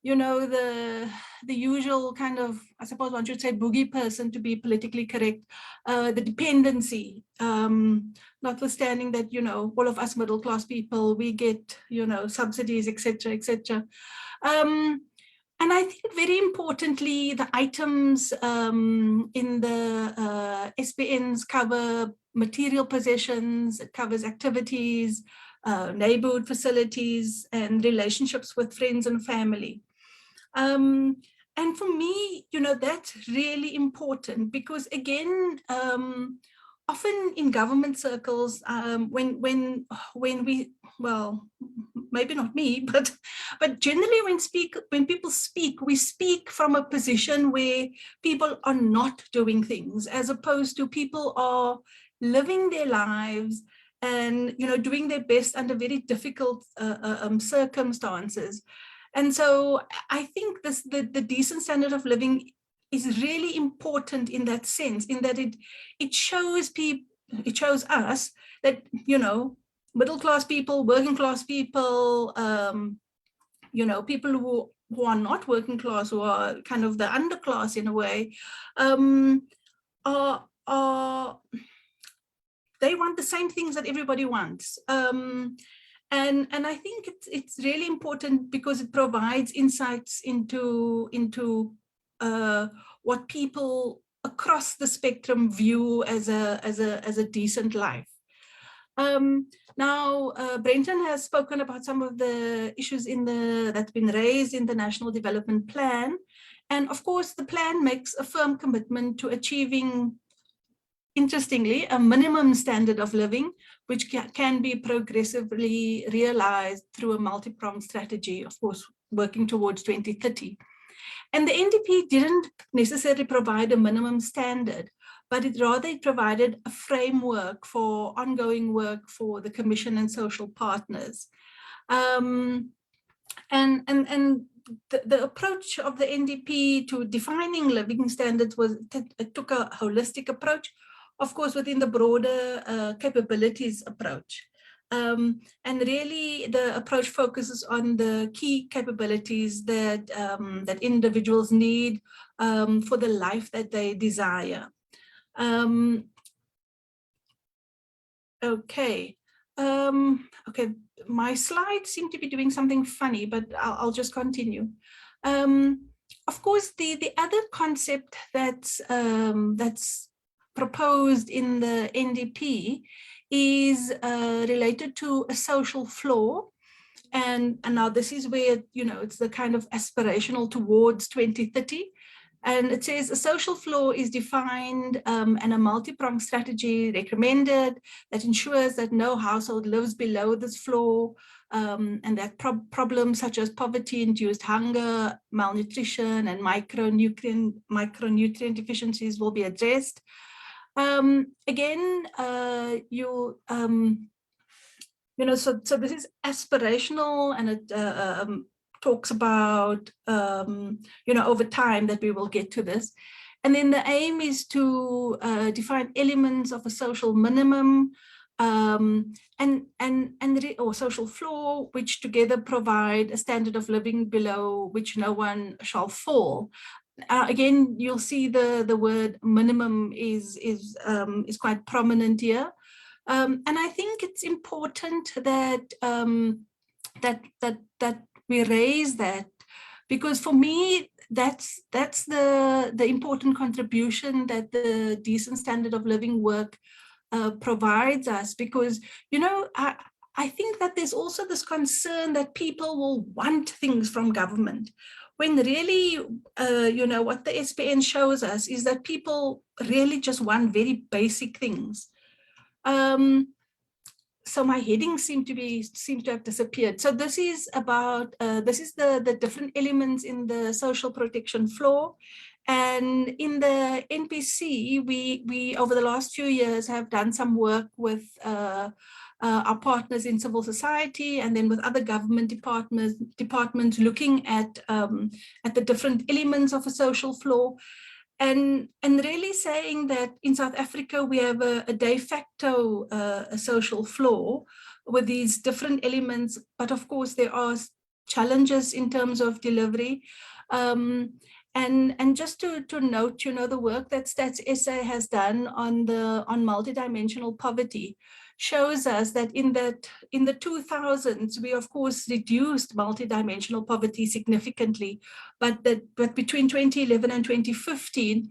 you know, the usual kind of, I suppose one should say, boogie person to be politically correct, the dependency, notwithstanding that, you know, all of us middle class people, we get, you know, subsidies, etc., etc. And I think very importantly, the items in the SPNs cover material possessions, it covers activities, neighborhood facilities, and relationships with friends and family. And for me, you know, that's really important because, again, often in government circles, when we, well, maybe not me, but generally when people speak, we speak from a position where people are not doing things, as opposed to people are living their lives and, you know, doing their best under very difficult circumstances. And so I think the decent standard of living is really important in that sense, in that it shows people, it shows us that, you know, middle class people, working class people, you know, people who are not working class, who are kind of the underclass in a way, they want the same things that everybody wants. And I think it's really important because it provides insights into what people across the spectrum view as a decent life. Now, Brenton has spoken about some of the issues that's been raised in the National Development Plan. And of course, the plan makes a firm commitment to achieving, interestingly, a minimum standard of living, which can be progressively realized through a multi-pronged strategy, of course, working towards 2030. And the NDP didn't necessarily provide a minimum standard, but it rather provided a framework for ongoing work for the Commission and social partners. And the approach of the NDP to defining living standards was it took a holistic approach, of course, within the broader capabilities approach. And really the approach focuses on the key capabilities that, that individuals need for the life that they desire. Okay. Okay, my slides seem to be doing something funny, but I'll just continue. Of course, the other concept that's proposed in the NDP is related to a social flaw. And now this is where, you know, it's the kind of aspirational towards 2030. And it says a social flaw is defined and a multi-pronged strategy recommended that ensures that no household lives below this flaw, and that problems such as poverty-induced hunger, malnutrition, and micronutrient deficiencies will be addressed. Again, you know, so this is aspirational, and it talks about, you know, over time that we will get to this. And then the aim is to define elements of a social minimum or social floor, which together provide a standard of living below which no one shall fall. Again, you'll see the word minimum is quite prominent here. And I think it's important that that we raise that, because for me that's the important contribution that the decent standard of living work provides us. Because, you know, I think that there's also this concern that people will want things from government, when really, you know, what the SPN shows us is that people really just want very basic things. So my headings seem to have disappeared. So this is about this is the different elements in the social protection floor. And in the NPC, we over the last few years have done some work with our partners in civil society, and then with other government departments looking at the different elements of a social floor. And really saying that in South Africa, we have a de facto a social flaw with these different elements, but of course there are challenges in terms of delivery. And just to note, you know, the work that Stats SA has done on multidimensional poverty shows us that in the 2000s, we of course reduced multidimensional poverty significantly, but between 2011 and 2015,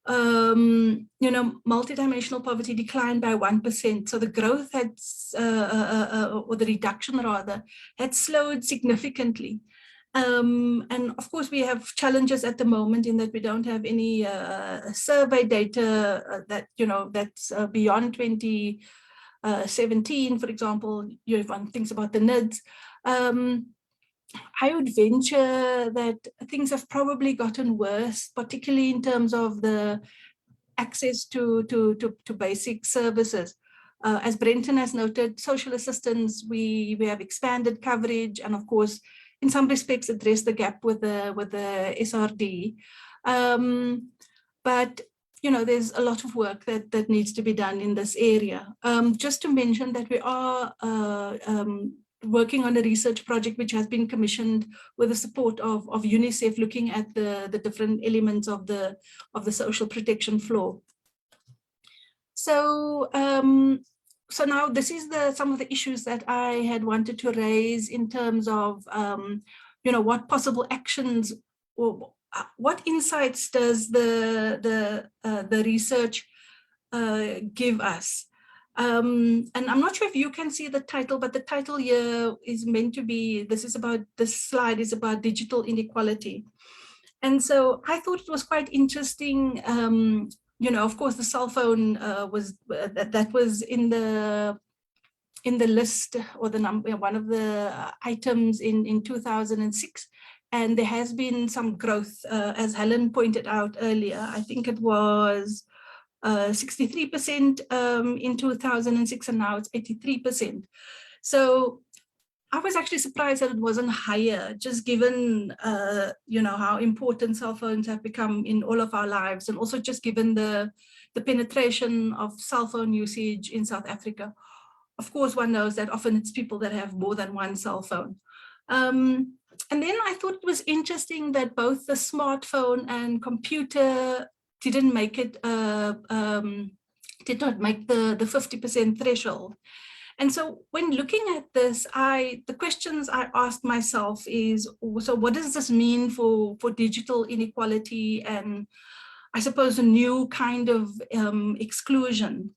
you know, multidimensional poverty declined by 1%. So the growth had, or the reduction rather, had slowed significantly. And of course, we have challenges at the moment in that we don't have any survey data that, you know, that's beyond 2017, for example. If one thinks about the NIDS, I would venture that things have probably gotten worse, particularly in terms of the access to basic services. As Brenton has noted, social assistance, we have expanded coverage, and of course, in some respects, address the gap with the SRD. But you know, there's a lot of work that needs to be done in this area. Just to mention that we are working on a research project which has been commissioned with the support of UNICEF, looking at the different elements of the social protection floor. So so now this is some of the issues that I had wanted to raise in terms of, you know, what possible actions or what insights does the research give us. And I'm not sure if you can see the title, but the title here is meant to be, this slide is about digital inequality. And so I thought it was quite interesting. You know, of course, the cell phone was in the list, or the number, one of the items in 2006, and there has been some growth, as Helen pointed out earlier. I think it was 63% in 2006, and now it's 83%. So I was actually surprised that it wasn't higher, just given, you know, how important cell phones have become in all of our lives, and also just given the penetration of cell phone usage in South Africa. Of course, one knows that often it's people that have more than one cell phone. And then I thought it was interesting that both the smartphone and computer didn't make it, did not make the 50% threshold. And so when looking at this, the questions I asked myself is, so what does this mean for digital inequality and I suppose a new kind of exclusion?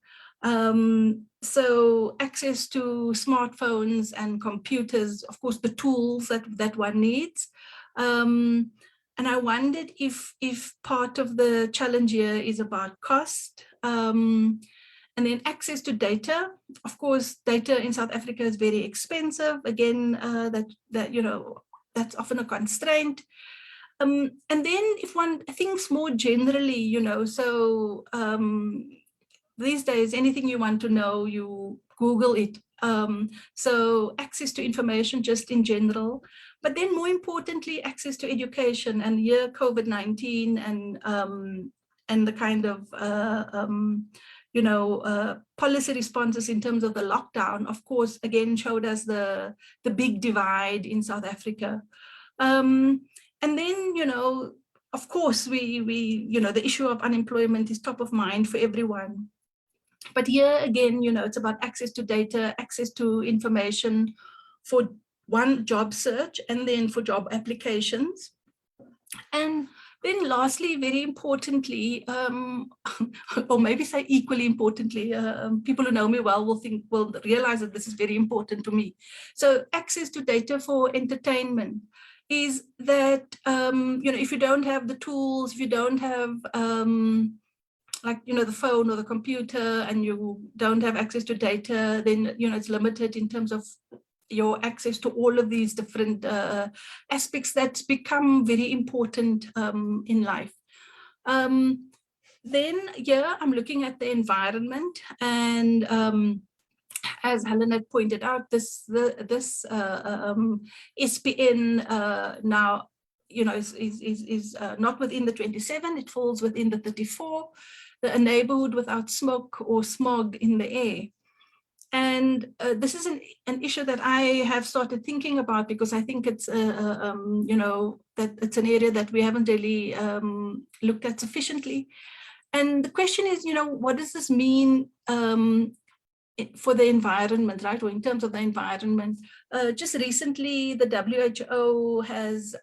So access to smartphones and computers, of course, the tools that one needs. And I wondered if part of the challenge here is about cost. And then access to data. Of course, data in South Africa is very expensive. Again, that you know, that's often a constraint. And then if one thinks more generally, you know, so these days, anything you want to know, you Google it. So access to information just in general, but then more importantly, access to education. And here COVID-19 and the kind of, you know, policy responses in terms of the lockdown, of course, again, showed us the big divide in South Africa. And then, you know, of course, you know, the issue of unemployment is top of mind for everyone. But here again, you know, it's about access to data, access to information for one, job search, and then for job applications. And then lastly, very importantly, or maybe say equally importantly, people who know me well will realize that this is very important to me. So access to data for entertainment is that, you know, if you don't have the tools, if you don't have, like, you know, the phone or the computer, and you don't have access to data, then, you know, it's limited in terms of your access to all of these different aspects that's become very important in life. Then, yeah, I'm looking at the environment, and as Helen had pointed out, this SPN now, you know, is not within the 27, it falls within the 34, a neighborhood without smoke or smog in the air. And this is an issue that I have started thinking about, because I think it's, you know, that it's an area that we haven't really looked at sufficiently. And the question is, you know, what does this mean for the environment, right? Or in terms of the environment. Just recently, the WHO has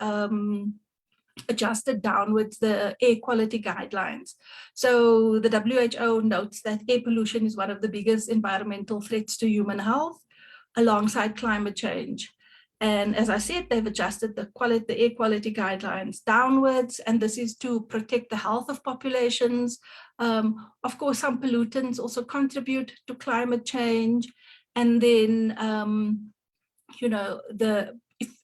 adjusted downwards the air quality guidelines. So the WHO notes that air pollution is one of the biggest environmental threats to human health, alongside climate change. And as I said, they've adjusted the air quality guidelines downwards, and this is to protect the health of populations. Of course, some pollutants also contribute to climate change. And then, you know,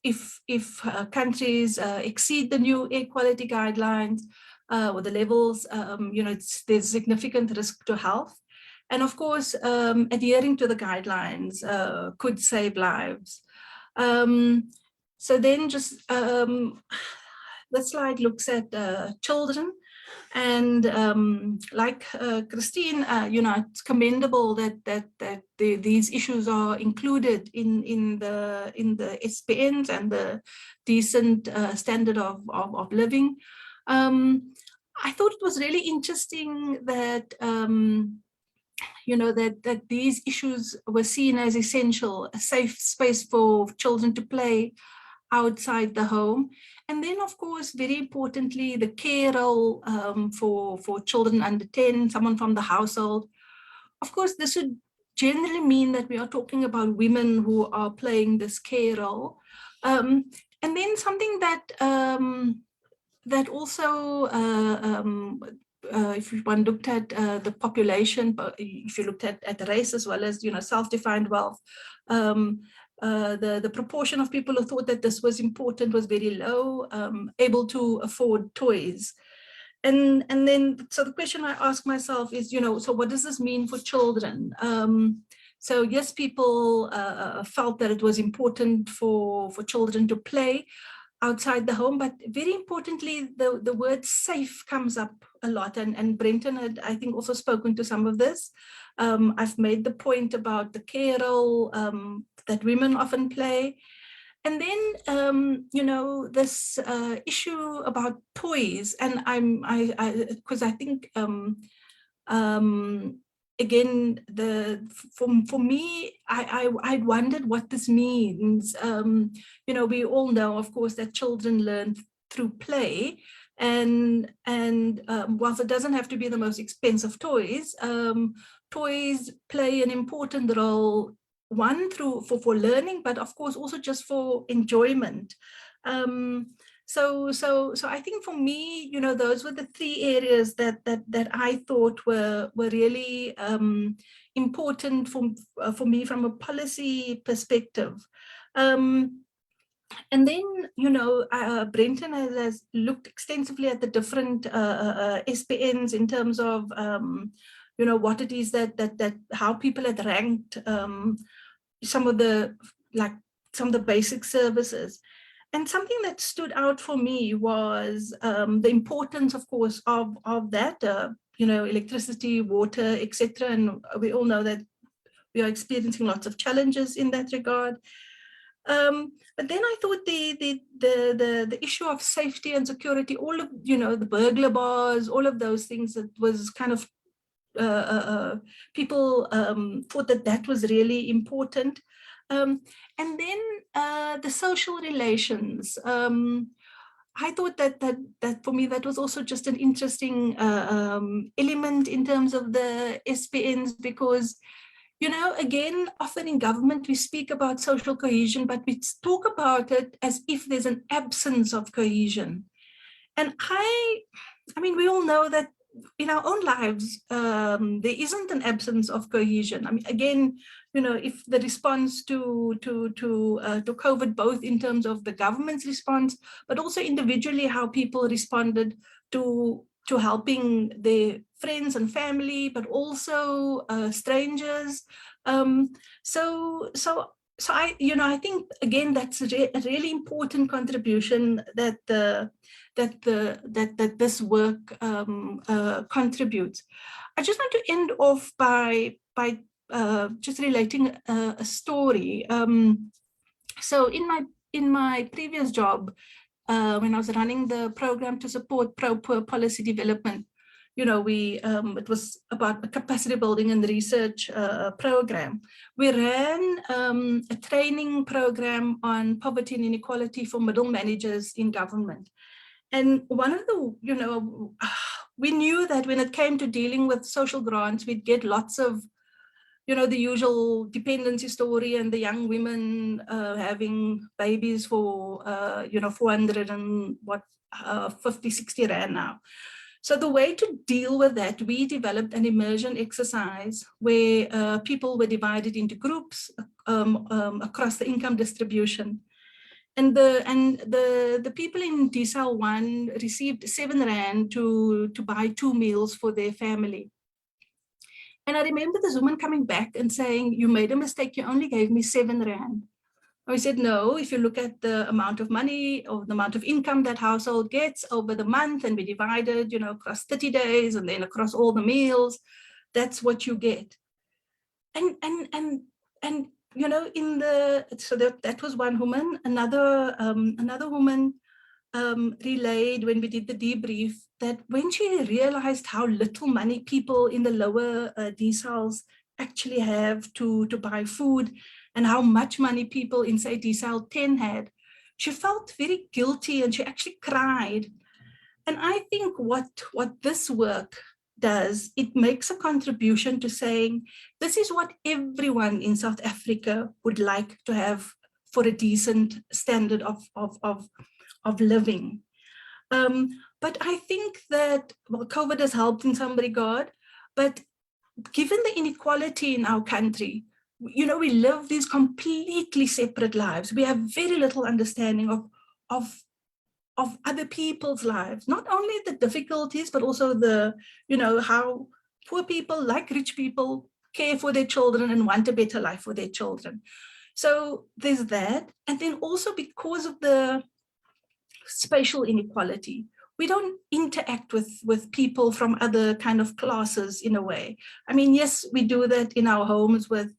if countries exceed the new air quality guidelines or the levels, you know, there's significant risk to health. And of course, adhering to the guidelines could save lives. So then just the slide looks at children. And like Christine, you know, it's commendable that these issues are included in the SPNs and the decent standard of living. I thought it was really interesting that you know, that these issues were seen as essential, a safe space for children to play outside the home. And then, of course, very importantly, the care role for children under 10, someone from the household. Of course, this would generally mean that we are talking about women who are playing this care role. And then something that that also, if one looked at the population, but if you looked at race as well as, you know, self-defined wealth, the proportion of people who thought that this was important was very low, able to afford toys. And then, so the question I ask myself is, you know, so what does this mean for children? So yes, people felt that it was important for children to play outside the home, but very importantly, the word safe comes up a lot. And Brenton had, I think, also spoken to some of this. I've made the point about the care role that women often play. And then, you know, this issue about toys, and because I think, again, for me, I wondered what this means. You know, we all know, of course, that children learn through play, and whilst it doesn't have to be the most expensive toys, toys play an important role. One, for learning, but of course also just for enjoyment. So I think for me, you know, those were the three areas that I thought were really important for me from a policy perspective. And then, you know, Brenton has looked extensively at the different SPNs in terms of, you know, what it is that how people had ranked some of the basic services. And something that stood out for me was the importance, of course, of that, you know, electricity, water, etc. And we all know that we are experiencing lots of challenges in that regard. But then I thought the issue of safety and security, all of, you know, the burglar bars, all of those things, that was kind of people thought that was really important. And then the social relations. I thought that for me, that was also just an interesting element in terms of the SPNs, because, you know, again, often in government, we speak about social cohesion, but we talk about it as if there's an absence of cohesion. And I mean, we all know that in our own lives, there isn't an absence of cohesion. I mean, again, you know, if the response to COVID, both in terms of the government's response, but also individually how people responded to helping their friends and family, but also strangers. So I, you know, I think again that's a really important contribution that this work contributes. I just want to end off by just relating a story. So in my previous job, when I was running the program to support pro-poor policy development, you know, it was about a capacity building and research program. We ran a training program on poverty and inequality for middle managers in government. And one of the, you know, we knew that when it came to dealing with social grants, we'd get lots of, you know, the usual dependency story and the young women having babies for, you know, 400 and what, 50, 60 Rand now. So the way to deal with that, we developed an immersion exercise where people were divided into groups across the income distribution. And the people in decile 1 received 7 Rand to buy 2 meals for their family. And I remember this woman coming back and saying, "You made a mistake, you only gave me 7 Rand. I said, no, if you look at the amount of money or the amount of income that household gets over the month, and we divided, you know, across 30 days and then across all the meals, that's what you get." And you know, so that was one woman. Another woman relayed when we did the debrief that when she realized how little money people in the lower deciles actually have to buy food, and how much money people in, say, decile 10 had, she felt very guilty and she actually cried. And I think what this work does, it makes a contribution to saying, this is what everyone in South Africa would like to have for a decent standard of living. But I think that, well, COVID has helped in some regard, but given the inequality in our country, you know, we live these completely separate lives. We have very little understanding of other people's lives, not only the difficulties, but also the, you know, how poor people, like rich people, care for their children and want a better life for their children. So there's that. And then also because of the spatial inequality, we don't interact with people from other kind of classes in a way. I mean, yes, we do that in our homes with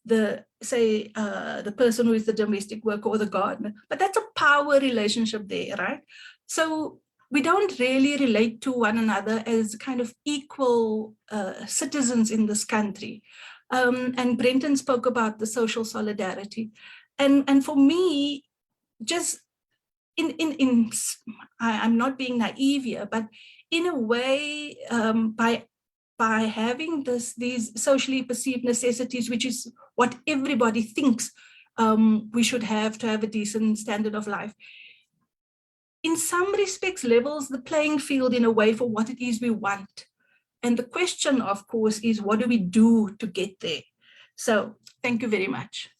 the, say, the person who is the domestic worker or the gardener, but that's a power relationship there, right? So we don't really relate to one another as kind of equal citizens in this country. And Brenton spoke about the social solidarity. And for me, just I'm not being naive here, but in a way, by having these socially perceived necessities, which is what everybody thinks we should have to have a decent standard of life, in some respects levels the playing field in a way for what it is we want. And the question, of course, is what do we do to get there? So thank you very much.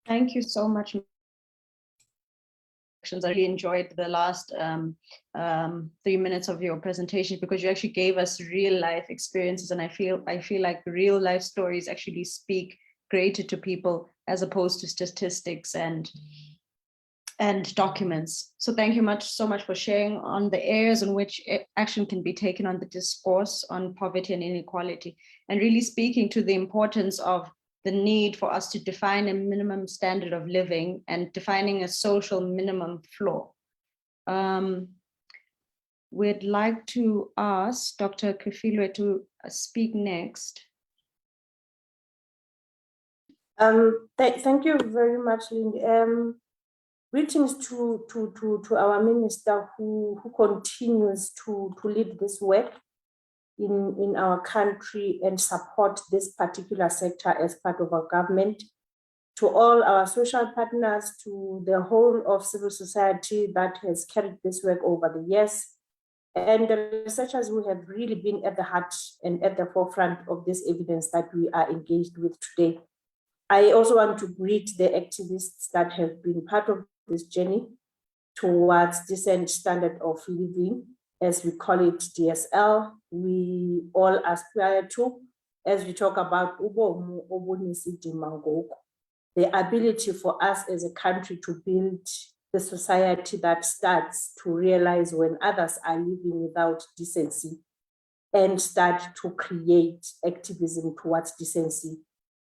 Thank you so much. I really enjoyed the last 3 minutes of your presentation because you actually gave us real life experiences, and I feel like real life stories actually speak greater to people as opposed to statistics and documents. So thank you so much for sharing on the areas in which action can be taken on the discourse on poverty and inequality, and really speaking to the importance of the need for us to define a minimum standard of living and defining a social minimum floor. We'd like to ask Dr. Kefilwe to speak next. Thank you very much, Lindy. Greetings to our minister who continues to lead this work in our country and support this particular sector as part of our government, to all our social partners, to the whole of civil society that has carried this work over the years, and the researchers who have really been at the heart and at the forefront of this evidence that we are engaged with today. I also want to greet the activists that have been part of this journey towards decent standard of living, as we call it DSL, we all aspire to, as we talk about the ability for us as a country to build the society that starts to realize when others are living without decency and start to create activism towards decency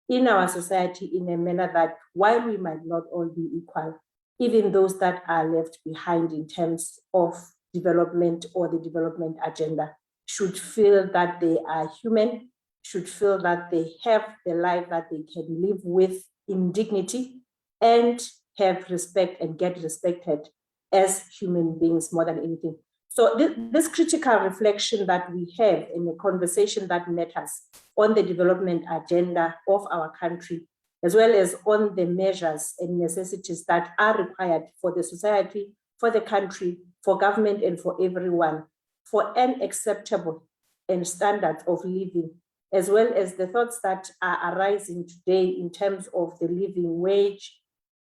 in our society in a manner that while we might not all be equal, even those that are left behind in terms of development or the development agenda should feel that they are human, should feel that they have the life that they can live with in dignity and have respect and get respected as human beings more than anything. So this critical reflection that we have in a conversation that matters on the development agenda of our country, as well as on the measures and necessities that are required for the society, for the country, for government, and for everyone, for an acceptable and standard of living, as well as the thoughts that are arising today in terms of the living wage,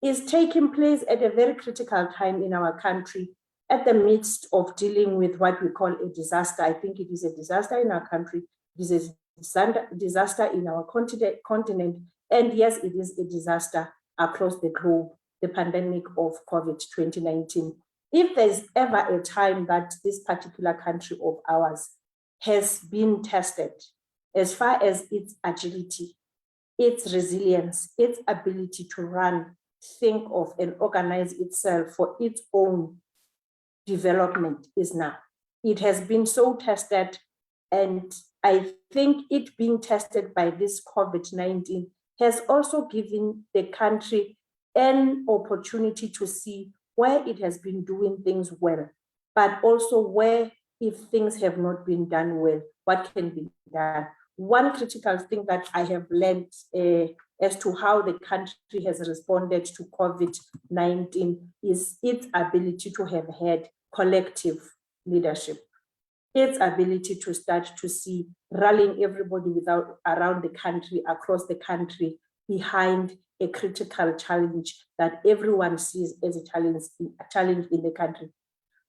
is taking place at a very critical time in our country, at the midst of dealing with what we call a disaster. I think it is a disaster in our country, it is a disaster in our continent, and yes, it is a disaster across the globe, the pandemic of COVID-2019. If there's ever a time that this particular country of ours has been tested as far as its agility, its resilience, its ability to run, think of, and organize itself for its own development is now. It has been so tested, and I think it being tested by this COVID-19 has also given the country an opportunity to see where it has been doing things well, but also where, if things have not been done well, what can be done. One critical thing that I have learned as to how the country has responded to COVID-19 is its ability to have had collective leadership, its ability to start to see rallying everybody around the country, across the country, behind a critical challenge that everyone sees as a challenge in the country.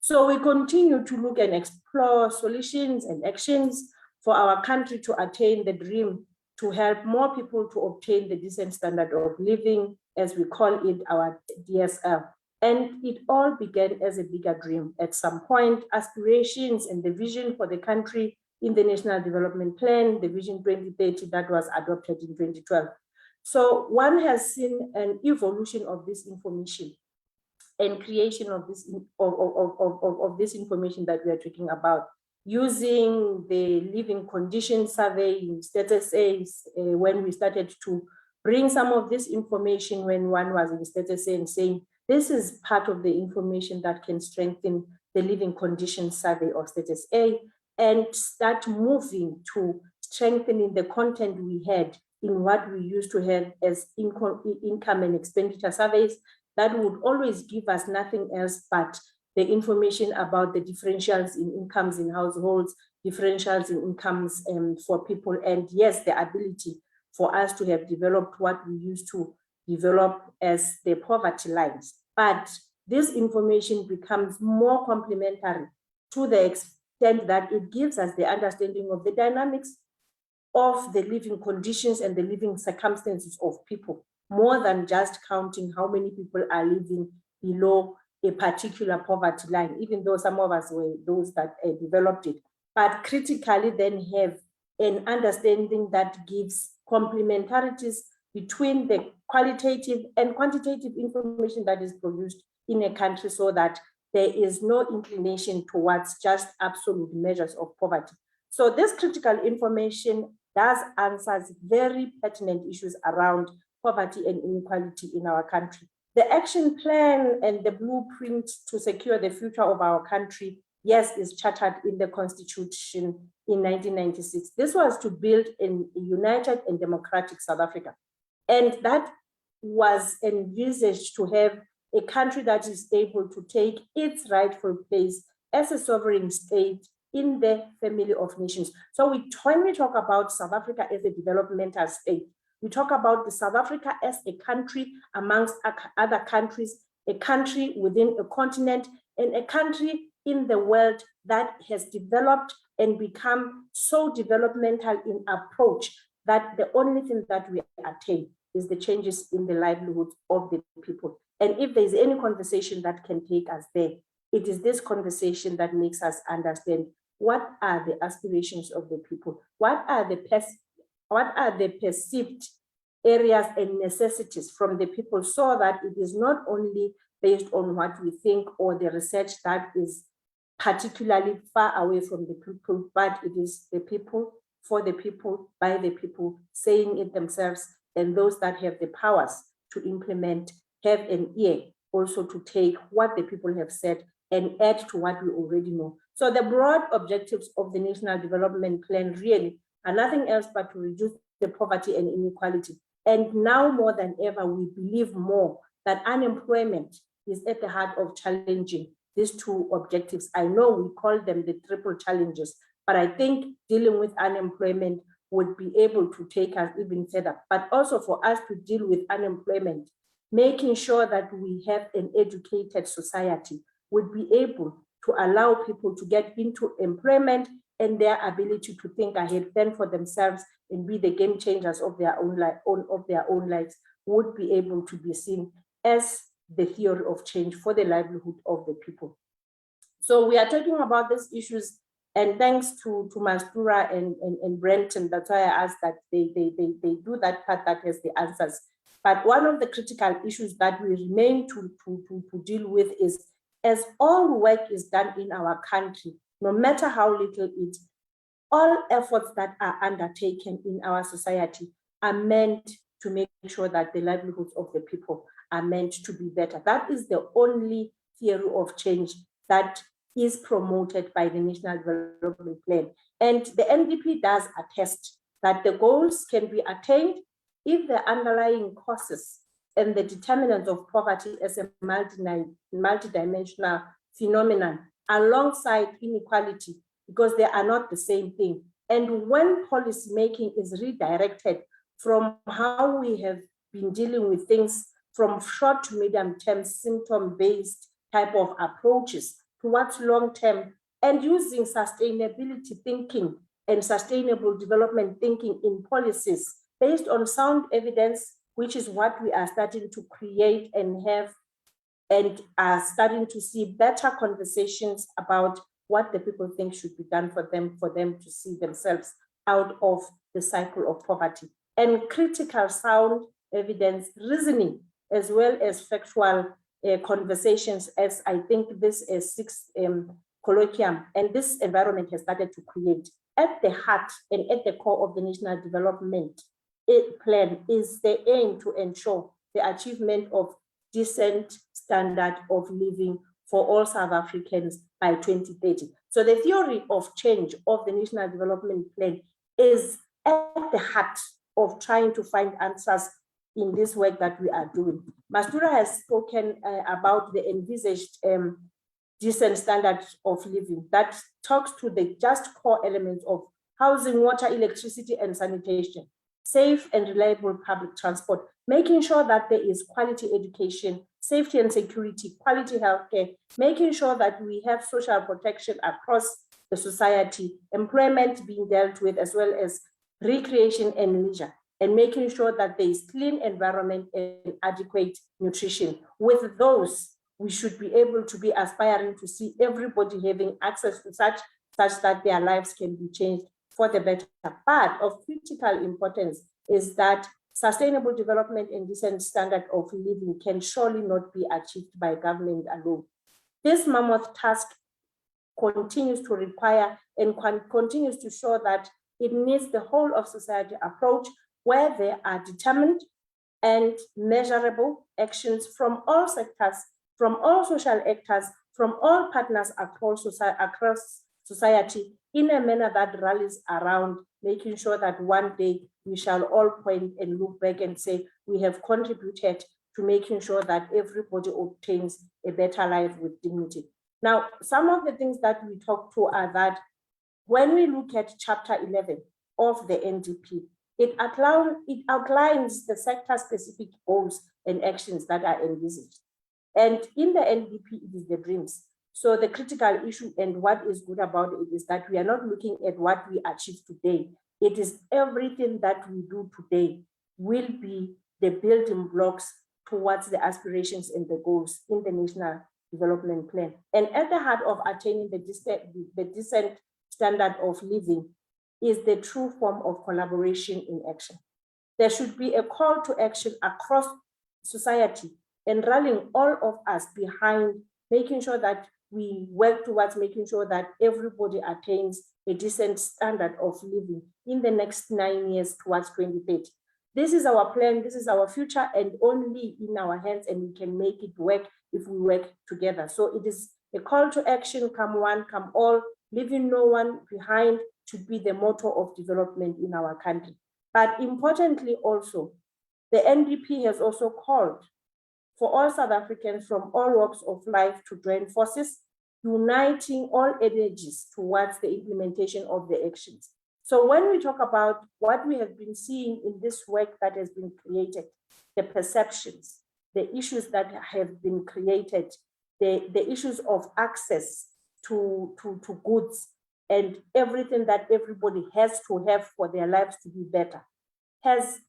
So we continue to look and explore solutions and actions for our country to attain the dream, to help more people to obtain the decent standard of living, as we call it, our DSL. And it all began as a bigger dream. At some point, aspirations and the vision for the country in the National Development Plan, the Vision 2030 that was adopted in 2012. So one has seen an evolution of this information and creation of this of this information that we are talking about, using the living condition survey in status A's, when we started to bring some of this information when one was in status A and saying, this is part of the information that can strengthen the living condition survey of status A, and start moving to strengthening the content we had in what we used to have as income and expenditure surveys that would always give us nothing else but the information about the differentials in incomes in households, differentials in incomes for people, and yes, the ability for us to have developed what we used to develop as the poverty lines. But this information becomes more complementary to the extent that it gives us the understanding of the dynamics of the living conditions and the living circumstances of people, more than just counting how many people are living below a particular poverty line, even though some of us were those that developed it. But critically then have an understanding that gives complementarities between the qualitative and quantitative information that is produced in a country, so that there is no inclination towards just absolute measures of poverty. So this critical information does answer very pertinent issues around poverty and inequality in our country. The action plan and the blueprint to secure the future of our country, yes, is chartered in the Constitution in 1996. This was to build a united and democratic South Africa. And that was envisaged to have a country that is able to take its rightful place as a sovereign state in the family of nations. So when we talk about South Africa as a developmental state, we talk about the South Africa as a country amongst other countries, a country within a continent, and a country in the world that has developed and become so developmental in approach that the only thing that we attain is the changes in the livelihoods of the people. And if there's any conversation that can take us there, it is this conversation that makes us understand what are the aspirations of the people, what are the perceived areas and necessities from the people, so that it is not only based on what we think or the research that is particularly far away from the people, but it is the people, for the people, by the people, saying it themselves, and those that have the powers to implement have an ear also to take what the people have said and add to what we already know. So the broad objectives of the National Development Plan really are nothing else but to reduce the poverty and inequality. And now more than ever, we believe more that unemployment is at the heart of challenging these two objectives. I know we call them the triple challenges, but I think dealing with unemployment would be able to take us even further. But also for us to deal with unemployment, making sure that we have an educated society would be able to allow people to get into employment and their ability to think ahead, then for themselves and be the game changers of their own lives would be able to be seen as the theory of change for the livelihood of the people. So we are talking about these issues, and thanks to Mastura and Brenton, that's why I asked that they do that part that has the answers. But one of the critical issues that we remain to deal with is, as all work is done in our country, no matter how little it, all efforts that are undertaken in our society are meant to make sure that the livelihoods of the people are meant to be better. That is the only theory of change that is promoted by the National Development Plan. And the NDP does attest that the goals can be attained if the underlying causes and the determinants of poverty as a multidimensional phenomenon alongside inequality, because they are not the same thing. And when policy making is redirected from how we have been dealing with things from short to medium term symptom-based type of approaches towards long-term, and using sustainability thinking and sustainable development thinking in policies based on sound evidence, which is what we are starting to create and have, and are starting to see better conversations about what the people think should be done for them to see themselves out of the cycle of poverty. And critical sound evidence reasoning, as well as factual conversations, as I think this is sixth colloquium, and this environment has started to create. At the heart and at the core of the National Development Plan is the aim to ensure the achievement of decent standard of living for all South Africans by 2030. So the theory of change of the National Development Plan is at the heart of trying to find answers in this work that we are doing. Mastura has spoken about the envisaged decent standards of living that talks to the just core elements of housing, water, electricity, and sanitation, safe and reliable public transport, making sure that there is quality education, safety and security, quality healthcare, making sure that we have social protection across the society, employment being dealt with, as well as recreation and leisure, and making sure that there is clean environment and adequate nutrition. With those, we should be able to be aspiring to see everybody having access to such that their lives can be changed for the better. But of critical importance is that sustainable development and decent standard of living can surely not be achieved by government alone. This mammoth task continues to require and continues to show that it needs the whole of society approach, where there are determined and measurable actions from all sectors, from all social actors, from all partners across society, in a manner that rallies around making sure that one day we shall all point and look back and say we have contributed to making sure that everybody obtains a better life with dignity. Now, some of the things that we talk to are that when we look at Chapter 11 of the NDP, it outlines the sector-specific goals and actions that are envisaged. And in the NDP, it is the dreams. So the critical issue and what is good about it is that we are not looking at what we achieve today. It is everything that we do today will be the building blocks towards the aspirations and the goals in the National Development Plan. And at the heart of attaining the decent standard of living is the true form of collaboration in action. There should be a call to action across society and rallying all of us behind making sure that we work towards making sure that everybody attains a decent standard of living in the next 9 years towards 2030. This is our plan, this is our future, and only in our hands, and we can make it work if we work together. So it is a call to action, come one, come all, leaving no one behind should be the motto of development in our country. But importantly also, the NDP has also called for all South Africans from all walks of life to join forces, uniting all energies towards the implementation of the actions. So when we talk about what we have been seeing in this work that has been created, the perceptions, the issues that have been created, the issues of access to goods and everything that everybody has to have for their lives to be better, has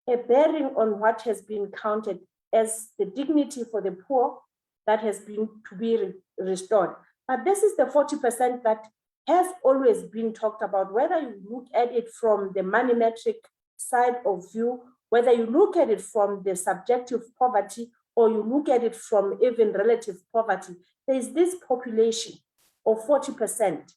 a bearing on what has been counted as the dignity for the poor that has been to be restored. But this is the 40% that has always been talked about, whether you look at it from the money metric side of view, whether you look at it from the subjective poverty, or you look at it from even relative poverty. There is this population of 40%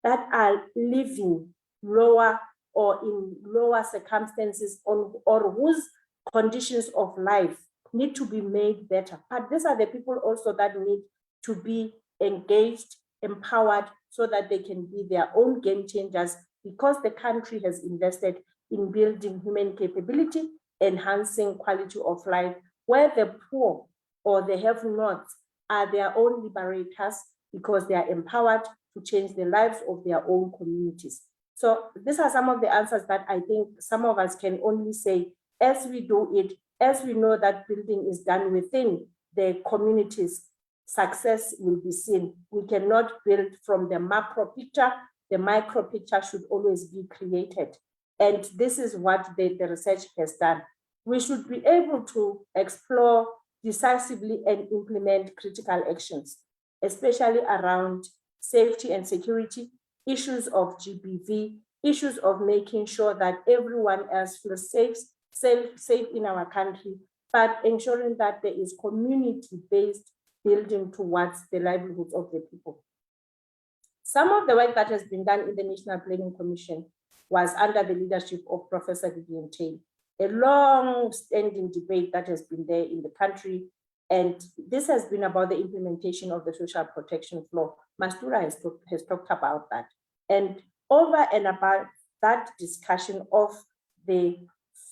that are living lower or in lower circumstances or whose conditions of life need to be made better. But these are the people also that need to be engaged, empowered, so that they can be their own game changers, because the country has invested in building human capability, enhancing quality of life, where the poor or the have-nots are their own liberators, because they are empowered to change the lives of their own communities. So these are some of the answers that I think some of us can only say as we do it, as we know that building is done within the communities, success will be seen. We cannot build from the macro picture. The micro picture should always be created. And this is what the research has done. We should be able to explore decisively and implement critical actions, especially around safety and security, issues of GBV, issues of making sure that everyone else feels safe in our country, but ensuring that there is community-based building towards the livelihoods of the people. Some of the work that has been done in the National Planning Commission was under the leadership of Professor Vivian Taylor, a long-standing debate that has been there in the country. And this has been about the implementation of the social protection law. Mastura has talked about that. And over and above that discussion of the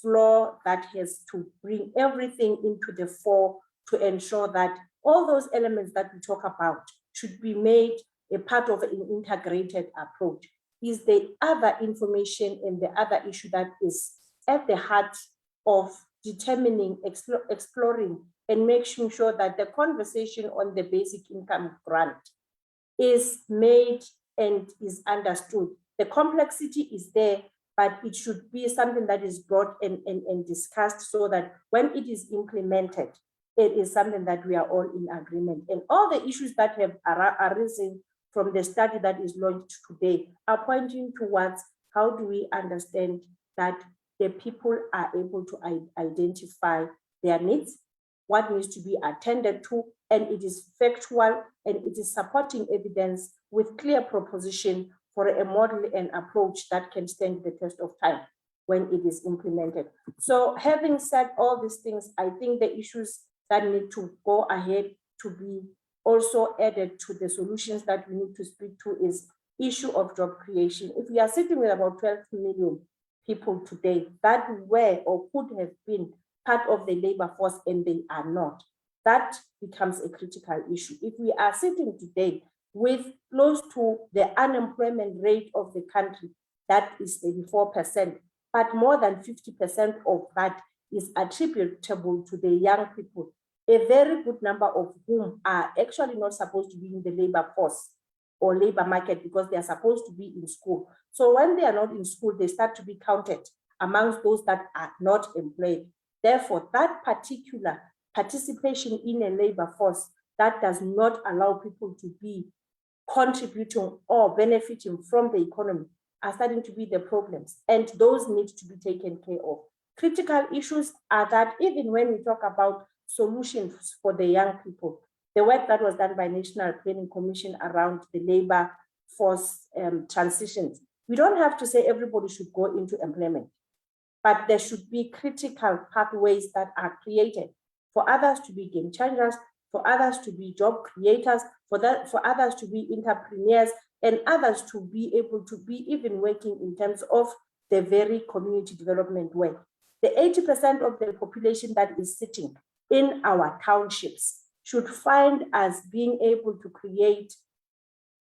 flaw that has to bring everything into the fore to ensure that all those elements that we talk about should be made a part of an integrated approach, is the other information and the other issue that is at the heart of determining, exploring, and making sure that the conversation on the basic income grant is made and is understood. The complexity is there, but it should be something that is brought and discussed so that when it is implemented, it is something that we are all in agreement. And all the issues that have arisen from the study that is launched today are pointing towards how do we understand that the people are able to identify their needs, what needs to be attended to, and it is factual and it is supporting evidence with clear proposition for a model and approach that can stand the test of time when it is implemented. So having said all these things, I think the issues that need to go ahead to be also added to the solutions that we need to speak to is issue of job creation. If we are sitting with about 12 million people today that were or could have been part of the labor force and they are not, that becomes a critical issue. If we are sitting today with close to the unemployment rate of the country, that is 34%, but more than 50% of that is attributable to the young people, a very good number of whom are actually not supposed to be in the labor force or labor market because they are supposed to be in school. So when they are not in school, they start to be counted amongst those that are not employed. Therefore, that particular participation in a labor force that does not allow people to be contributing or benefiting from the economy are starting to be the problems, and those need to be taken care of. Critical issues are that even when we talk about solutions for the young people, the work that was done by National Planning Commission around the labor force transitions, we don't have to say everybody should go into employment, but there should be critical pathways that are created for others to be game changers, for others to be job creators, for others to be entrepreneurs, and others to be able to be even working in terms of the very community development work. The 80% of the population that is sitting in our townships should find us being able to create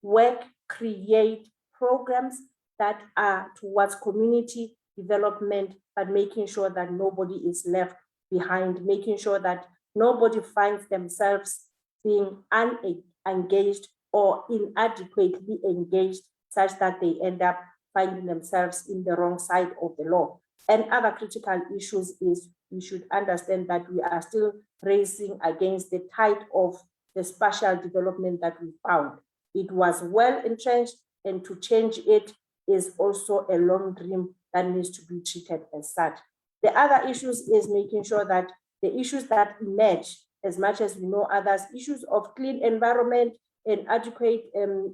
work, create programs that are towards community development, but making sure that nobody is left behind, making sure that nobody finds themselves being unengaged or inadequately engaged such that they end up finding themselves in the wrong side of the law. And other critical issues is we should understand that we are still racing against the tide of the spatial development that we found. It was well entrenched, and to change it is also a long dream that needs to be treated as such. The other issues is making sure that the issues that emerge, as much as we know others, issues of clean environment and adequate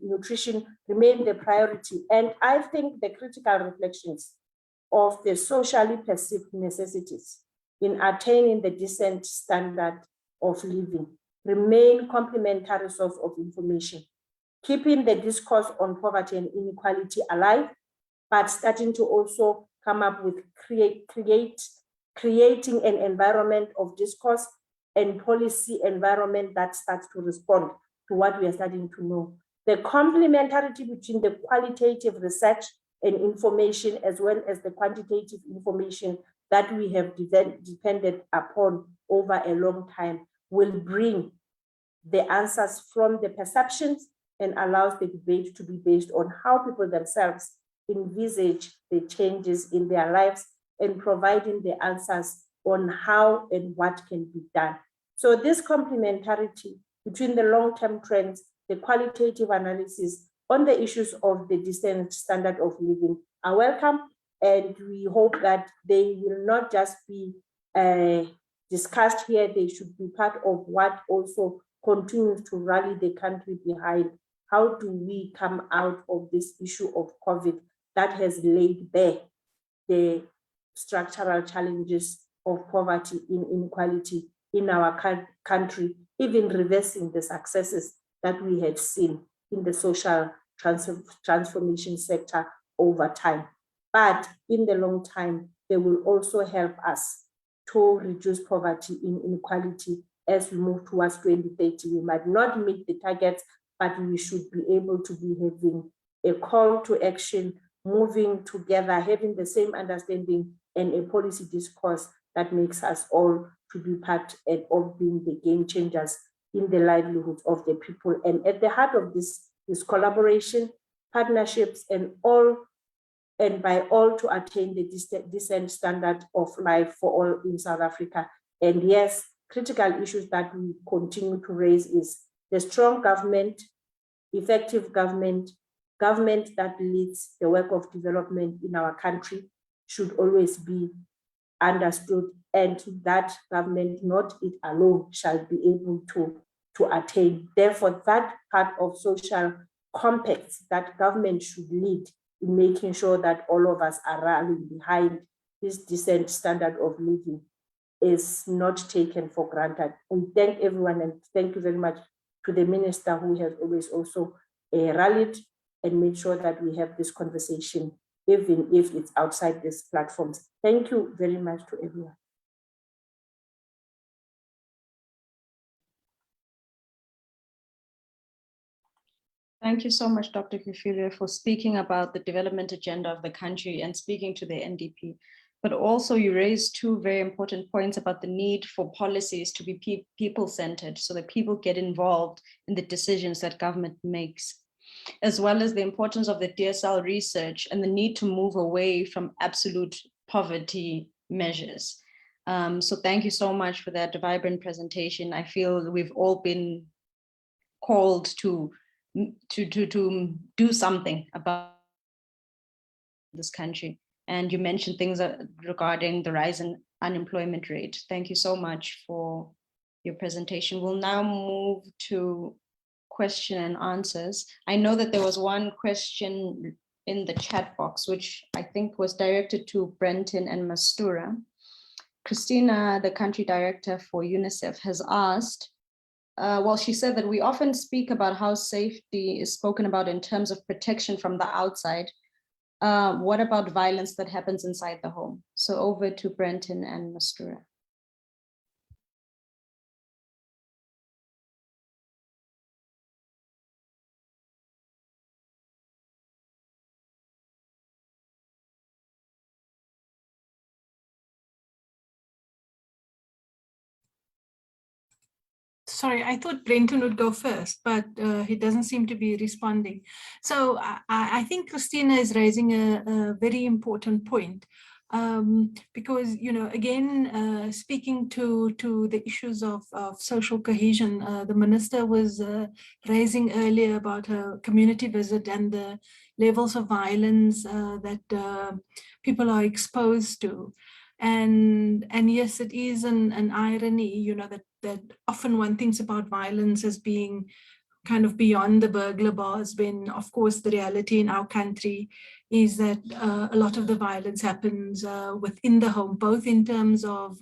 nutrition remain the priority. And I think the critical reflections of the socially perceived necessities in attaining the decent standard of living remain complementary source of information, keeping the discourse on poverty and inequality alive, but starting to also come up with creating an environment of discourse and policy environment that starts to respond to what we are starting to know. The complementarity between the qualitative research and information as well as the quantitative information that we have depended upon over a long time will bring the answers from the perceptions and allows the debate to be based on how people themselves envisage the changes in their lives and providing the answers on how and what can be done. So this complementarity between the long-term trends, the qualitative analysis on the issues of the decent standard of living are welcome, and we hope that they will not just be discussed here, they should be part of what also continues to rally the country behind. How do we come out of this issue of COVID that has laid bare the structural challenges of poverty and inequality in our country, even reversing the successes that we had seen in the social transformation sector over time. But in the long time, they will also help us to reduce poverty and inequality as we move towards 2030. We might not meet the targets, but we should be able to be having a call to action, moving together, having the same understanding and a policy discourse that makes us all to be part of being the game changers in the livelihoods of the people. And at the heart of this is collaboration, partnerships, and by all to attain the decent standard of life for all in South Africa. And yes, critical issues that we continue to raise is the strong government, effective government, government that leads the work of development in our country should always be understood, and that government, not it alone, shall be able to attain. Therefore, that part of social compacts that government should lead in making sure that all of us are rallying behind this decent standard of living is not taken for granted. We thank everyone, and thank you very much to the minister who has always also rallied and made sure that we have this conversation, even if it's outside these platforms. Thank you very much to everyone. Thank you so much, Dr. Kifile, for speaking about the development agenda of the country and speaking to the NDP. But also you raised two very important points about the need for policies to be people-centered so that people get involved in the decisions that government makes, as well as the importance of the DSL research and the need to move away from absolute poverty measures. So thank you so much for that vibrant presentation. I feel we've all been called to do something about this country. And you mentioned things regarding the rise in unemployment rate. Thank you so much for your presentation. We'll now move to question and answers. I know that there was one question in the chat box, which I think was directed to Brenton and Mastura. Christina, the country director for UNICEF, has asked, well, she said that we often speak about how safety is spoken about in terms of protection from the outside. What about violence that happens inside the home? So over to Brenton and Mastura. Sorry, I thought Brenton would go first, but he doesn't seem to be responding. So I think Christina is raising a very important point because, you know, again, speaking to the issues of social cohesion, the minister was raising earlier about a community visit and the levels of violence that people are exposed to. And yes, it is an irony, you know, that often one thinks about violence as being kind of beyond the burglar bars, when of course the reality in our country is that a lot of the violence happens within the home, both in terms of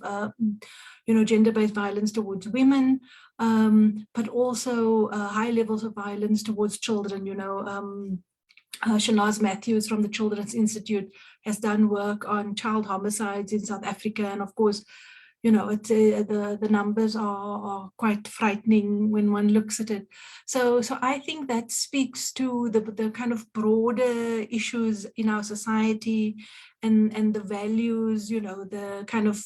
you know, gender-based violence towards women, but also high levels of violence towards children. You know, Shanaz Matthews from the Children's Institute has done work on child homicides in South Africa, and of course, you know, the numbers are quite frightening when one looks at it. So I think that speaks to the kind of broader issues in our society and the values, you know, the kind of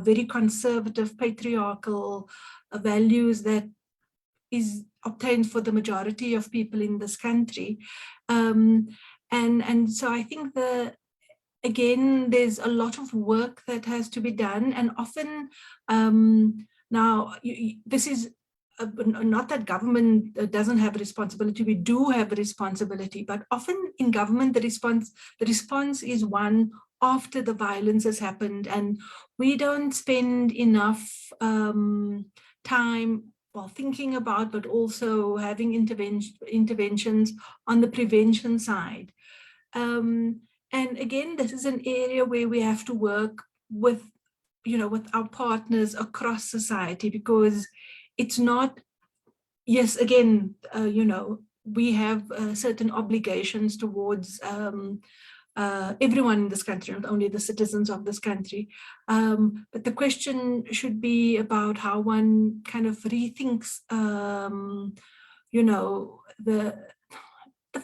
very conservative, patriarchal values that is obtained for the majority of people in this country. And so I think again, there's a lot of work that has to be done, and often now this is not that government doesn't have a responsibility. We do have a responsibility, but often in government the response is one after the violence has happened, and we don't spend enough time thinking about, but also having interventions on the prevention side. And again, this is an area where we have to work with, with our partners across society, because it's not, yes, again, we have certain obligations towards everyone in this country, not only the citizens of this country. But the question should be about how one kind of rethinks,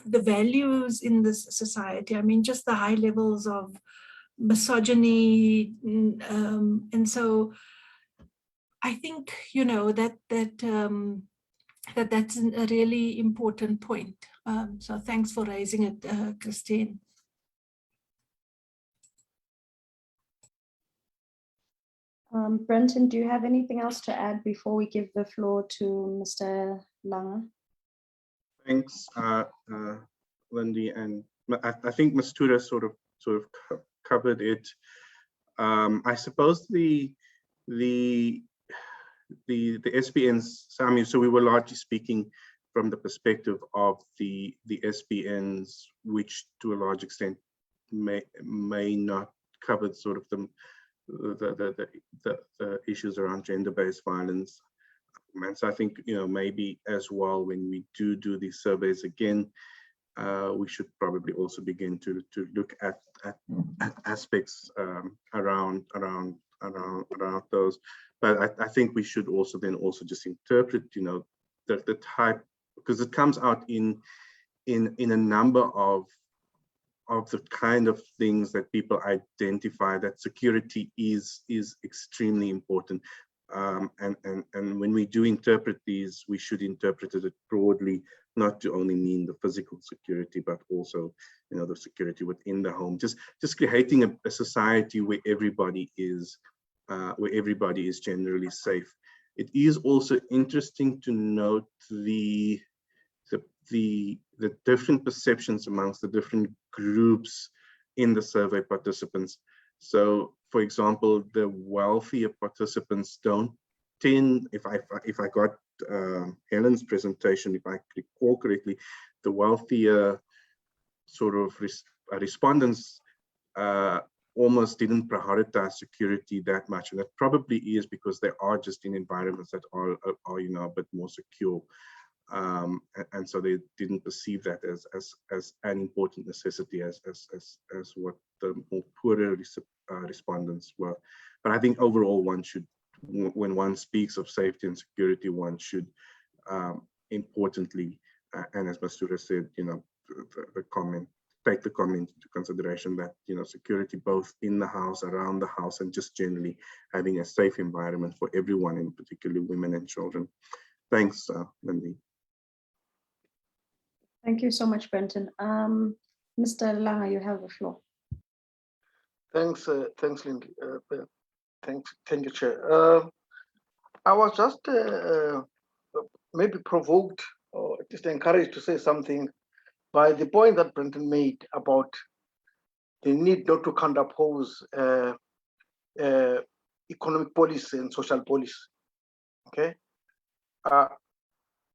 the values in this society. I mean, just the high levels of misogyny, and so I think that's a really important point. So thanks for raising it, Christine. Brenton, do you have anything else to add before we give the floor to Mr. Lange? Thanks, Lindy, and I think Ms. Tura sort of covered it. I suppose the SPNs, so we were largely speaking from the perspective of the SPNs, which to a large extent may not cover sort of the issues around gender-based violence. And so I think, maybe as well, when we do these surveys again, we should probably also begin to look at aspects around those. But I think we should also just interpret, the type, because it comes out in a number of the kind of things that people identify that security is extremely important. And when we do interpret these, we should interpret it broadly, not to only mean the physical security, but also, the security within the home. Just creating a society where everybody is generally safe. It is also interesting to note the different perceptions amongst the different groups in the survey participants. So, for example, the wealthier participants don't tend, if I got Helen's presentation, if I recall correctly, the wealthier sort of respondents almost didn't prioritize security that much, and that probably is because they are just in environments that are a bit more secure. And so they didn't perceive that as an important necessity as what the more poorer respondents were. But I think overall, one should, when one speaks of safety and security, one should importantly, and as Mastura said, take the comment into consideration that security both in the house, around the house, and just generally having a safe environment for everyone, and particularly women and children. Thanks, Lindy. Thank you so much, Brenton. Mr. Lange, you have the floor. Thanks, Lindy. Thank you, Chair. I was just maybe provoked or just encouraged to say something by the point that Brenton made about the need not to counterpose economic policy and social policy. Okay,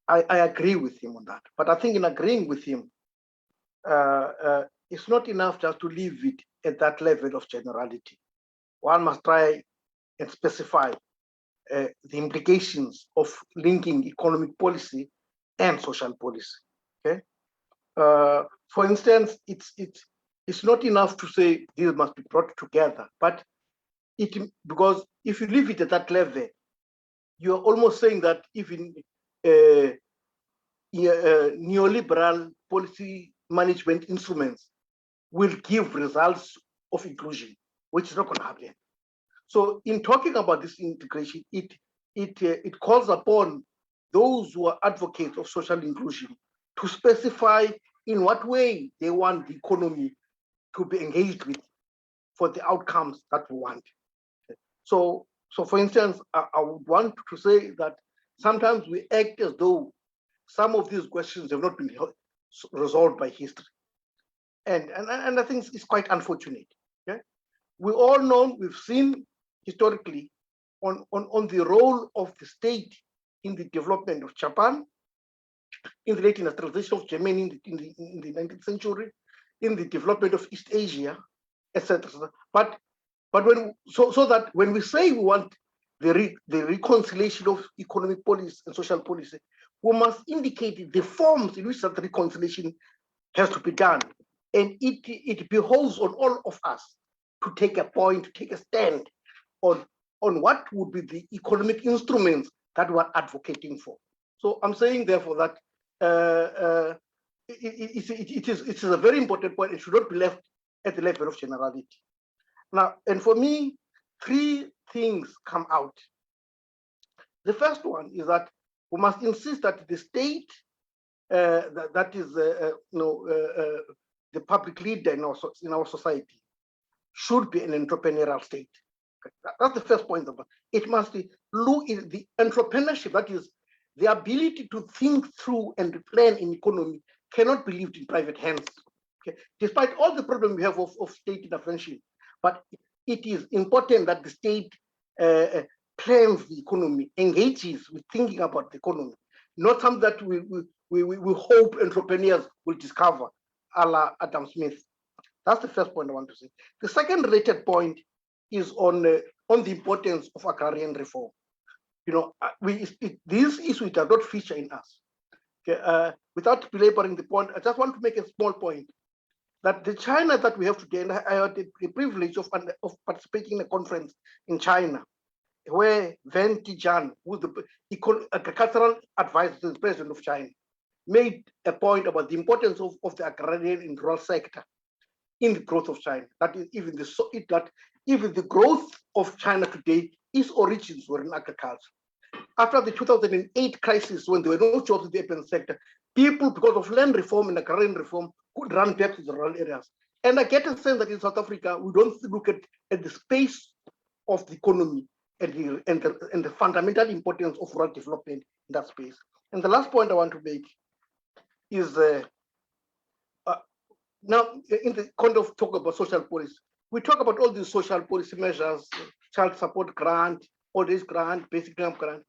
I agree with him on that, but I think in agreeing with him, it's not enough just to leave it at that level of generality. One must try and specify the implications of linking economic policy and social policy. Okay. For instance, it's not enough to say these must be brought together, but because if you leave it at that level, you're almost saying that even neoliberal policy management instruments will give results of inclusion, which is not going to happen. So in talking about this integration, it calls upon those who are advocates of social inclusion to specify in what way they want the economy to be engaged with for the outcomes that we want. So for instance, I would want to say that sometimes we act as though some of these questions have not been resolved by history. And I think it's quite unfortunate. Okay? We all know, we've seen historically on the role of the state in the development of Japan, in the late industrialization of Germany in the 19th century, in the development of East Asia, etc. But when so that when we say we want the reconciliation of economic policy and social policy, we must indicate the forms in which that reconciliation has to be done. And it behoves on all of us to take a point, to take a stand on what would be the economic instruments that we're advocating for. So I'm saying, therefore, that it is a very important point. It should not be left at the level of generality. Now, and for me, three things come out. The first one is that we must insist that the state, that is, the public leader in our society, should be an entrepreneurial state. That's the first point. It must look at the entrepreneurship, that is, the ability to think through and plan in economy cannot be left in private hands. Okay? Despite all the problems we have of state intervention, but it is important that the state plans the economy, engages with thinking about the economy, not something that we hope entrepreneurs will discover, a la Adam Smith. That's the first point I want to say. The second related point is on the importance of agrarian reform. You know, these issues does not feature in us. Okay? Without belaboring the point, I just want to make a small point that the China that we have today, and I had the privilege of participating in a conference in China, where Wen Tijian, who's the agricultural advisor to the president of China, made a point about the importance of the agrarian and rural sector in the growth of China. That is, even the growth of China today, its origins were in agriculture. After the 2008 crisis, when there were no jobs in the urban sector, people, because of land reform and agrarian reform, could run back to the rural areas. And I get a sense that in South Africa, we don't look at the space of the economy and the fundamental importance of rural development in that space. And the last point I want to make is now in the context of talk about social policy, we talk about all these social policy measures, child support grant, old age grant, basic income grant.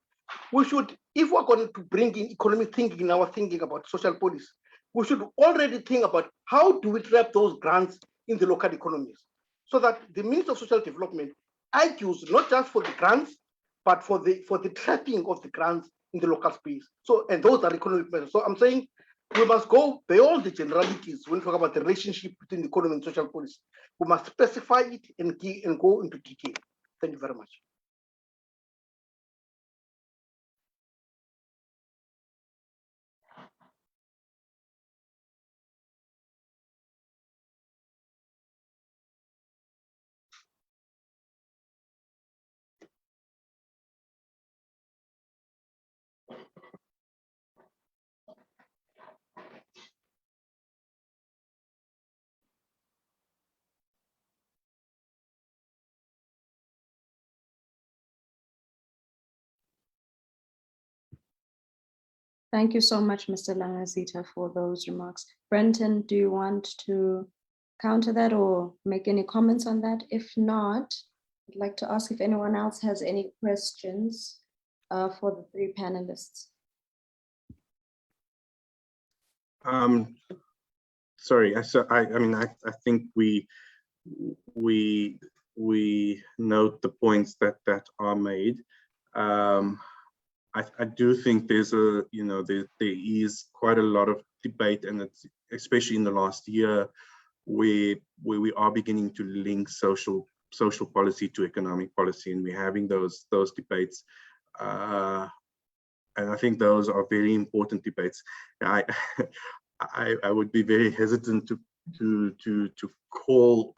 We should, if we're going to bring in economic thinking in our thinking about social policy, we should already think about how do we trap those grants in the local economies, so that the Minister of Social Development argues not just for the grants, but for the trapping of the grants in the local space. So, and those are economic measures. So I'm saying we must go beyond the generalities when we talk about the relationship between the economy and social policy. We must specify it and go into detail. Thank you very much. Thank you so much, Mr. Langazita, for those remarks. Brenton, do you want to counter that or make any comments on that? If not, I'd like to ask if anyone else has any questions for the three panelists. Sorry, I mean, I think we note the points that are made. I do think there's there is quite a lot of debate, and it's especially in the last year where we are beginning to link social policy to economic policy, and we're having those debates. And I think those are very important debates. I would be very hesitant to call.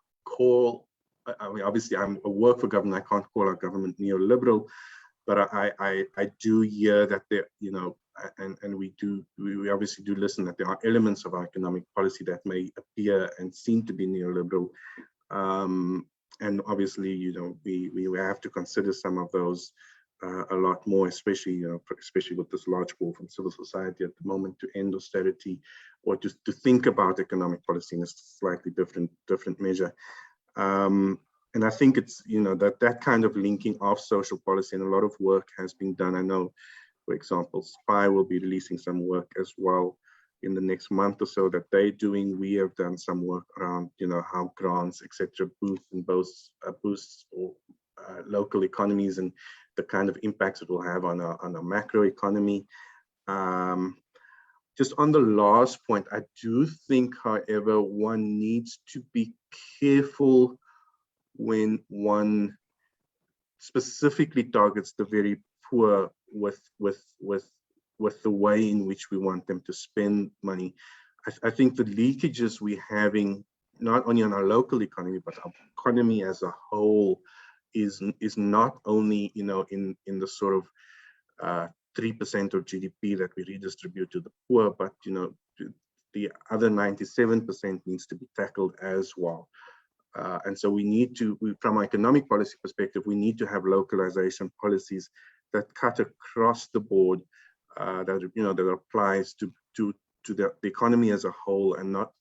I mean, obviously, I work for government. I can't call our government neoliberal, I do hear that there, you know, and we obviously do listen that there are elements of our economic policy that may appear and seem to be neoliberal. And obviously, you know, we have to consider some of those a lot more, especially, you know, especially with this large call from civil society at the moment to end austerity, or just to think about economic policy in a slightly different measure. And I think it's, you know, that kind of linking of social policy, and a lot of work has been done. I know, for example, SPI will be releasing some work as well in the next month or so that they're doing. We have done some work around, you know, how grants, etc., boosts or local economies and the kind of impacts it will have on a macro economy. Just on the last point, I do think, however, one needs to be careful when one specifically targets the very poor with the way in which we want them to spend money. I think the leakages we're having, not only on our local economy, but our economy as a whole, is not only, you know, in the sort of 3% of GDP that we redistribute to the poor, but, you know, the other 97% needs to be tackled as well. And so we need to, from an economic policy perspective, we need to have localization policies that cut across the board, that, you know, that applies to the economy as a whole, and not.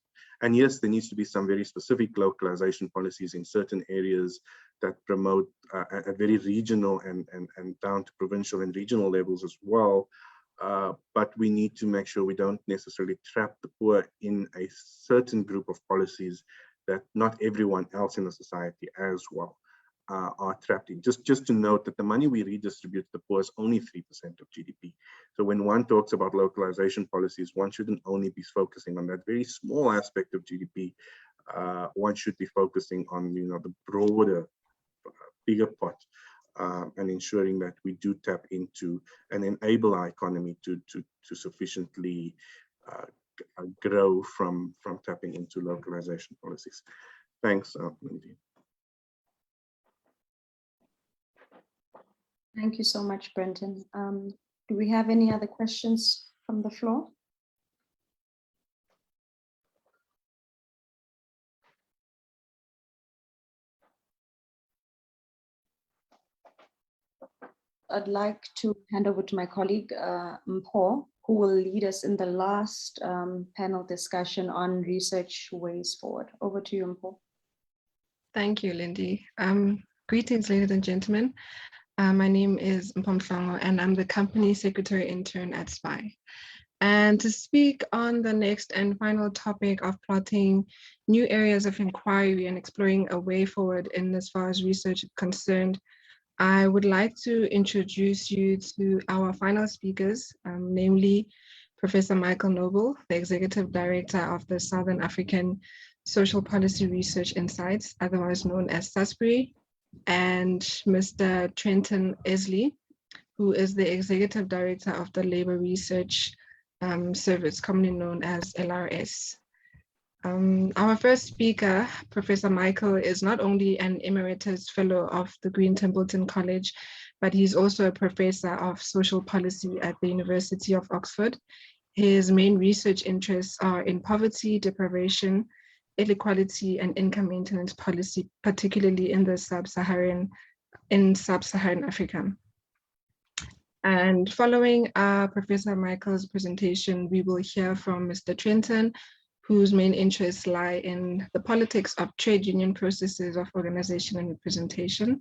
And yes, there needs to be some very specific localization policies in certain areas that promote at very regional and down to provincial and regional levels as well. But we need to make sure we don't necessarily trap the poor in a certain group of policies that not everyone else in the society as well are trapped in. Just to note that the money we redistribute to the poor is only 3% of GDP. So when one talks about localization policies, one shouldn't only be focusing on that very small aspect of GDP. One should be focusing on, you know, the broader, bigger pot, and ensuring that we do tap into and enable our economy to sufficiently grow from tapping into localization policies. Thanks, Lindy. Thank you so much, Brenton. Do we have any other questions from the floor? I'd like to hand over to my colleague, Mpho, who will lead us in the last panel discussion on research ways forward. Over to you, Mpho. Thank you, Lindy. Greetings, ladies and gentlemen. My name is Mpho, and I'm the company secretary intern at SPI. And to speak on the next and final topic of plotting new areas of inquiry and exploring a way forward in as far as research is concerned, I would like to introduce you to our final speakers, namely Professor Michael Noble, the Executive Director of the Southern African Social Policy Research Insights, otherwise known as SASPRI, and Mr. Trenton Esley, who is the Executive Director of the Labor Research Service, commonly known as LRS. Our first speaker, Professor Michael, is not only an emeritus fellow of the Green Templeton College, but he's also a professor of social policy at the University of Oxford. His main research interests are in poverty, deprivation, inequality, and income maintenance policy, particularly in the sub-Saharan Africa. And following Professor Michael's presentation, we will hear from Mr. Trenton, whose main interests lie in the politics of trade union processes of organization and representation.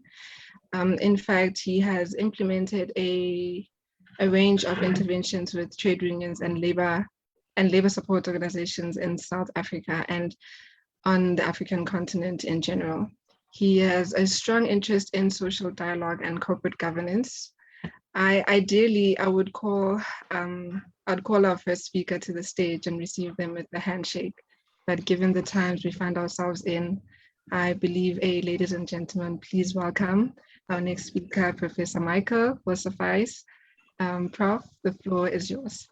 In fact, he has implemented a range of interventions with trade unions and labor support organizations in South Africa and on the African continent in general. He has a strong interest in social dialogue and corporate governance. Ideally, I would call our first speaker to the stage and receive them with a handshake. But given the times we find ourselves in, I believe ladies and gentlemen, please welcome our next speaker, Professor Michael, will suffice. Prof, the floor is yours.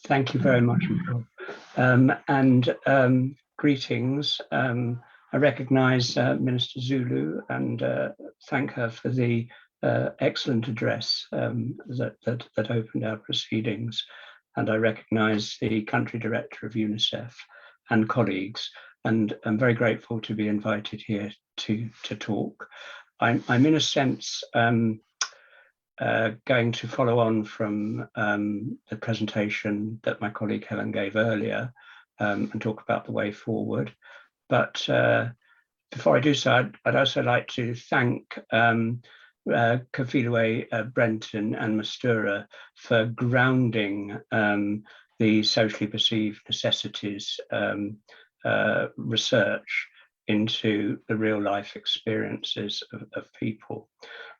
Thank you very much, and greetings. I recognize Minister Zulu and thank her for the excellent address that opened our proceedings. And I recognise the country director of UNICEF and colleagues, and I'm very grateful to be invited here to talk. I'm in a sense going to follow on from the presentation that my colleague Helen gave earlier and talk about the way forward. But before I do so, I'd also like to thank Kafilwe, Brenton and Mastura for grounding the socially perceived necessities research into the real life experiences of people.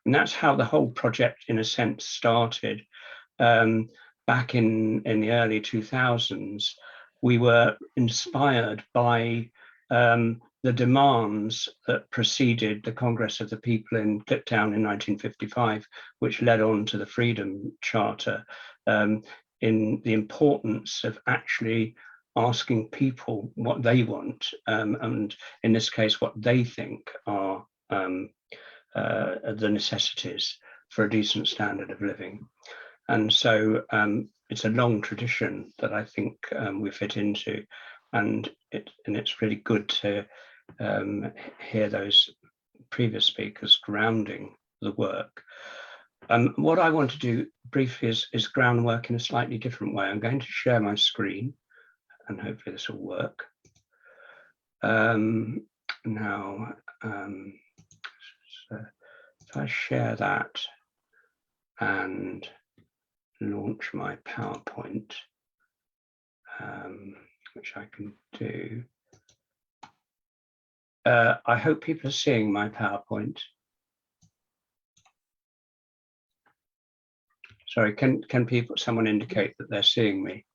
And that's how the whole project, in a sense, started. Back in the early 2000s, we were inspired by the demands that preceded the Congress of the People in Cliptown in 1955, which led on to the Freedom Charter, in the importance of actually asking people what they want, and in this case, what they think are the necessities for a decent standard of living. And so it's a long tradition that I think we fit into, and it's really good to hear those previous speakers grounding the work. What I want to do briefly is groundwork in a slightly different way. I'm going to share my screen, and hopefully this will work. Now, so if I share that and launch my PowerPoint, which I can do. I hope people are seeing my PowerPoint. Sorry, can someone indicate that they're seeing me?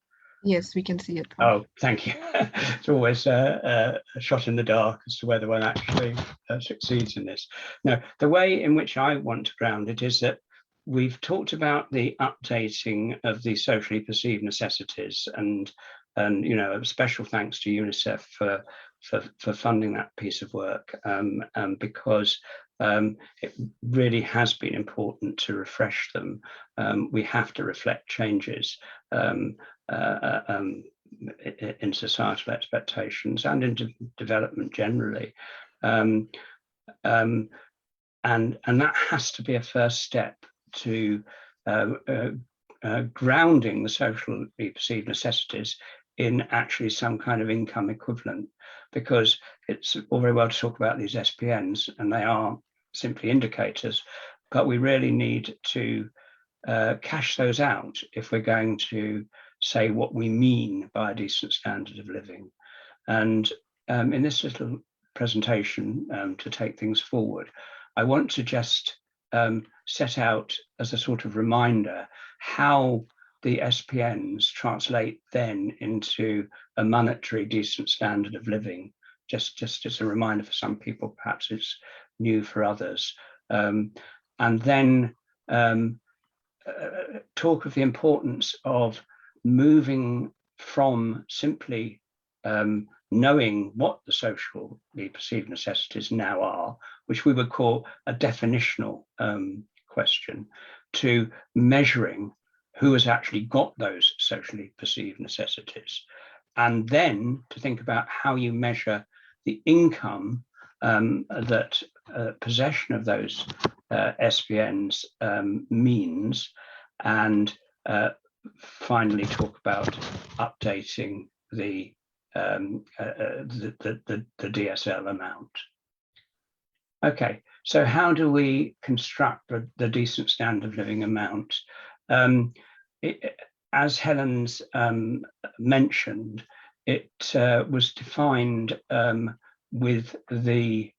Yes, we can see it. Oh, thank you. It's always a shot in the dark as to whether one actually succeeds in this. Now, the way in which I want to ground it is that we've talked about the updating of the socially perceived necessities, and you know, a special thanks to UNICEF for funding that piece of work, because it really has been important to refresh them. We have to reflect changes in societal expectations and in development generally, and that has to be a first step to grounding the socially perceived necessities in actually some kind of income equivalent, because it's all very well to talk about these SPNs, and they are simply indicators, but we really need to cash those out if we're going to say what we mean by a decent standard of living. And in this little presentation, to take things forward, I want to just set out as a sort of reminder how the SPNs translate then into a monetary decent standard of living. Just as a reminder for some people, perhaps it's new for others. And then talk of the importance of moving from simply knowing what the socially perceived necessities now are, which we would call a definitional question, to measuring who has actually got those socially perceived necessities, and then to think about how you measure the income that possession of those SPNs means, and finally talk about updating the DSL amount. Okay, so how do we construct the decent standard of living amount? As Helen's mentioned, it was defined with the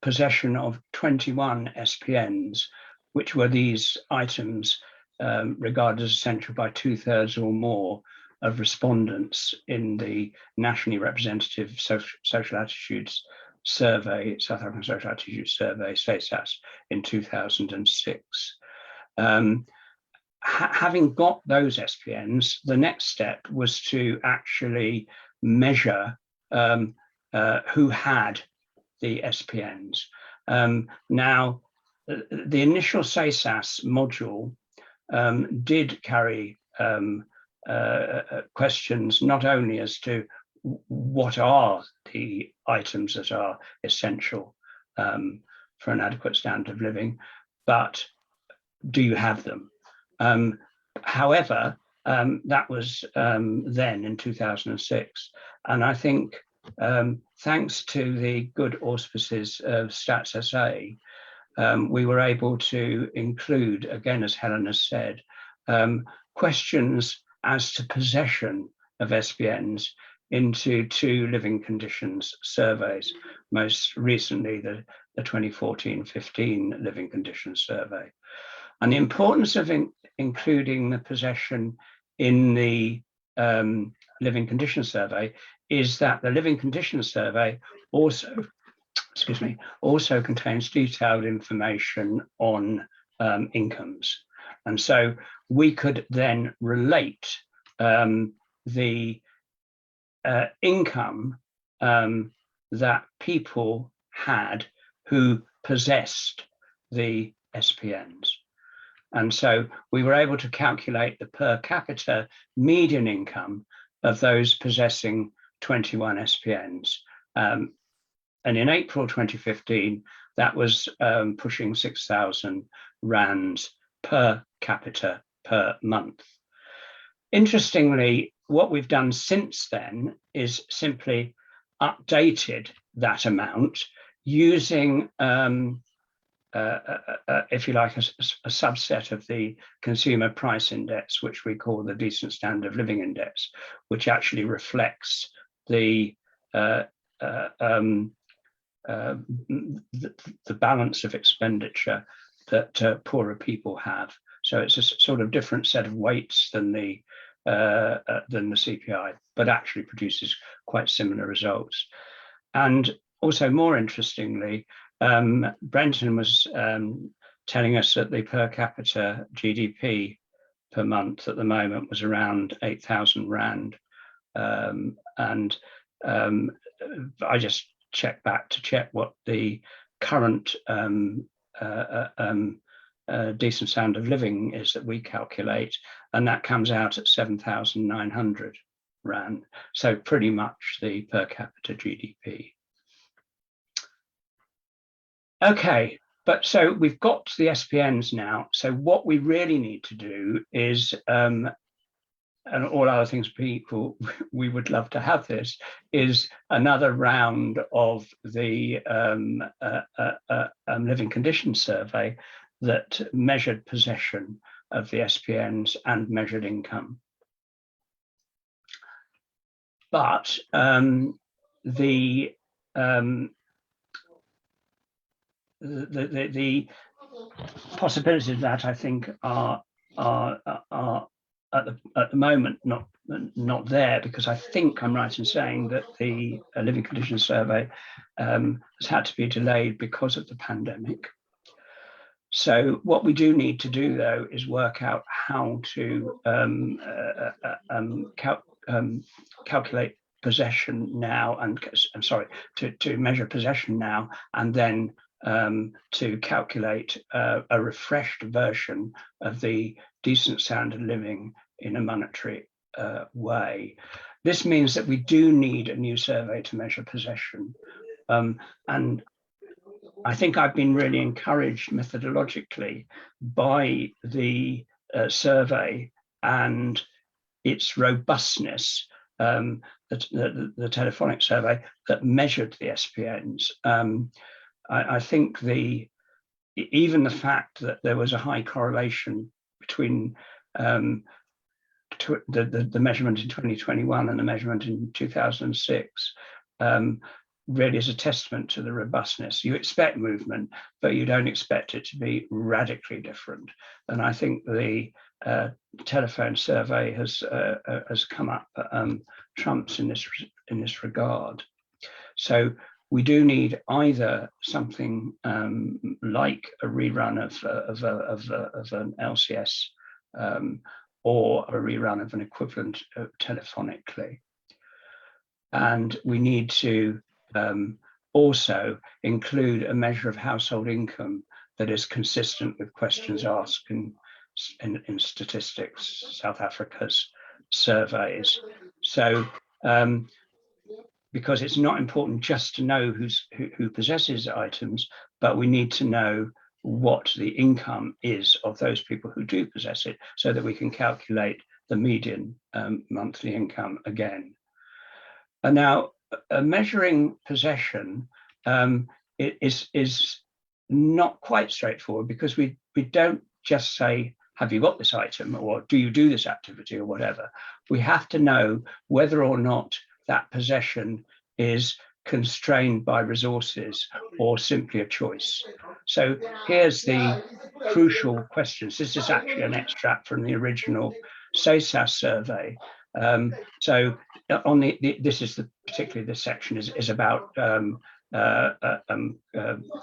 possession of 21 SPNs, which were these items regarded as essential by 2/3 or more of respondents in the nationally representative social attitudes survey, South African Social Attitudes Survey, SASAS, in 2006. Having got those SPNs, the next step was to actually measure who had the SPNs. Now, the initial SASAS module did carry questions not only as to what are the items that are essential for an adequate standard of living, but do you have them? However, that was then in 2006. And I think thanks to the good auspices of Stats SA, we were able to include, again, as Helen has said, questions as to possession of SPNs into 2 living conditions surveys, most recently the 2014-15 living conditions survey. And the importance of including the possession in the living conditions survey is that the living conditions survey also, also contains detailed information on incomes. And so we could then relate the income that people had who possessed the SPNs. And so we were able to calculate the per capita median income of those possessing 21 SPNs. And in April 2015, that was pushing 6,000 rands per capita per month. Interestingly, what we've done since then is simply updated that amount using, if you like, a subset of the consumer price index, which we call the decent standard of living index, which actually reflects the balance of expenditure that poorer people have. So it's a sort of different set of weights than the CPI, but actually produces quite similar results. And also, more interestingly, Brenton was telling us that the per capita GDP per month at the moment was around 8,000 rand. And I just checked back to check what the current decent standard of living is that we calculate, and that comes out at 7,900 rand. So pretty much the per capita GDP. Okay, but so we've got the SPNs now. So what we really need to do is, and all other things people, we would love to have this, is another round of the living conditions survey that measured possession of the SPNs and measured income. But the possibilities of that, I think, are at the moment not there, because I think I'm right in saying that the living conditions survey has had to be delayed because of the pandemic. So what we do need to do, though, is work out how to calculate possession now, and I'm sorry, to measure possession now, and then to calculate a refreshed version of the decent standard of living in a monetary way. This means that we do need a new survey to measure possession. And I think I've been really encouraged methodologically by the survey and its robustness, the telephonic survey that measured the SPNs. I think even the fact that there was a high correlation between the measurement in 2021 and the measurement in 2006 really is a testament to the robustness. You expect movement, but you don't expect it to be radically different. And I think the telephone survey has come up trumps in this regard. So we do need either something like a rerun of an LCS or a rerun of an equivalent telephonically. And we need to also include a measure of household income that is consistent with questions asked in statistics, South Africa's surveys. So, because it's not important just to know who possesses items, but we need to know what the income is of those people who do possess it, so that we can calculate the median monthly income again. And now, measuring possession is not quite straightforward, because we don't just say, have you got this item, or do you do this activity, or whatever. We have to know whether or not that possession is constrained by resources or simply a choice. So here's the crucial questions. This is actually an extract from the original SESAS survey. So on this is particularly this section is about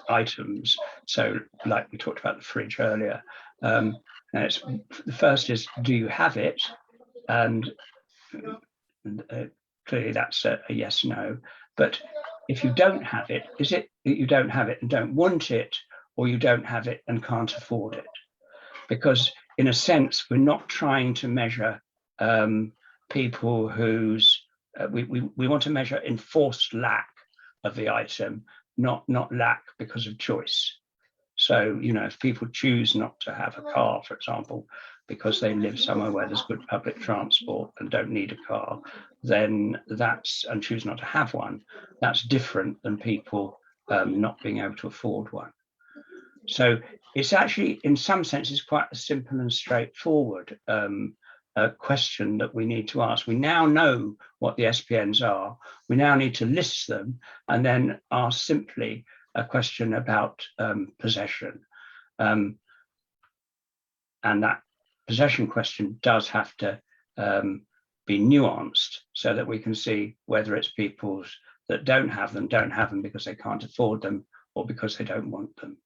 items. So like we talked about the fridge earlier. And the first is, do you have it? And clearly that's a yes, no. But if you don't have it, is it that you don't have it and don't want it, or you don't have it and can't afford it? Because in a sense, we're not trying to measure people whose, we want to measure enforced lack of the item, not lack because of choice. So, you know, if people choose not to have a car, for example, because they live somewhere where there's good public transport and don't need a car, then and choose not to have one, that's different than people not being able to afford one. So it's actually, in some senses, quite a simple and straightforward question that we need to ask. We now know what the SPNs are. We now need to list them and then ask simply a question about possession. And that possession question does have to be nuanced, so that we can see whether it's people that don't have them because they can't afford them, or because they don't want them.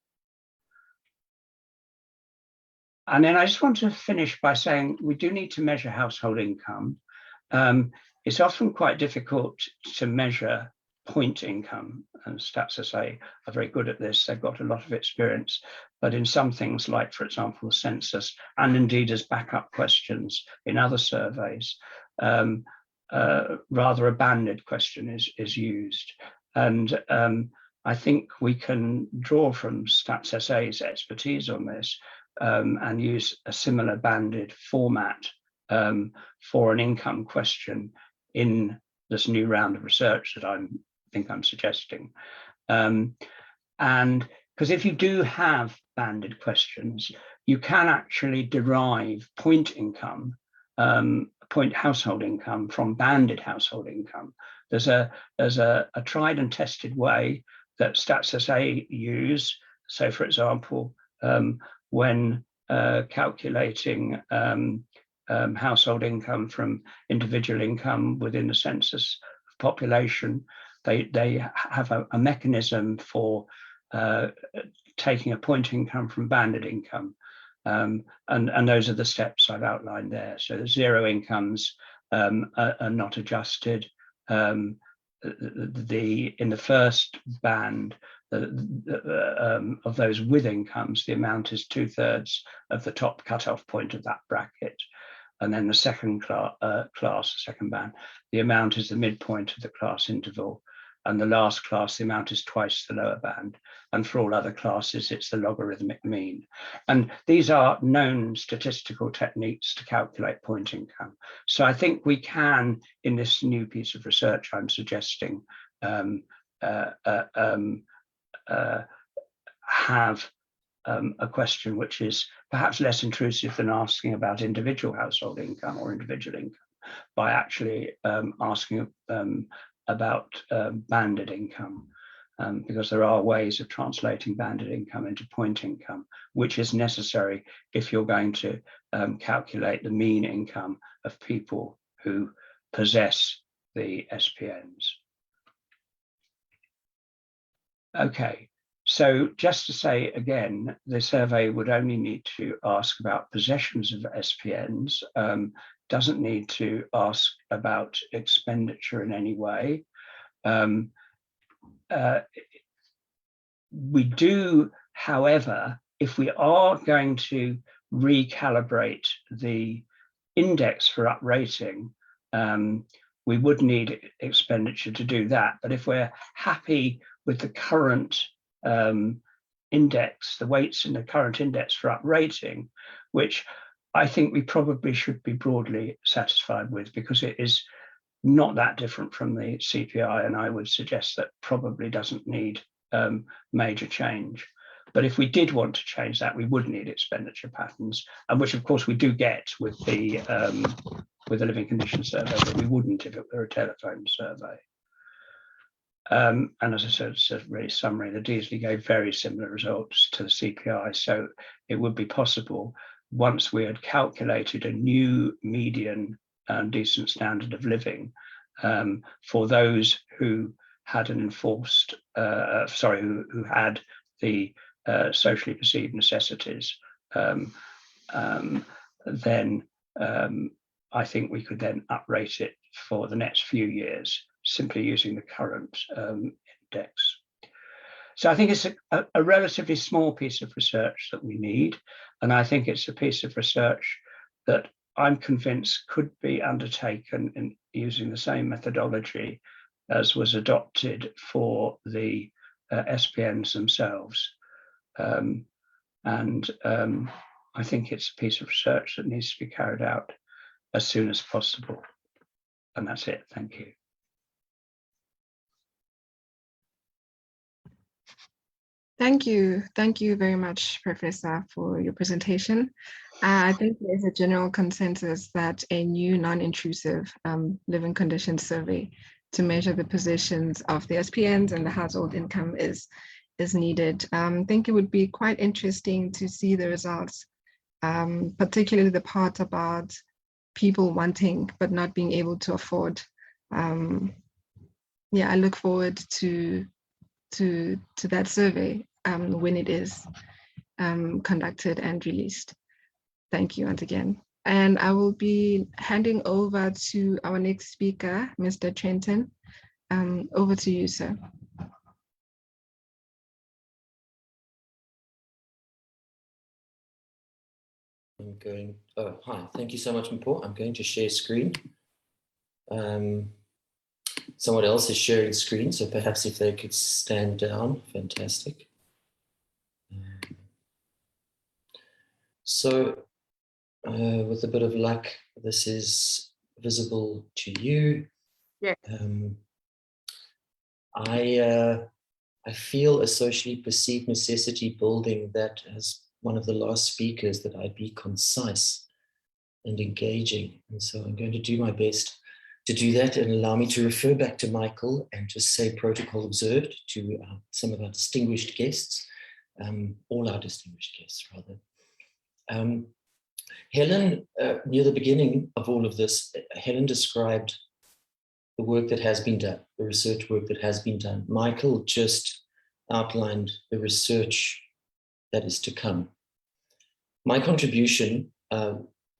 And then I just want to finish by saying we do need to measure household income. It's often quite difficult to measure point income, and StatsSA are very good at this. They've got a lot of experience, but in some things, like, for example, the census, and indeed as backup questions in other surveys, rather a banded question is used. And I think we can draw from StatsSA's expertise on this and use a similar banded format for an income question in this new round of research that I think I'm suggesting. And because if you do have banded questions, you can actually derive point income, point household income from banded household income. There's a tried and tested way that StatsSA use. So, for example, when calculating household income from individual income within the census population, they have a mechanism for taking a point income from banded income. And those are the steps I've outlined there. So the zero incomes are not adjusted. In the first band of those with incomes, the amount is 2/3 of the top cutoff point of that bracket. And then the second second band, the amount is the midpoint of the class interval. And the last class, the amount is twice the lower band. And for all other classes, it's the logarithmic mean. And these are known statistical techniques to calculate point income. So I think we can, in this new piece of research I'm suggesting, have a question which is perhaps less intrusive than asking about individual household income or individual income, by actually asking about banded income, because there are ways of translating banded income into point income, which is necessary if you're going to calculate the mean income of people who possess the SPNs. Okay, so just to say again, the survey would only need to ask about possessions of SPNs, doesn't need to ask about expenditure in any way. we do, however, if we are going to recalibrate the index for uprating, we would need expenditure to do that. But if we're happy with the current index, the weights in the current index for uprating, which I think we probably should be broadly satisfied with, because it is not that different from the CPI, and I would suggest that probably doesn't need major change. But if we did want to change that, we would need expenditure patterns, and which of course we do get with the living conditions survey, but we wouldn't if it were a telephone survey. And as I said, it's a really summary. The DSD gave very similar results to the CPI, so it would be possible, once we had calculated a new median decent standard of living for those who had an enforced, who had the socially perceived necessities, then I think we could then uprate it for the next few years, simply using the current index. So I think it's a relatively small piece of research that we need, and I think it's a piece of research that I'm convinced could be undertaken in using the same methodology as was adopted for the SPNs themselves. I think it's a piece of research that needs to be carried out as soon as possible. And that's it. Thank you. Thank you. Thank you very much, Professor, for your presentation. I think there's a general consensus that a new non-intrusive living conditions survey to measure the positions of the SPNs and the household income is needed. I think it would be quite interesting to see the results, particularly the part about people wanting but not being able to afford. Yeah, I look forward to that survey when it is conducted and released. Thank you once again. And I will be handing over to our next speaker, Mr. Trenton. Over to you, sir. I'm going, oh, hi, thank you so much, Mpho. I'm going to share screen. Someone else is sharing screen, so perhaps if they could stand down, fantastic. With a bit of luck, this is visible to you. Yeah. I feel a socially perceived necessity building that, as one of the last speakers, that I be concise and engaging. And so I'm going to do my best to do that, and allow me to refer back to Michael and just say protocol observed to some of our distinguished guests, all our distinguished guests rather. Helen, near the beginning of all of this, Helen described the work that has been done, the research work that has been done. Michael just outlined the research that is to come. My contribution,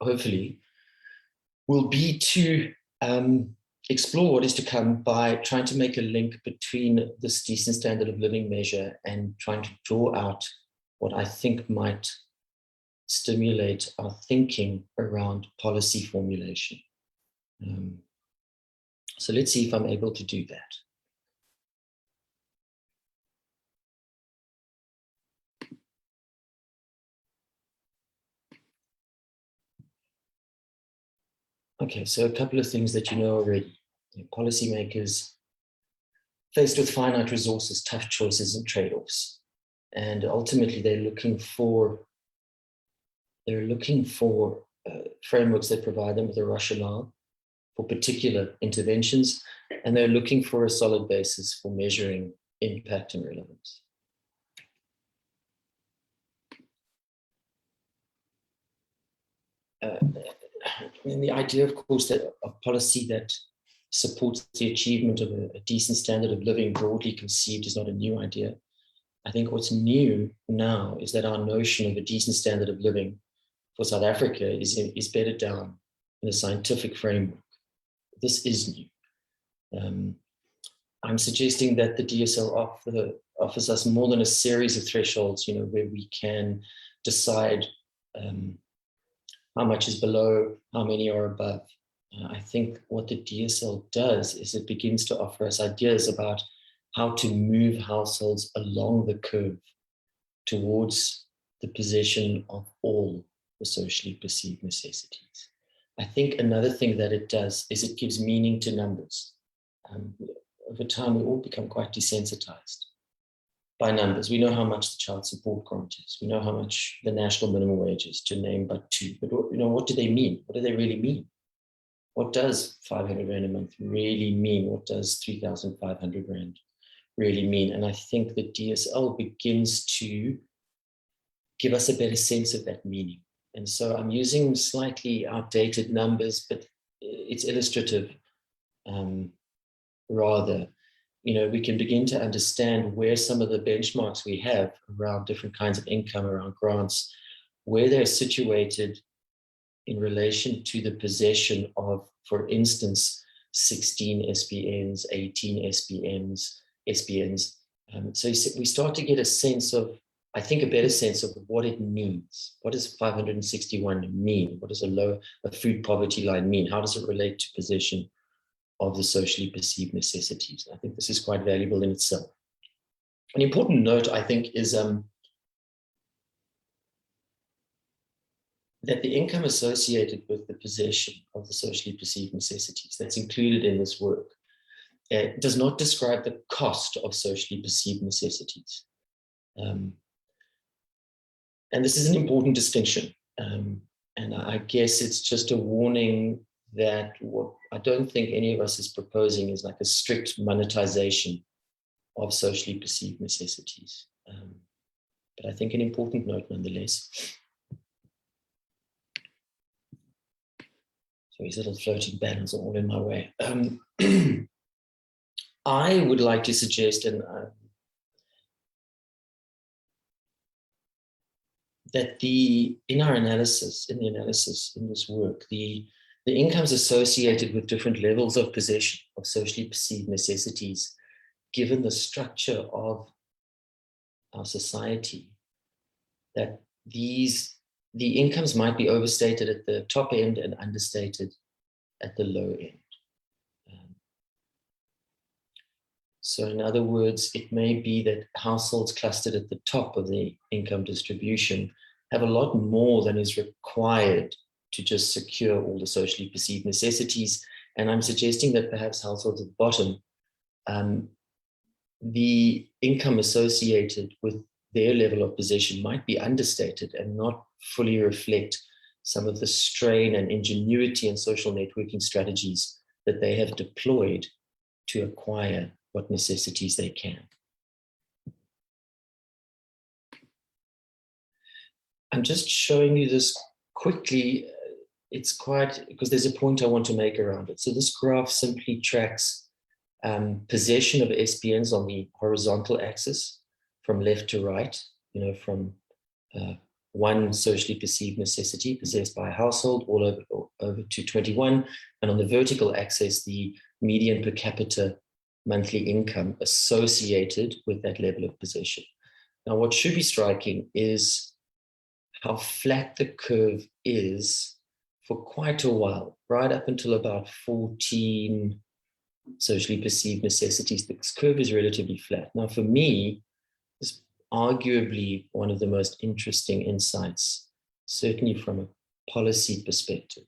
hopefully, will be to explore what is to come by trying to make a link between this decent standard of living measure and trying to draw out what I think might stimulate our thinking around policy formulation. So let's see if I'm able to do that. Okay, so a couple of things that you know already. Policymakers faced with finite resources, tough choices and trade-offs. And ultimately they're looking for frameworks that provide them with a rationale for particular interventions, and they're looking for a solid basis for measuring impact and relevance. And the idea, of course, that a policy that supports the achievement of a decent standard of living, broadly conceived, is not a new idea. I think what's new now is that our notion of a decent standard of living for South Africa is bedded down in a scientific framework. This is new. I'm suggesting that the DSL offers us more than a series of thresholds, where we can decide how much is below, how many are above. I think what the DSL does is it begins to offer us ideas about how to move households along the curve towards the possession of all the socially perceived necessities. I think another thing that it does is it gives meaning to numbers. Over time, we all become quite desensitized by numbers. We know how much the child support grant is. We know how much the national minimum wage is, to name but two. But what do they mean? What do they really mean? What does 500 Rand a month really mean? What does 3,500 Rand really mean? And I think the DSL begins to give us a better sense of that meaning. And so I'm using slightly outdated numbers, but it's illustrative rather. We can begin to understand where some of the benchmarks we have around different kinds of income, around grants, where they're situated in relation to the possession of, for instance, 16 SPNs, 18 SPNs. So we start to get a sense of, I think, a better sense of what it means. What does 561 mean? What does a food poverty line mean? How does it relate to possession of the socially perceived necessities? I think this is quite valuable in itself. An important note, I think, is that the income associated with the possession of the socially perceived necessities that's included in this work does not describe the cost of socially perceived necessities. And this is an important distinction. And I guess it's just a warning that what I don't think any of us is proposing is like a strict monetization of socially perceived necessities. But I think an important note nonetheless. So these little floating banners are all in my way. I would like to suggest that in the analysis in this work, the incomes associated with different levels of possession of socially perceived necessities, given the structure of our society, that the incomes might be overstated at the top end and understated at the low end. So in other words, it may be that households clustered at the top of the income distribution have a lot more than is required to just secure all the socially perceived necessities. And I'm suggesting that perhaps households at the bottom, the income associated with their level of possession might be understated and not fully reflect some of the strain and ingenuity and social networking strategies that they have deployed to acquire what necessities they can. I'm just showing you this quickly. It's quite, because there's a point I want to make around it. So this graph simply tracks possession of SPNs on the horizontal axis from left to right, from one socially perceived necessity possessed by a household all over to 21. And on the vertical axis, the median per capita monthly income associated with that level of possession. Now, what should be striking is how flat the curve is for quite a while, right up until about 14 socially perceived necessities. This curve is relatively flat. Now, for me, it's arguably one of the most interesting insights, certainly from a policy perspective,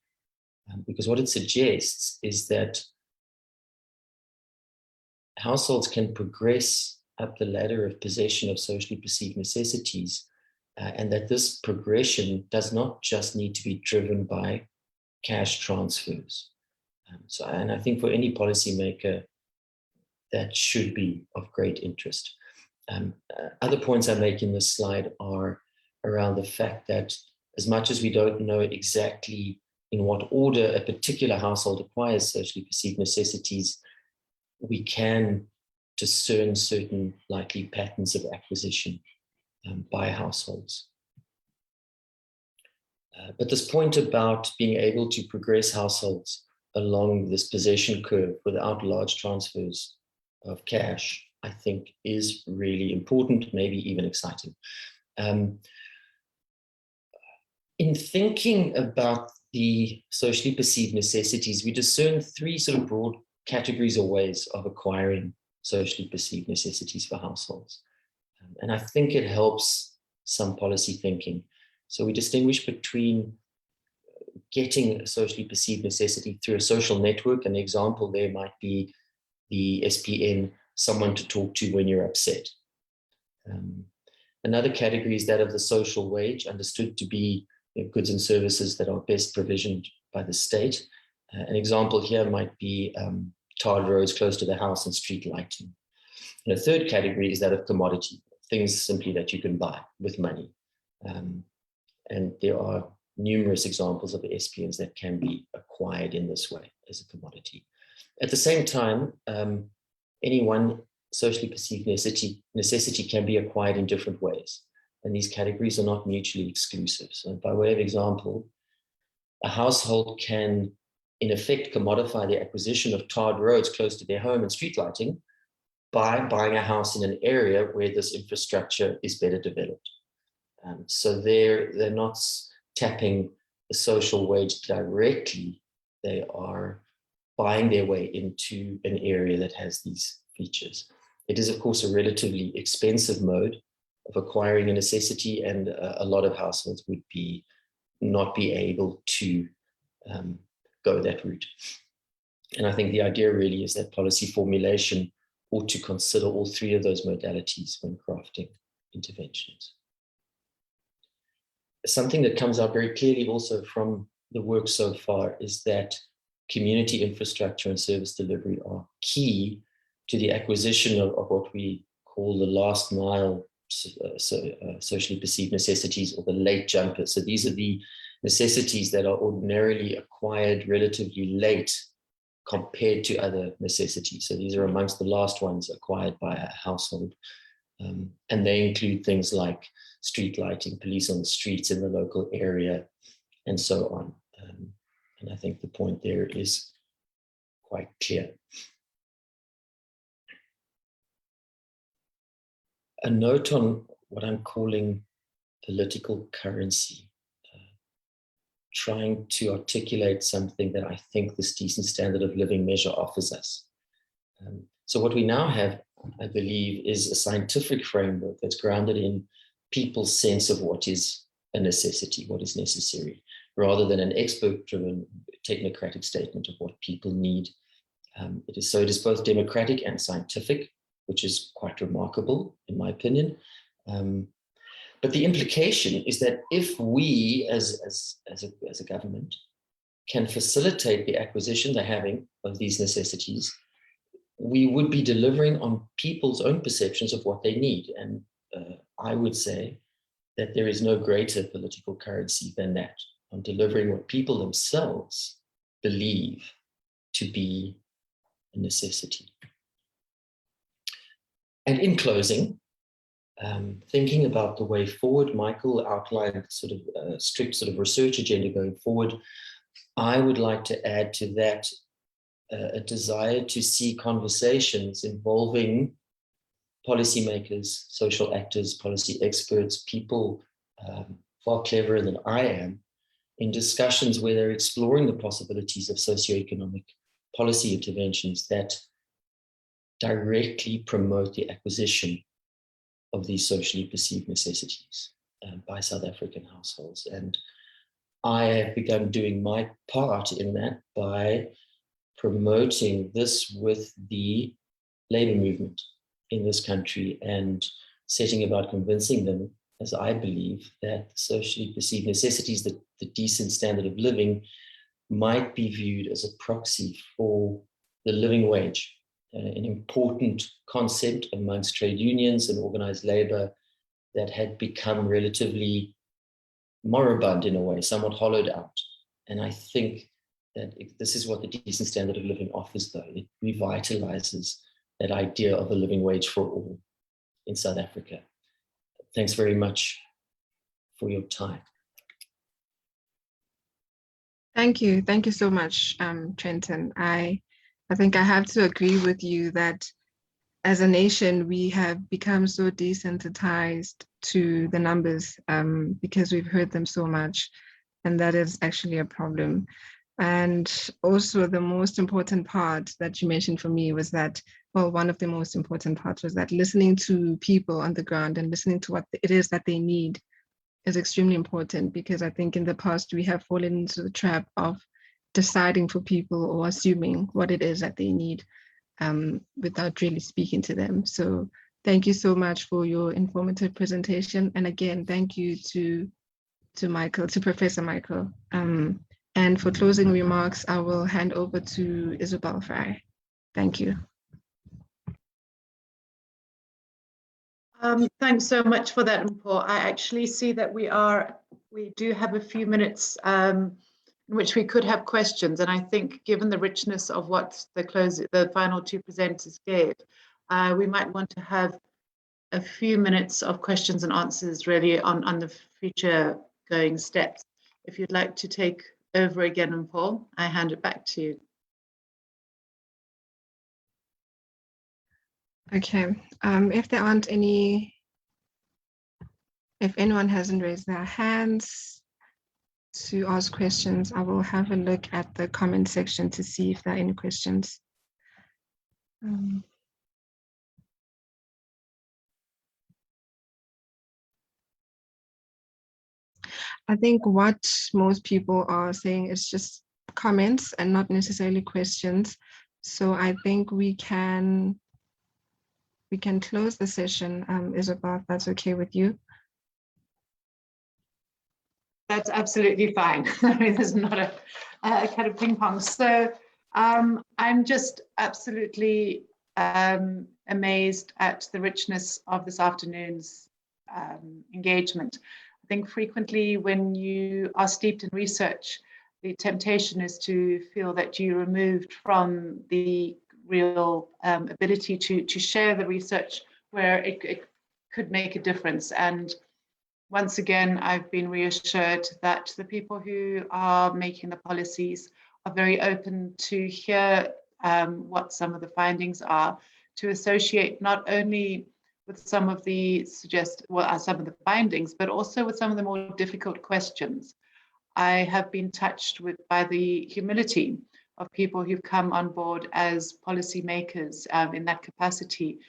because what it suggests is that households can progress up the ladder of possession of socially perceived necessities, and that this progression does not just need to be driven by cash transfers. And I think for any policymaker, that should be of great interest. Other points I make in this slide are around the fact that as much as we don't know exactly in what order a particular household acquires socially perceived necessities, we can discern certain likely patterns of acquisition by households. But this point about being able to progress households along this possession curve without large transfers of cash, I think is really important, maybe even exciting. In thinking about the socially perceived necessities, we discern three sort of broad categories or ways of acquiring socially perceived necessities for households. And I think it helps some policy thinking. So we distinguish between getting a socially perceived necessity through a social network. An example there might be the SPN, someone to talk to when you're upset. Another category is that of the social wage, understood to be goods and services that are best provisioned by the state. An example here might be tarred roads close to the house and street lighting. And a third category is that of commodity, things simply that you can buy with money. And there are numerous examples of SPNs that can be acquired in this way as a commodity. At the same time, any one socially perceived necessity can be acquired in different ways. And these categories are not mutually exclusive. So by way of example, a household can, in effect, commodify the acquisition of tarred roads close to their home and street lighting by buying a house in an area where this infrastructure is better developed. So they're not tapping the social wage directly. They are buying their way into an area that has these features. It is, of course, a relatively expensive mode of acquiring a necessity, and a lot of households would not be able to go that route. And I think the idea really is that policy formulation ought to consider all three of those modalities when crafting interventions. Something that comes out very clearly also from the work so far is that community infrastructure and service delivery are key to the acquisition of what we call the last mile socially perceived necessities, or the late jumpers. So these are the necessities that are ordinarily acquired relatively late compared to other necessities. So these are amongst the last ones acquired by a household. And they include things like street lighting, police on the streets in the local area, and so on. And I think the point there is quite clear. A note on what I'm calling political currency, trying to articulate something that I think this decent standard of living measure offers us. So what we now have, I believe, is a scientific framework that's grounded in people's sense of what is a necessity, what is necessary, rather than an expert-driven technocratic statement of what people need. It is both democratic and scientific, which is quite remarkable, in my opinion. But the implication is that if we, as a government, can facilitate the acquisition, the having of these necessities, we would be delivering on people's own perceptions of what they need. And I would say that there is no greater political currency than that, on delivering what people themselves believe to be a necessity. And in closing, thinking about the way forward, Michael outlined sort of a strict sort of research agenda going forward. I would like to add to that a desire to see conversations involving policymakers, social actors, policy experts, people far cleverer than I am, in discussions where they're exploring the possibilities of socioeconomic policy interventions that directly promote the acquisition of these socially perceived necessities by South African households. And I have begun doing my part in that by promoting this with the labor movement in this country and setting about convincing them, as I believe, that socially perceived necessities, the decent standard of living, might be viewed as a proxy for the living wage, an important concept amongst trade unions and organized labor that had become relatively moribund in a way, somewhat hollowed out. And I think that this is what the decent standard of living offers, though. It revitalizes that idea of a living wage for all in South Africa. Thanks very much for your time. Thank you. Thank you so much, Trenton. I think I have to agree with you that as a nation, we have become so desensitized to the numbers because we've heard them so much, and that is actually a problem. And also the most important part that you mentioned for me was that, well, one of the most important parts was that listening to people on the ground and listening to what it is that they need is extremely important, because I think in the past we have fallen into the trap of deciding for people or assuming what it is that they need without really speaking to them. So thank you so much for your informative presentation. And again, thank you to Michael, to Professor Michael. And for closing remarks, I will hand over to Isabel Fry. Thank you. Thanks so much for that, Mpho. I actually see that we do have a few minutes in which we could have questions. And I think given the richness of what the final two presenters gave, we might want to have a few minutes of questions and answers really on the future going steps. If you'd like to take over again, Mpho, I hand it back to you. Okay, if anyone hasn't raised their hands to ask questions, I will have a look at the comment section to see if there are any questions. I think what most people are saying is just comments and not necessarily questions. So I think we can close the session, Isabel, if that's okay with you. That's absolutely fine. I mean, there's not a kind of ping pong. So I'm just absolutely amazed at the richness of this afternoon's engagement. I think frequently when you are steeped in research, the temptation is to feel that you're removed from the real ability to share the research where it could make a difference. And once again, I've been reassured that the people who are making the policies are very open to hear what some of the findings are, to associate not only with some of the some of the findings, but also with some of the more difficult questions. I have been touched by the humility of people who've come on board as policymakers in that capacity,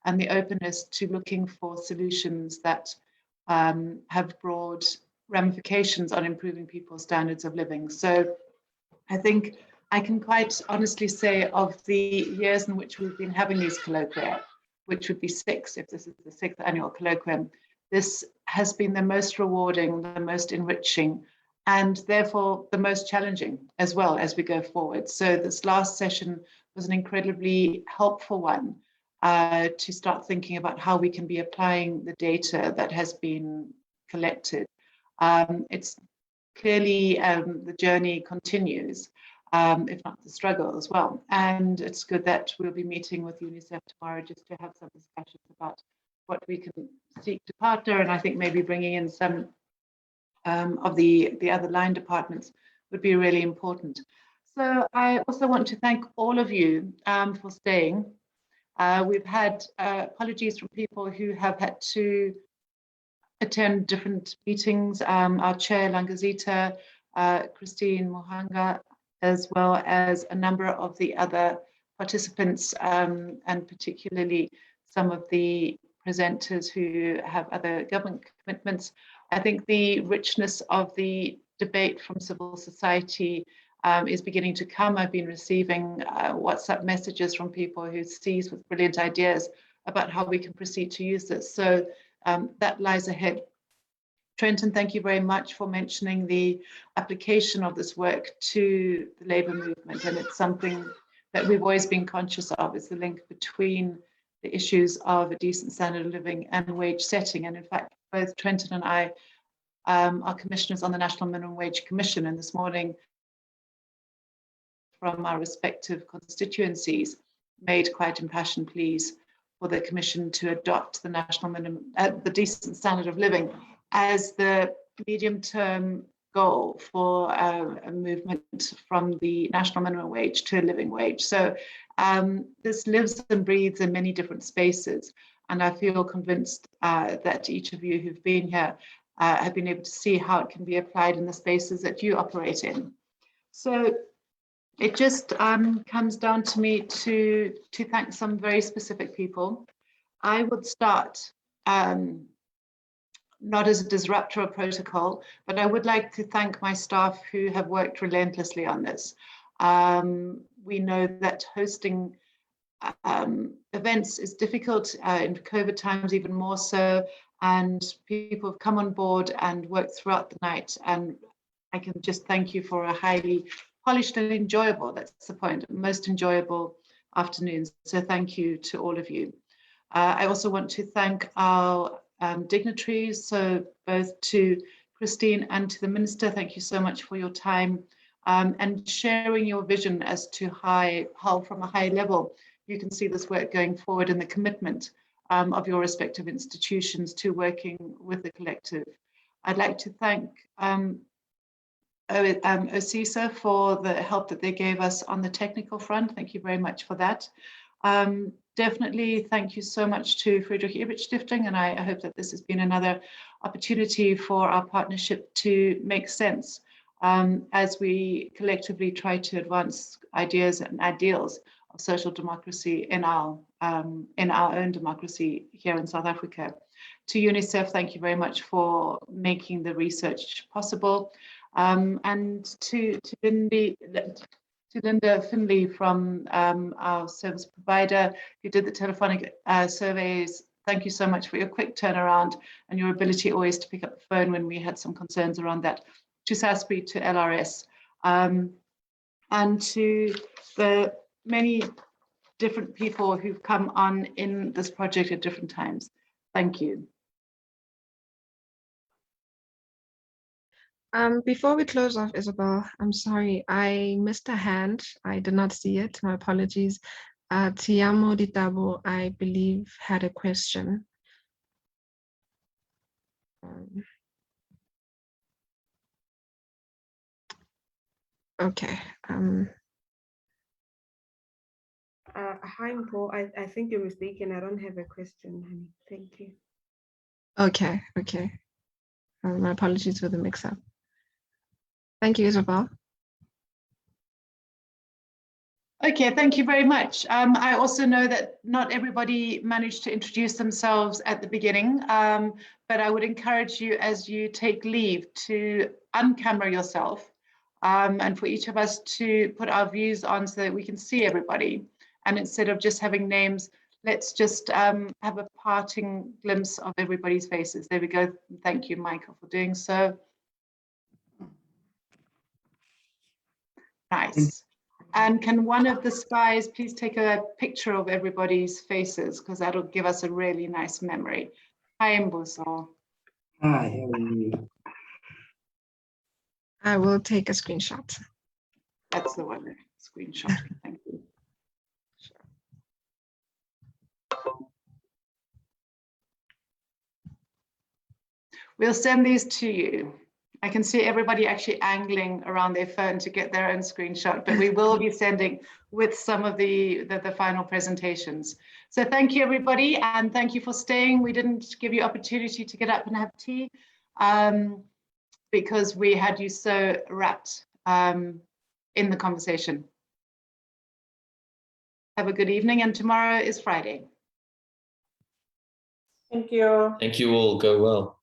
and the openness to looking for solutions that have broad ramifications on improving people's standards of living. So I think I can quite honestly say of the years in which we've been having these colloquia, which would be 6 if this is the 6th annual colloquium, this has been the most rewarding, the most enriching, and therefore the most challenging as well as we go forward. So this last session was an incredibly helpful one to start thinking about how we can be applying the data that has been collected. It's clearly the journey continues, if not the struggle as well. And it's good that we'll be meeting with UNICEF tomorrow just to have some discussions about what we can seek to partner, and I think maybe bringing in some of the other line departments would be really important. So I also want to thank all of you for staying. We've had apologies from people who have had to attend different meetings. Our chair, Langazita, Christine Mohanga, as well as a number of the other participants, and particularly some of the presenters who have other government commitments. I think the richness of the debate from civil society is beginning to come. I've been receiving WhatsApp messages from people who seize with brilliant ideas about how we can proceed to use this. So that lies ahead. Trenton, thank you very much for mentioning the application of this work to the labour movement. And it's something that we've always been conscious of, is the link between the issues of a decent standard of living and wage setting. And in fact, both Trenton and I are commissioners on the National Minimum Wage Commission, and this morning from our respective constituencies made quite impassioned pleas for the Commission to adopt the national minimum, the decent standard of living as the medium-term goal for a movement from the national minimum wage to a living wage. So This lives and breathes in many different spaces. And I feel convinced that each of you who've been here have been able to see how it can be applied in the spaces that you operate in. So it just comes down to me to thank some very specific people. I would start not as a disruptor of protocol, but I would like to thank my staff who have worked relentlessly on this. We know that hosting events is difficult in COVID times, even more so, and people have come on board and worked throughout the night. And I can just thank you for a highly polished and enjoyable, that's the point, most enjoyable afternoon. So thank you to all of you. I also want to thank our dignitaries, so both to Christine and to the Minister, thank you so much for your time and sharing your vision as to how from a high level you can see this work going forward and the commitment of your respective institutions to working with the collective. I'd like to thank OCISA for the help that they gave us on the technical front. Thank you very much for that. Definitely thank you so much to Friedrich Ebert Stiftung, and I hope that this has been another opportunity for our partnership to make sense as we collectively try to advance ideas and ideals of social democracy in our own democracy here in South Africa. To UNICEF, thank you very much for making the research possible. And to Linda Finley from our service provider who did the telephonic surveys. Thank you so much for your quick turnaround and your ability always to pick up the phone when we had some concerns around that. To SASPI, to LRS, and to the many different people who've come on in this project at different times. Thank you. Before we close off, Isabel, I'm sorry, I missed a hand. I did not see it. My apologies. Tiamo Ditabo, I believe, had a question. Okay. Hi, Paul. I think you're mistaken. I don't have a question, honey. Thank you. Okay, okay. My apologies for the mix-up. Thank you, Isabel. Okay, thank you very much. I also know that not everybody managed to introduce themselves at the beginning, but I would encourage you as you take leave to uncamera yourself and for each of us to put our views on so that we can see everybody. And instead of just having names, let's just have a parting glimpse of everybody's faces. There we go. Thank you, Michael, for doing so. Nice. And can one of the spies please take a picture of everybody's faces, because that'll give us a really nice memory. Hi, Mbuso. Hi, how are you? I will take a screenshot. That's the one, screenshot. Thank you. We'll send these to you. I can see everybody actually angling around their phone to get their own screenshot, but we will be sending with some of the final presentations. So thank you, everybody, and thank you for staying. We didn't give you opportunity to get up and have tea because we had you so wrapped in the conversation. Have a good evening, and tomorrow is Friday. Thank you. Thank you all. Go well.